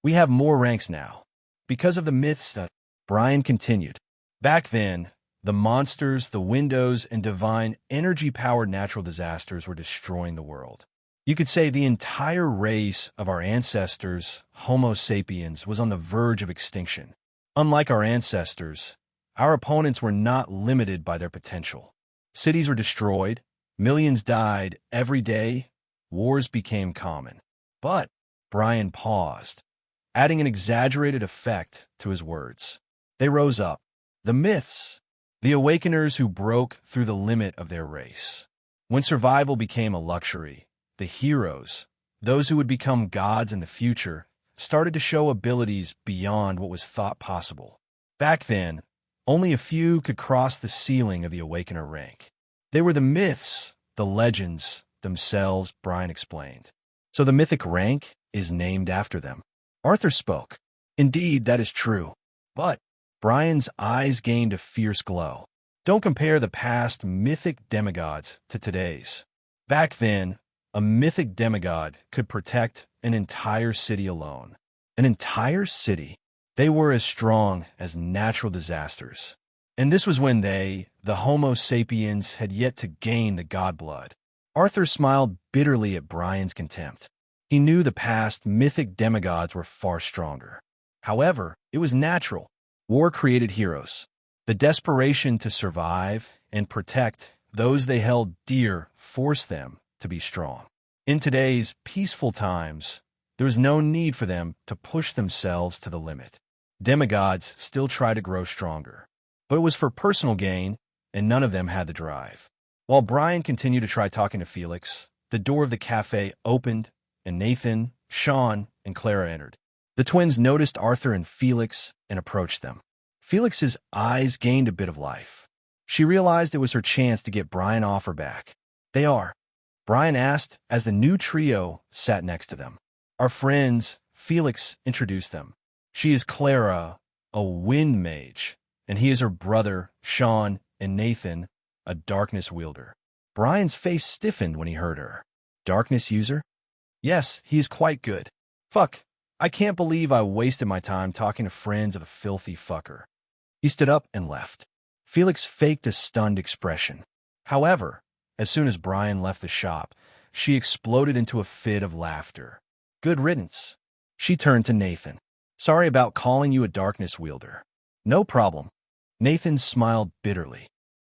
We have more ranks now. Because of the myths that Brian continued. Back then, the monsters, the windows, and divine energy-powered natural disasters were destroying the world. You could say the entire race of our ancestors, Homo sapiens, was on the verge of extinction. Unlike our ancestors, our opponents were not limited by their potential. Cities were destroyed, millions died every day, wars became common. But Brian paused, adding an exaggerated effect to his words. They rose up. The myths, the awakeners who broke through the limit of their race. When survival became a luxury, the heroes, those who would become gods in the future, started to show abilities beyond what was thought possible. Back then, only a few could cross the ceiling of the awakener rank. They were the myths, the legends themselves, Brian explained. So the mythic rank is named after them. Arthur spoke. Indeed, that is true. But Brian's eyes gained a fierce glow. Don't compare the past mythic demigods to today's. Back then, a mythic demigod could protect an entire city alone. An entire city. They were as strong as natural disasters. And this was when they, the Homo sapiens, had yet to gain the god blood. Arthur smiled bitterly at Brian's contempt. He knew the past mythic demigods were far stronger. However, it was natural. War created heroes. The desperation to survive and protect those they held dear forced them to be strong. In today's peaceful times, there was no need for them to push themselves to the limit. Demigods still try to grow stronger, but it was for personal gain, and none of them had the drive. While Brian continued to try talking to Felix, the door of the cafe opened, and Nathan, Sean, and Clara entered. The twins noticed Arthur and Felix and approached them. Felix's eyes gained a bit of life. She realized it was her chance to get Brian off her back. "They are?" Brian asked as the new trio sat next to them. "Our friends," Felix introduced them. "She is Clara, a wind mage, and he is her brother, Sean, and Nathan, a darkness wielder." Brian's face stiffened when he heard her. "Darkness user?" "Yes, he is quite good." "Fuck, I can't believe I wasted my time talking to friends of a filthy fucker." He stood up and left. Felix faked a stunned expression. However, as soon as Brian left the shop, she exploded into a fit of laughter. "Good riddance." She turned to Nathan. "Sorry about calling you a darkness wielder." "No problem." Nathan smiled bitterly.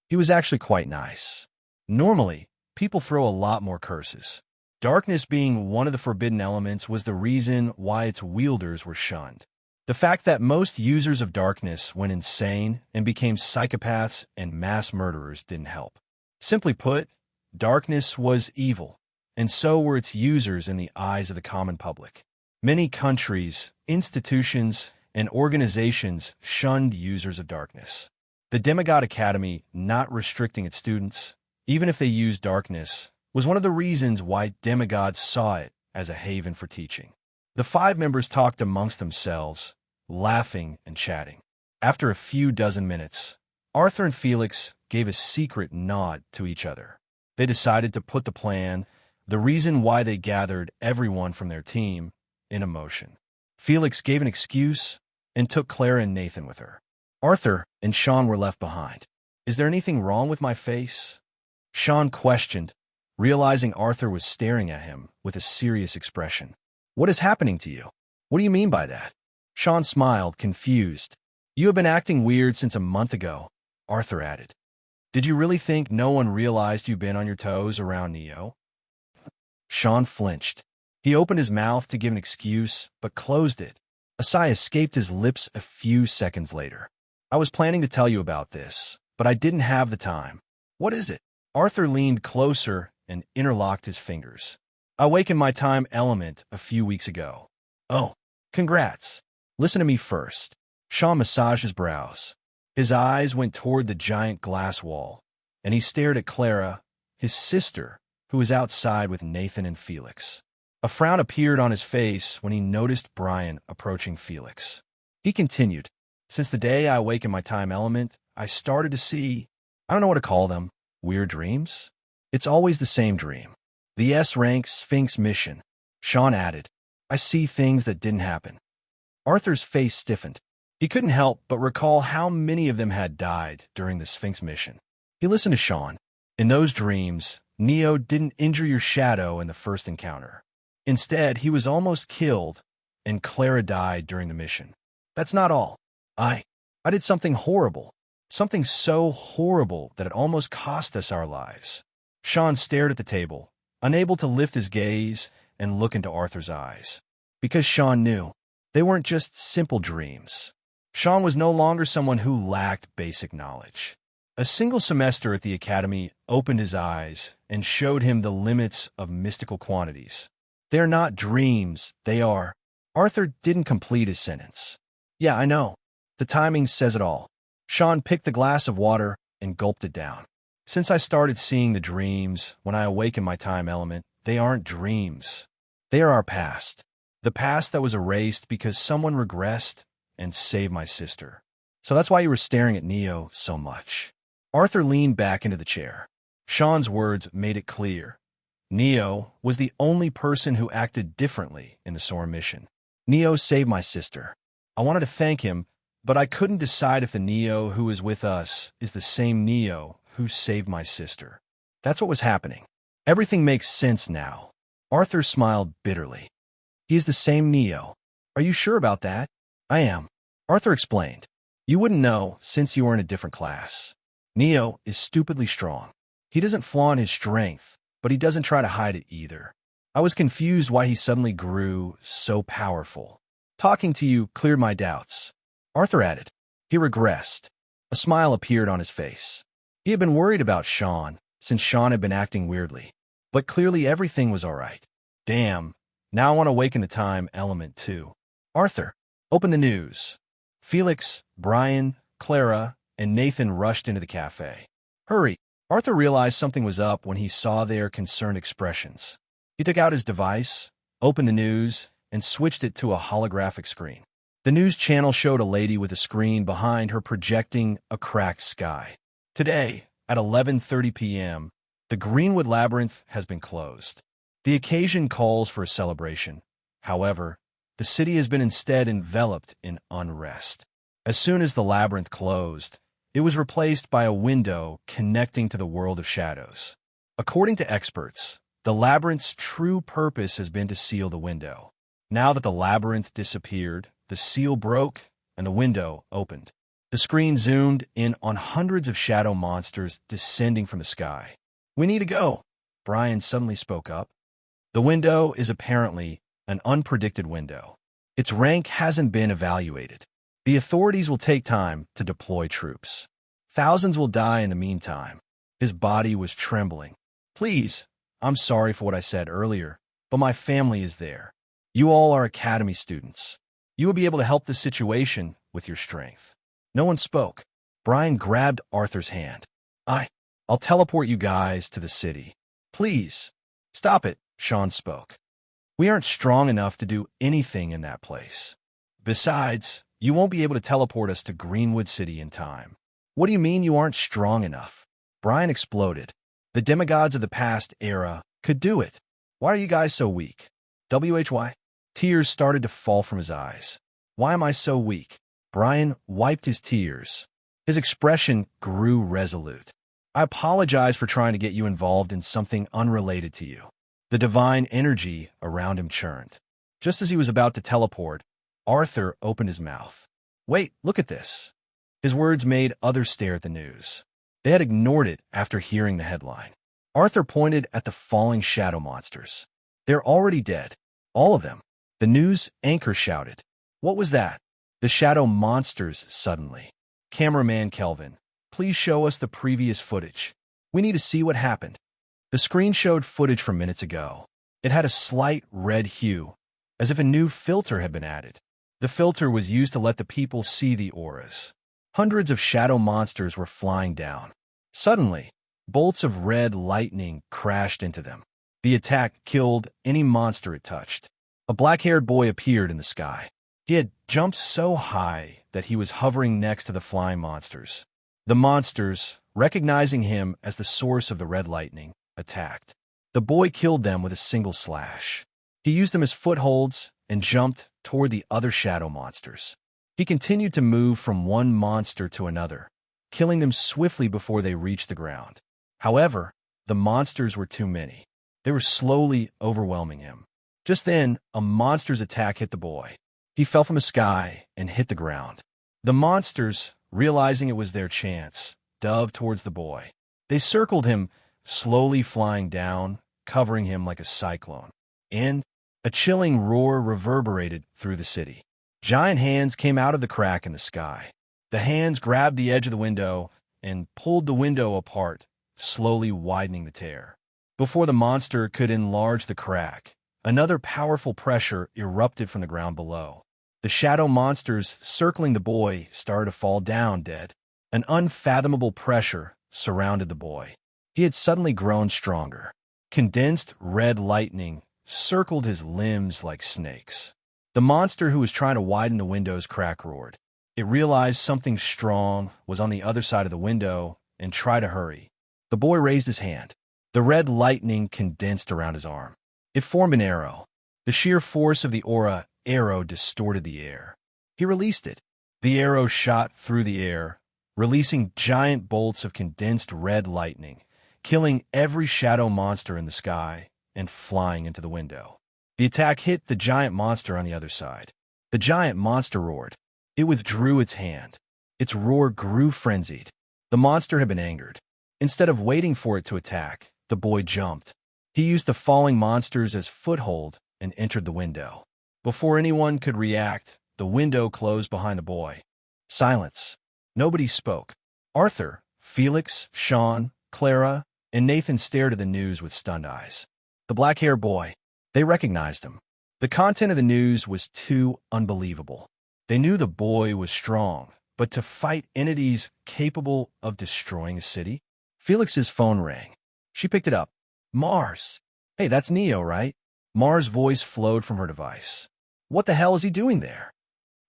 He was actually quite nice. Normally, people throw a lot more curses. Darkness being one of the forbidden elements was the reason why its wielders were shunned. The fact that most users of darkness went insane and became psychopaths and mass murderers didn't help. Simply put, darkness was evil, and so were its users in the eyes of the common public. Many countries, institutions, and organizations shunned users of darkness. The Demigod Academy not restricting its students, even if they used darkness, was one of the reasons why demigods saw it as a haven for teaching. The 5 members talked amongst themselves, laughing and chatting. After a few dozen minutes, Arthur and Felix gave a secret nod to each other. They decided to put the plan, the reason why they gathered everyone from their team, in motion. Felix gave an excuse and took Clara and Nathan with her. Arthur and Sean were left behind. "Is there anything wrong with my face?" Sean questioned, realizing Arthur was staring at him with a serious expression. "What is happening to you? What do you mean by that?" Sean smiled, confused. "You have been acting weird since a month ago," Arthur added. "Did you really think no one realized you've been on your toes around Neo?" Sean flinched. He opened his mouth to give an excuse, but closed it. A sigh escaped his lips a few seconds later. "I was planning to tell you about this, but I didn't have the time." "What is it?" Arthur leaned closer and interlocked his fingers. "I awakened my time element a few weeks ago." "Oh, congrats. Listen to me first." Sean massaged his brows. His eyes went toward the giant glass wall, and he stared at Clara, his sister, who was outside with Nathan and Felix. A frown appeared on his face when he noticed Brian approaching Felix. He continued, "Since the day I awakened my time element, I started to see, I don't know what to call them, weird dreams? It's always the same dream. The S-rank Sphinx mission." Sean added, "I see things that didn't happen." Arthur's face stiffened. He couldn't help but recall how many of them had died during the Sphinx mission. He listened to Sean. "In those dreams, Neo didn't injure your shadow in the first encounter. Instead, he was almost killed, and Clara died during the mission. That's not all. I did something horrible. Something so horrible that it almost cost us our lives." Sean stared at the table, unable to lift his gaze and look into Arthur's eyes. Because Sean knew, they weren't just simple dreams. Sean was no longer someone who lacked basic knowledge. A single semester at the academy opened his eyes and showed him the limits of mystical quantities. "They're not dreams, they are." Arthur didn't complete his sentence. "Yeah, I know. The timing says it all." Sean picked the glass of water and gulped it down. "Since I started seeing the dreams when I awakened my time element, they aren't dreams. They are our past. The past that was erased because someone regressed and saved my sister. So that's why you were staring at Neo so much." Arthur leaned back into the chair. Sean's words made it clear. Neo was the only person who acted differently in the Sora mission. "Neo saved my sister. I wanted to thank him, But I couldn't decide if the Neo who is with us is the same Neo who saved my sister. That's what was happening. Everything makes sense now. Arthur smiled bitterly. He is the same Neo. Are you sure about that? I am. Arthur explained. You wouldn't know since you are in a different class. Neo is stupidly strong. He doesn't flaunt his strength, but he doesn't try to hide it either. I was confused why he suddenly grew so powerful. Talking to you cleared my doubts. Arthur added. He regressed. A smile appeared on his face. He had been worried about Sean, since Sean had been acting weirdly. But clearly everything was all right. Damn, now I want to awaken the time element too. Arthur, open the news. Felix, Brian, Clara, and Nathan rushed into the cafe. Hurry. Arthur realized something was up when he saw their concerned expressions. He took out his device, opened the news, and switched it to a holographic screen. The news channel showed a lady with a screen behind her projecting a cracked sky. Today, at 11:30 p.m., the Greenwood Labyrinth has been closed. The occasion calls for a celebration. However, the city has been instead enveloped in unrest. As soon as the labyrinth closed, it was replaced by a window connecting to the world of shadows. According to experts, the labyrinth's true purpose has been to seal the window. Now that the labyrinth disappeared, the seal broke and the window opened. The screen zoomed in on hundreds of shadow monsters descending from the sky. We need to go, Brian suddenly spoke up. The window is apparently an unpredicted window. Its rank hasn't been evaluated. The authorities will take time to deploy troops. Thousands will die in the meantime. His body was trembling. Please, I'm sorry for what I said earlier, but my family is there. You all are academy students. You will be able to help the situation with your strength. No one spoke. Brian grabbed Arthur's hand. I'll teleport you guys to the city. Please. Stop it, Sean spoke. We aren't strong enough to do anything in that place. Besides, you won't be able to teleport us to Greenwood City in time. What do you mean you aren't strong enough? Brian exploded. The demigods of the past era could do it. Why are you guys so weak? WHY? Tears started to fall from his eyes. Why am I so weak? Brian wiped his tears. His expression grew resolute. I apologize for trying to get you involved in something unrelated to you. The divine energy around him churned. Just as he was about to teleport, Arthur opened his mouth. Wait, look at this. His words made others stare at the news. They had ignored it after hearing the headline. Arthur pointed at the falling shadow monsters. They're already dead. All of them. The news anchor shouted. What was that? The shadow monsters suddenly. Cameraman Kelvin, please show us the previous footage. We need to see what happened. The screen showed footage from minutes ago. It had a slight red hue, as if a new filter had been added. The filter was used to let the people see the auras. Hundreds of shadow monsters were flying down. Suddenly, bolts of red lightning crashed into them. The attack killed any monster it touched. A black-haired boy appeared in the sky. He had jumped so high that he was hovering next to the flying monsters. The monsters, recognizing him as the source of the red lightning, attacked. The boy killed them with a single slash. He used them as footholds and jumped toward the other shadow monsters. He continued to move from one monster to another, killing them swiftly before they reached the ground. However, the monsters were too many. They were slowly overwhelming him. Just then, a monster's attack hit the boy. He fell from the sky and hit the ground. The monsters, realizing it was their chance, dove towards the boy. They circled him, slowly flying down, covering him like a cyclone. And a chilling roar reverberated through the city. Giant hands came out of the crack in the sky. The hands grabbed the edge of the window and pulled the window apart, slowly widening the tear. Before the monster could enlarge the crack, another powerful pressure erupted from the ground below. The shadow monsters circling the boy started to fall down dead. An unfathomable pressure surrounded the boy. He had suddenly grown stronger. Condensed red lightning circled his limbs like snakes. The monster who was trying to widen the window's crack roared. It realized something strong was on the other side of the window and tried to hurry. The boy raised his hand. The red lightning condensed around his arm. It formed an arrow. The sheer force of the aura arrow distorted the air. He released it. The arrow shot through the air, releasing giant bolts of condensed red lightning, killing every shadow monster in the sky and flying into the window. The attack hit the giant monster on the other side. The giant monster roared. It withdrew its hand. Its roar grew frenzied. The monster had been angered. Instead of waiting for it to attack, the boy jumped. He used the falling monsters as foothold and entered the window. Before anyone could react, the window closed behind the boy. Silence. Nobody spoke. Arthur, Felix, Sean, Clara, and Nathan stared at the news with stunned eyes. The black-haired boy. They recognized him. The content of the news was too unbelievable. They knew the boy was strong, but to fight entities capable of destroying a city? Felix's phone rang. She picked it up. Mars. Hey, that's Neo, right? Mars' voice flowed from her device. What the hell is he doing there?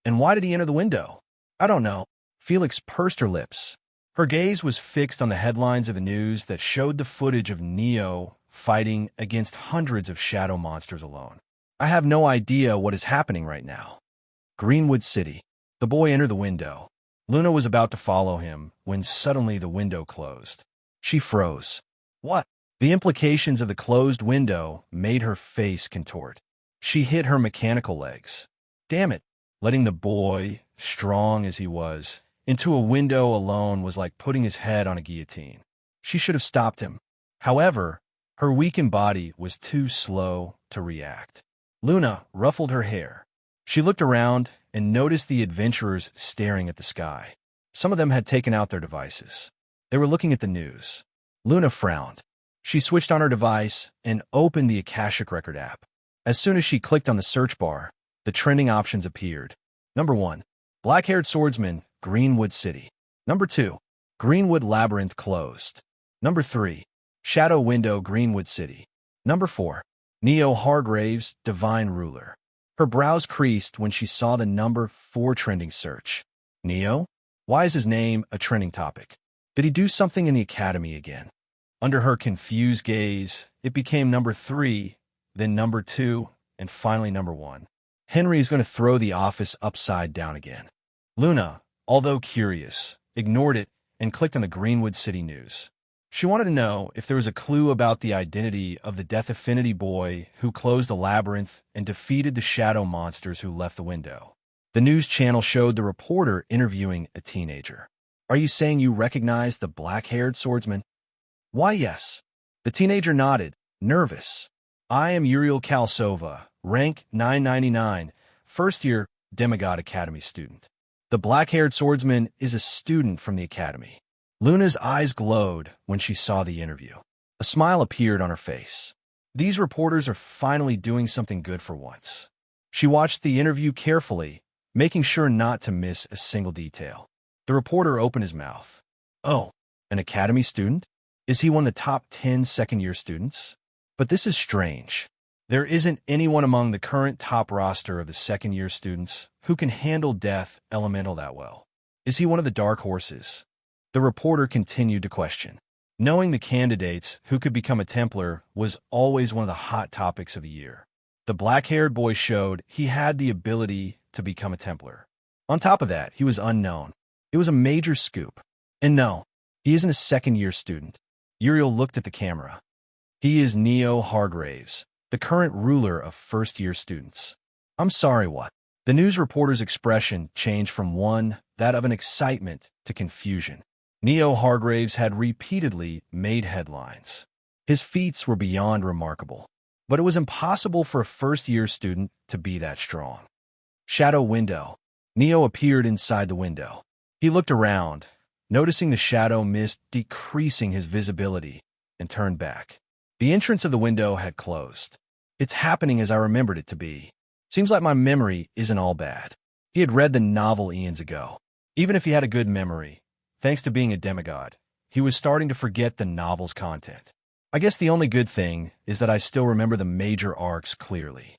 And why did he enter the window? I don't know. Felix pursed her lips. Her gaze was fixed on the headlines of the news that showed the footage of Neo fighting against hundreds of shadow monsters alone. I have no idea what is happening right now. Greenwood City. The boy entered the window. Luna was about to follow him when suddenly the window closed. She froze. What? The implications of the closed window made her face contort. She hit her mechanical legs. Damn it! Letting the boy, strong as he was, into a window alone was like putting his head on a guillotine. She should have stopped him. However, her weakened body was too slow to react. Luna ruffled her hair. She looked around and noticed the adventurers staring at the sky. Some of them had taken out their devices. They were looking at the news. Luna frowned. She switched on her device and opened the Akashic Record app. As soon as she clicked on the search bar, the trending options appeared. Number 1, Black-Haired Swordsman, Greenwood City. Number 2, Greenwood Labyrinth closed. Number 3, Shadow Window, Greenwood City. Number 4, Neo Hargraves, Divine Ruler. Her brows creased when she saw the number 4 trending search. Neo? Why is his name a trending topic? Did he do something in the academy again? Under her confused gaze, it became number 3, then number 2, and finally number 1. Henry is going to throw the office upside down again. Luna, although curious, ignored it and clicked on the Greenwood City news. She wanted to know if there was a clue about the identity of the Death Affinity boy who closed the labyrinth and defeated the shadow monsters who left the window. The news channel showed the reporter interviewing a teenager. Are you saying you recognize the black-haired swordsman? Why, yes. The teenager nodded, nervous. I am Uriel Kalsova, rank 999, first-year Demigod Academy student. The black-haired swordsman is a student from the academy. Luna's eyes glowed when she saw the interview. A smile appeared on her face. These reporters are finally doing something good for once. She watched the interview carefully, making sure not to miss a single detail. The reporter opened his mouth. Oh, an academy student? Is he one of the top 10 second-year students? But this is strange. There isn't anyone among the current top roster of the second-year students who can handle Death Elemental that well. Is he one of the dark horses? The reporter continued to question. Knowing the candidates who could become a Templar was always one of the hot topics of the year. The black-haired boy showed he had the ability to become a Templar. On top of that, he was unknown. It was a major scoop. And no, he isn't a second-year student. Uriel looked at the camera. He is Neo Hargraves, the current ruler of first-year students. I'm sorry, what? The news reporter's expression changed from one, that of an excitement, to confusion. Neo Hargraves had repeatedly made headlines. His feats were beyond remarkable, but it was impossible for a first-year student to be that strong. Shadow Window. Neo appeared inside the window. He looked around, noticing the shadow mist decreasing his visibility, and turned back. The entrance of the window had closed. It's happening as I remembered it to be. Seems like my memory isn't all bad. He had read the novel eons ago. Even if he had a good memory, thanks to being a demigod, he was starting to forget the novel's content. I guess the only good thing is that I still remember the major arcs clearly.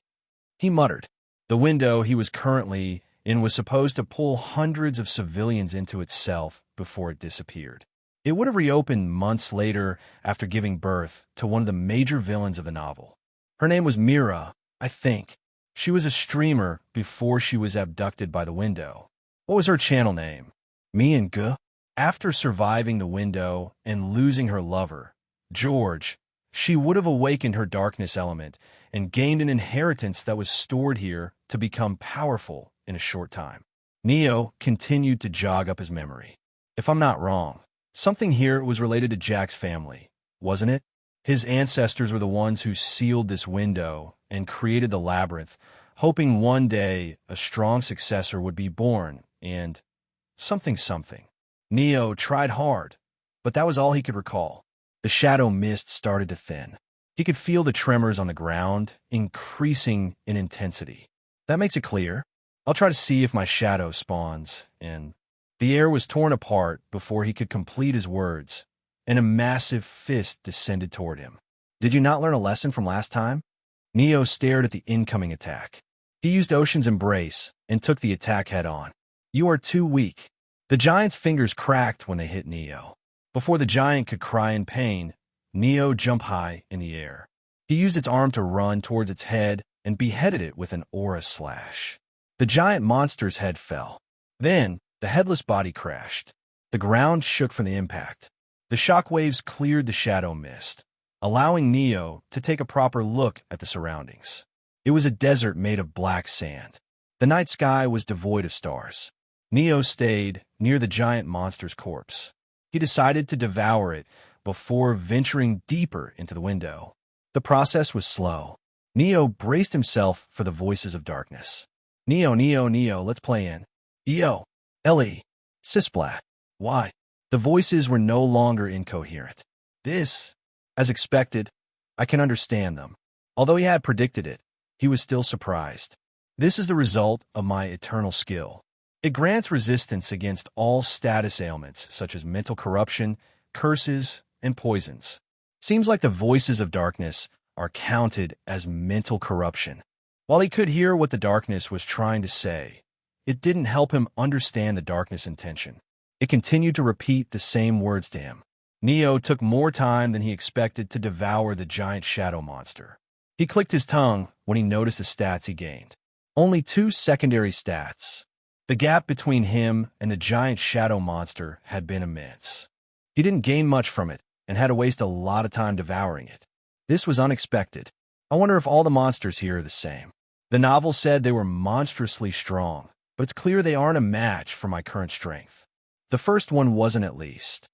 He muttered. The window he was currently in was supposed to pull hundreds of civilians into itself before it disappeared. It would have reopened months later after giving birth to one of the major villains of the novel. Her name was Mira, I think. She was a streamer before she was abducted by the window. What was her channel name? Me and G? After surviving the window and losing her lover, George, she would have awakened her darkness element and gained an inheritance that was stored here to become powerful in a short time. Neo continued to jog up his memory. If I'm not wrong, something here was related to Jack's family, wasn't it? His ancestors were the ones who sealed this window and created the labyrinth, hoping one day a strong successor would be born and something. Neo tried hard, but that was all he could recall. The shadow mist started to thin. He could feel the tremors on the ground, increasing in intensity. That makes it clear. I'll try to see if my shadow spawns, and the air was torn apart before he could complete his words, and a massive fist descended toward him. Did you not learn a lesson from last time? Neo stared at the incoming attack. He used Ocean's Embrace and took the attack head-on. You are too weak. The giant's fingers cracked when they hit Neo. Before the giant could cry in pain, Neo jumped high in the air. He used its arm to run towards its head and beheaded it with an aura slash. The giant monster's head fell. Then, the headless body crashed. The ground shook from the impact. The shockwaves cleared the shadow mist, allowing Neo to take a proper look at the surroundings. It was a desert made of black sand. The night sky was devoid of stars. Neo stayed near the giant monster's corpse. He decided to devour it before venturing deeper into the window. The process was slow. Neo braced himself for the voices of darkness. Neo, let's play in. Eo, Ellie, Sisplat. Why? The voices were no longer incoherent. This, as expected, I can understand them. Although he had predicted it, he was still surprised. This is the result of my eternal skill. It grants resistance against all status ailments, such as mental corruption, curses, and poisons. Seems like the voices of darkness are counted as mental corruption. While he could hear what the darkness was trying to say, it didn't help him understand the darkness' intention. It continued to repeat the same words to him. Neo took more time than he expected to devour the giant shadow monster. He clicked his tongue when he noticed the stats he gained. Only 2 secondary stats. The gap between him and the giant shadow monster had been immense. He didn't gain much from it and had to waste a lot of time devouring it. This was unexpected. I wonder if all the monsters here are the same. The novel said they were monstrously strong, but it's clear they aren't a match for my current strength. The first one wasn't, at least.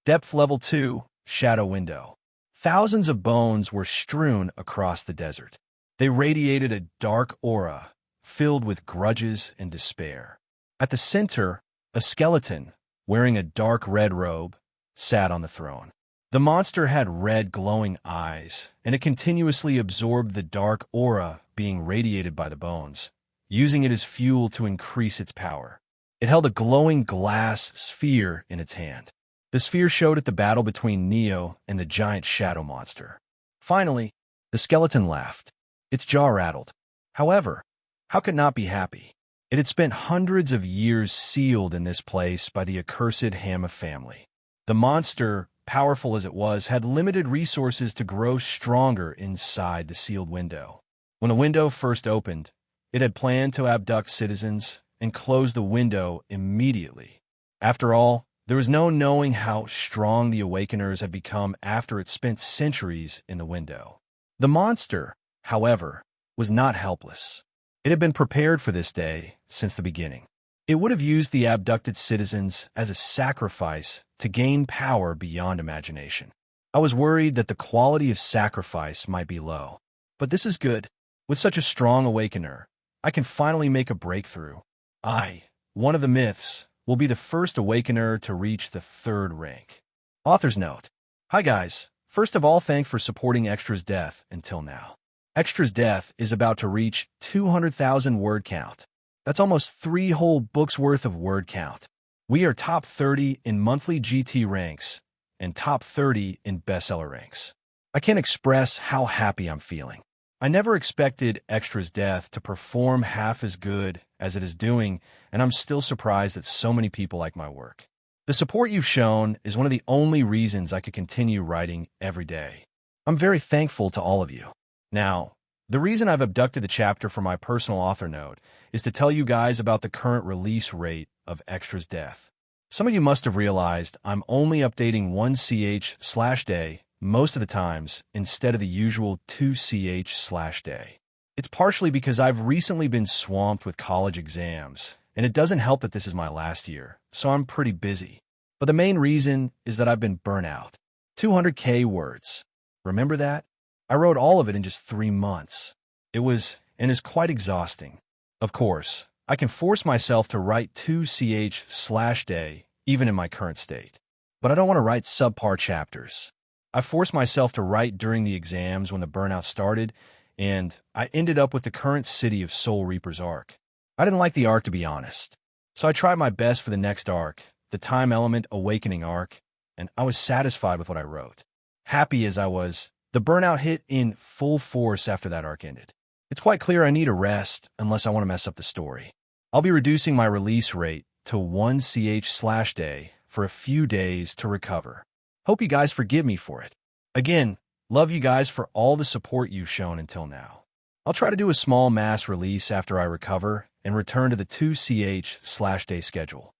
Depth level 2, Shadow Window. Thousands of bones were strewn across the desert. They radiated a dark aura filled with grudges and despair. At the center, a skeleton, wearing a dark red robe, sat on the throne. The monster had red glowing eyes, and it continuously absorbed the dark aura being radiated by the bones, using it as fuel to increase its power. It held a glowing glass sphere in its hand. The sphere showed it the battle between Neo and the giant shadow monster. Finally, the skeleton laughed. Its jaw rattled. However, how could it not be happy? It had spent hundreds of years sealed in this place by the accursed Hammer family. The monster, powerful as it was, had limited resources to grow stronger inside the sealed window. When the window first opened, it had planned to abduct citizens and close the window immediately. After all, there was no knowing how strong the Awakeners had become after it spent centuries in the window. The monster, however, was not helpless. It had been prepared for this day since the beginning. It would have used the abducted citizens as a sacrifice to gain power beyond imagination. I was worried that the quality of sacrifice might be low. But this is good. With such a strong Awakener, I can finally make a breakthrough. I, one of the myths, will be the first Awakener to reach the 3rd rank. Author's note. Hi guys. First of all, thanks for supporting Extra's Death until now. Extra's Death is about to reach 200,000 word count. That's almost 3 whole books worth of word count. We are top 30 in monthly GT ranks and top 30 in bestseller ranks. I can't express how happy I'm feeling. I never expected Extra's Death to perform half as good as it is doing, and I'm still surprised that so many people like my work. The support you've shown is one of the only reasons I could continue writing every day. I'm very thankful to all of you. Now, The reason I've abducted the chapter for my personal author note is to tell you guys about the current release rate of Extra's death. Some of you must have realized I'm only updating 1ch/day most of the times instead of the usual 2ch/day. It's partially because I've recently been swamped with college exams, and it doesn't help that this is my last year, so I'm pretty busy. But the main reason is that I've been burnt out. 200K words. Remember that? I wrote all of it in just 3 months. It was and is quite exhausting. Of course, I can force myself to write 2ch/day even in my current state. But I don't want to write subpar chapters. I forced myself to write during the exams when the burnout started, and I ended up with the current City of Soul Reapers arc. I didn't like the arc, to be honest. So I tried my best for the next arc, the Time Element Awakening arc, and I was satisfied with what I wrote. Happy as I was, the burnout hit in full force after that arc ended. It's quite clear I need a rest unless I want to mess up the story. I'll be reducing my release rate to 1ch/day for a few days to recover. Hope you guys forgive me for it. Again, love you guys for all the support you've shown until now. I'll try to do a small mass release after I recover and return to the 2ch/day schedule.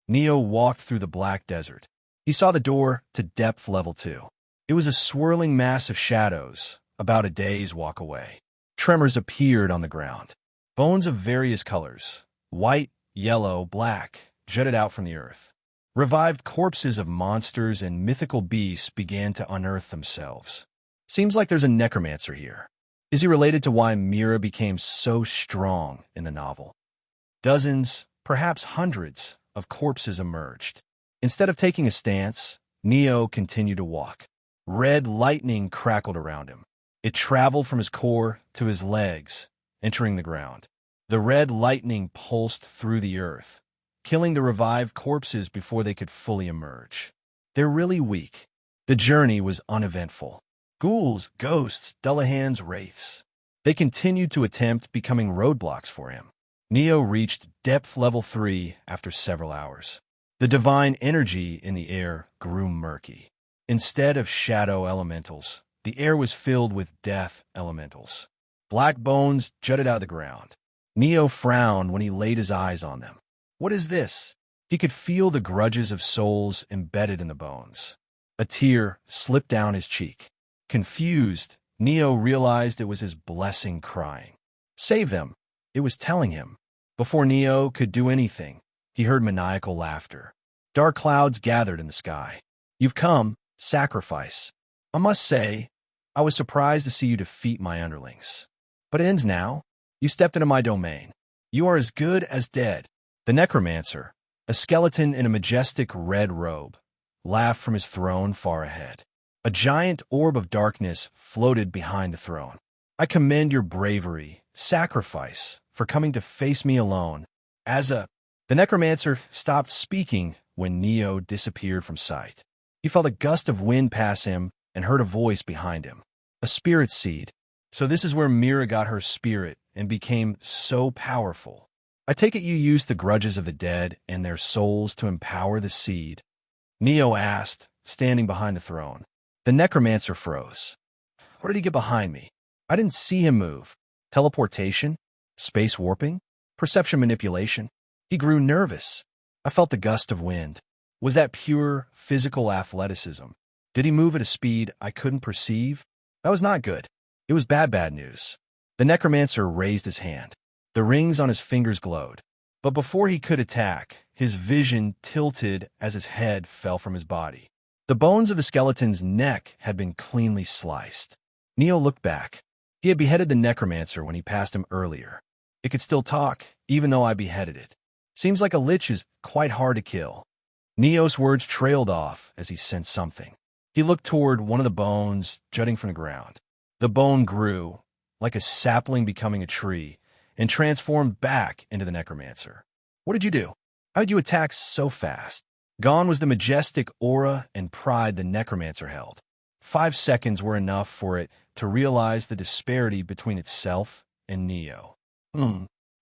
Neo walked through the black desert. He saw the door to depth level 2. It was a swirling mass of shadows, about a day's walk away. Tremors appeared on the ground. Bones of various colors, white, yellow, black, jutted out from the earth. Revived corpses of monsters and mythical beasts began to unearth themselves. Seems like there's a necromancer here. Is he related to why Mira became so strong in the novel? Dozens, perhaps hundreds, of corpses emerged. Instead of taking a stance, Neo continued to walk. Red lightning crackled around him. It traveled from his core to his legs, entering the ground. The red lightning pulsed through the earth, killing the revived corpses before they could fully emerge. They're really weak. The journey was uneventful. Ghouls, ghosts, Dullahans, wraiths. They continued to attempt becoming roadblocks for him. Neo reached depth level 3 after several hours. The divine energy in the air grew murky. Instead of shadow elementals, the air was filled with death elementals. Black bones jutted out of the ground. Neo frowned when he laid his eyes on them. What is this? He could feel the grudges of souls embedded in the bones. A tear slipped down his cheek. Confused, Neo realized it was his blessing crying. Save them, it was telling him. Before Neo could do anything, he heard maniacal laughter. Dark clouds gathered in the sky. You've come, sacrifice. I must say, I was surprised to see you defeat my underlings. But it ends now. You stepped into my domain. You are as good as dead. The necromancer, a skeleton in a majestic red robe, laughed from his throne far ahead. A giant orb of darkness floated behind the throne. I commend your bravery, sacrifice, for coming to face me alone. The necromancer stopped speaking when Neo disappeared from sight. He felt a gust of wind pass him and heard a voice behind him. A spirit seed. So this is where Mira got her spirit and became so powerful. I take it you used the grudges of the dead and their souls to empower the seed? Neo asked, standing behind the throne. The necromancer froze. Where did he get behind me? I didn't see him move. Teleportation? Space warping? Perception manipulation? He grew nervous. I felt the gust of wind. Was that pure physical athleticism? Did he move at a speed I couldn't perceive? That was not good. It was bad news. The necromancer raised his hand. The rings on his fingers glowed. But before he could attack, his vision tilted as his head fell from his body. The bones of the skeleton's neck had been cleanly sliced. Neo looked back. He had beheaded the necromancer when he passed him earlier. It could still talk, even though I beheaded it. Seems like a lich is quite hard to kill. Neo's words trailed off as he sensed something. He looked toward one of the bones jutting from the ground. The bone grew, like a sapling becoming a tree, and transformed back into the necromancer. What did you do? How did you attack so fast? Gone was the majestic aura and pride the necromancer held. 5 seconds were enough for it to realize the disparity between itself and Neo.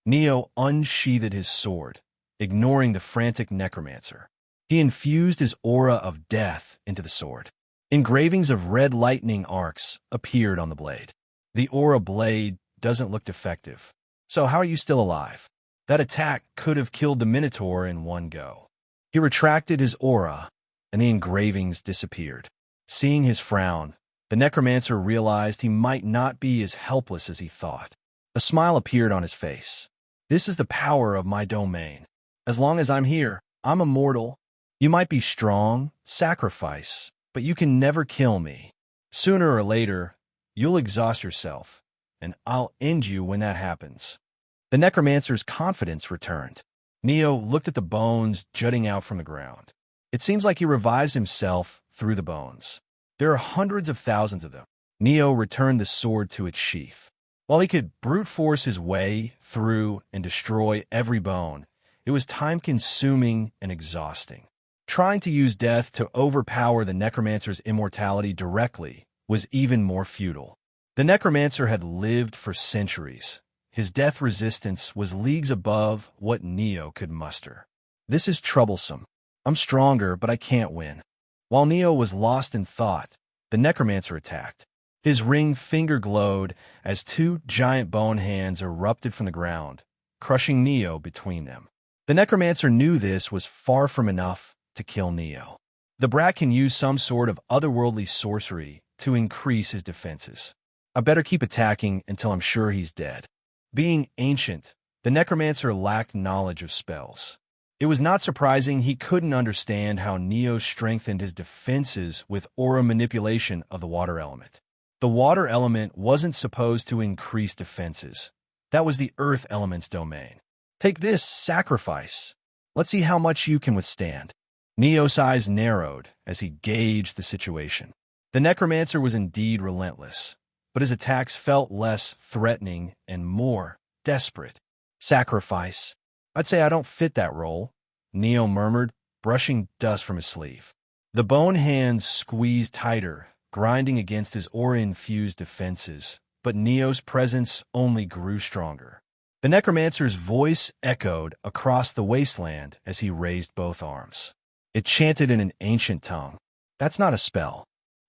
Neo unsheathed his sword, ignoring the frantic necromancer. He infused his aura of death into the sword. Engravings of red lightning arcs appeared on the blade. The aura blade doesn't look defective. So how are you still alive? That attack could have killed the Minotaur in one go. He retracted his aura, and the engravings disappeared. Seeing his frown, the necromancer realized he might not be as helpless as he thought. A smile appeared on his face. This is the power of my domain. As long as I'm here, I'm immortal. You might be strong, sacrifice, but you can never kill me. Sooner or later, you'll exhaust yourself, and I'll end you when that happens. The necromancer's confidence returned. Neo looked at the bones jutting out from the ground. It seems like he revives himself through the bones. There are hundreds of thousands of them. Neo returned the sword to its sheath. While he could brute force his way through and destroy every bone, it was time-consuming and exhausting. Trying to use death to overpower the necromancer's immortality directly was even more futile. The necromancer had lived for centuries. His death resistance was leagues above what Neo could muster. This is troublesome. I'm stronger, but I can't win. While Neo was lost in thought, the necromancer attacked. His ringed finger glowed as two giant bone hands erupted from the ground, crushing Neo between them. The necromancer knew this was far from enough to kill Neo. The brat can use some sort of otherworldly sorcery to increase his defenses. I better keep attacking until I'm sure he's dead. Being ancient, the necromancer lacked knowledge of spells. It was not surprising he couldn't understand how Neo strengthened his defenses with aura manipulation of the water element. The water element wasn't supposed to increase defenses. That was the earth element's domain. Take this, sacrifice. Let's see how much you can withstand. Neo's eyes narrowed as he gauged the situation. The necromancer was indeed relentless, but his attacks felt less threatening and more desperate. Sacrifice. I'd say I don't fit that role, Neo murmured, brushing dust from his sleeve. The bone hands squeezed tighter, grinding against his aura-infused defenses, but Neo's presence only grew stronger. The necromancer's voice echoed across the wasteland as he raised both arms. It chanted in an ancient tongue. That's not a spell.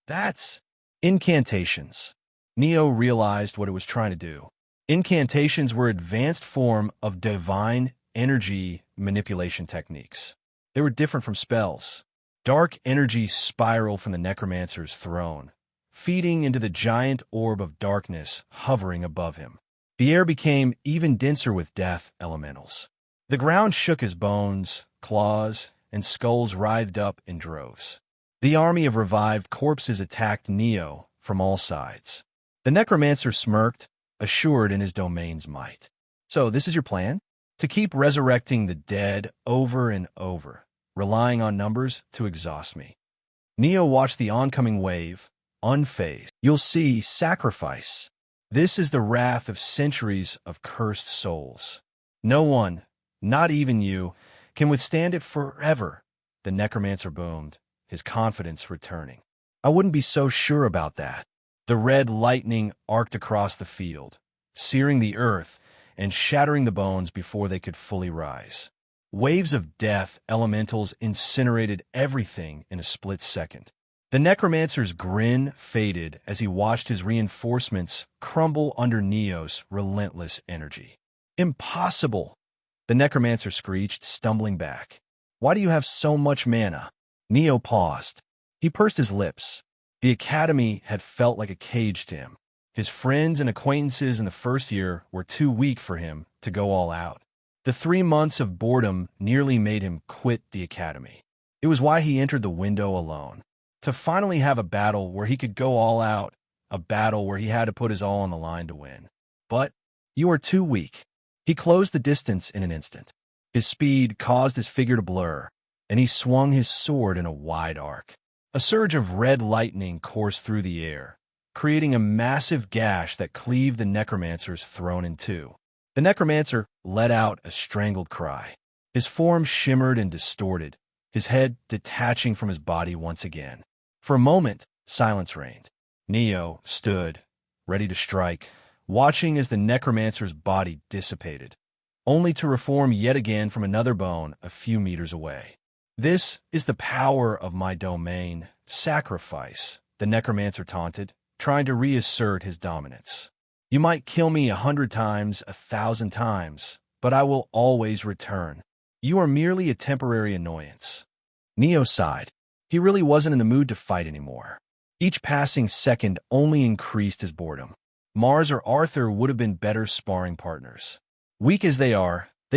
That's incantations. Neo realized what it was trying to do. Incantations were an advanced form of divine energy manipulation techniques. They were different from spells. Dark energy spiraled from the necromancer's throne, feeding into the giant orb of darkness hovering above him. The air became even denser with death elementals. The ground shook as bones, claws, and skulls writhed up in droves. The army of revived corpses attacked Neo from all sides. The necromancer smirked, assured in his domain's might. So this is your plan? To keep resurrecting the dead over and over, relying on numbers to exhaust me. Neo watched the oncoming wave, unfazed. You'll see sacrifice. This is the wrath of centuries of cursed souls. No one, not even you, can withstand it forever, the necromancer boomed, his confidence returning. I wouldn't be so sure about that. The red lightning arced across the field, searing the earth and shattering the bones before they could fully rise. Waves of death elementals incinerated everything in a split second. The necromancer's grin faded as he watched his reinforcements crumble under Neo's relentless energy. Impossible! The necromancer screeched, stumbling back. Why do you have so much mana? Neo paused. He pursed his lips. The academy had felt like a cage to him. His friends and acquaintances in the first year were too weak for him to go all out. The 3 months of boredom nearly made him quit the academy. It was why he entered the window alone. To finally have a battle where he could go all out, a battle where he had to put his all on the line to win. But you are too weak. He closed the distance in an instant. His speed caused his figure to blur, and he swung his sword in a wide arc. A surge of red lightning coursed through the air, creating a massive gash that cleaved the necromancer's throne in two. The necromancer let out a strangled cry. His form shimmered and distorted, his head detaching from his body once again. For a moment, silence reigned. Neo stood, ready to strike, watching as the necromancer's body dissipated, only to reform yet again from another bone a few meters away. This is the power of my domain, sacrifice, the necromancer taunted, trying to reassert his dominance. You might kill me 100 times, 1,000 times, but I will always return. You are merely a temporary annoyance. Neo sighed. He really wasn't in the mood to fight anymore. Each passing second only increased his boredom. Mars or Arthur would have been better sparring partners. Weak as they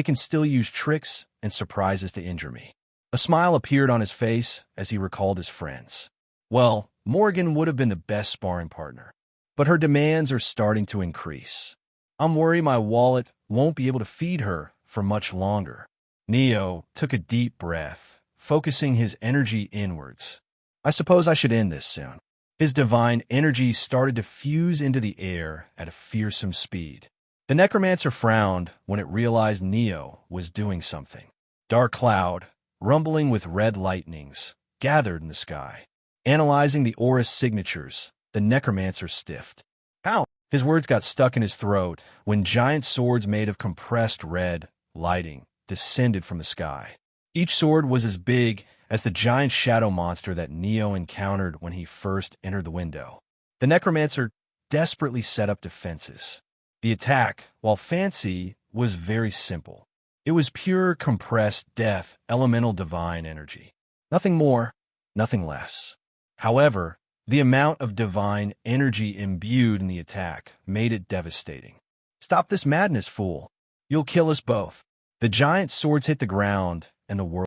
can still use tricks and surprises to injure me. A smile appeared on his face as he recalled his friends. Well, Morgan would have been the best sparring partner, but her demands are starting to increase. I'm worried my wallet won't be able to feed her for much longer. Neo took a deep breath, focusing his energy inwards. I suppose I should end this soon. His divine energy started to fuse into the air at a fearsome speed. The necromancer frowned when it realized Neo was doing something. Dark cloud, rumbling with red lightnings, gathered in the sky. Analyzing the aura's signatures, the necromancer stiffed. How? His words got stuck in his throat when giant swords made of compressed red lighting descended from the sky. Each sword was as big as the giant shadow monster that Neo encountered when he first entered the window. The necromancer desperately set up defenses. The attack, while fancy, was very simple. It was pure compressed death, elemental divine energy. Nothing more, nothing less. However, the amount of divine energy imbued in the attack made it devastating. Stop this madness, fool. You'll kill us both. The giant swords hit the ground, and the world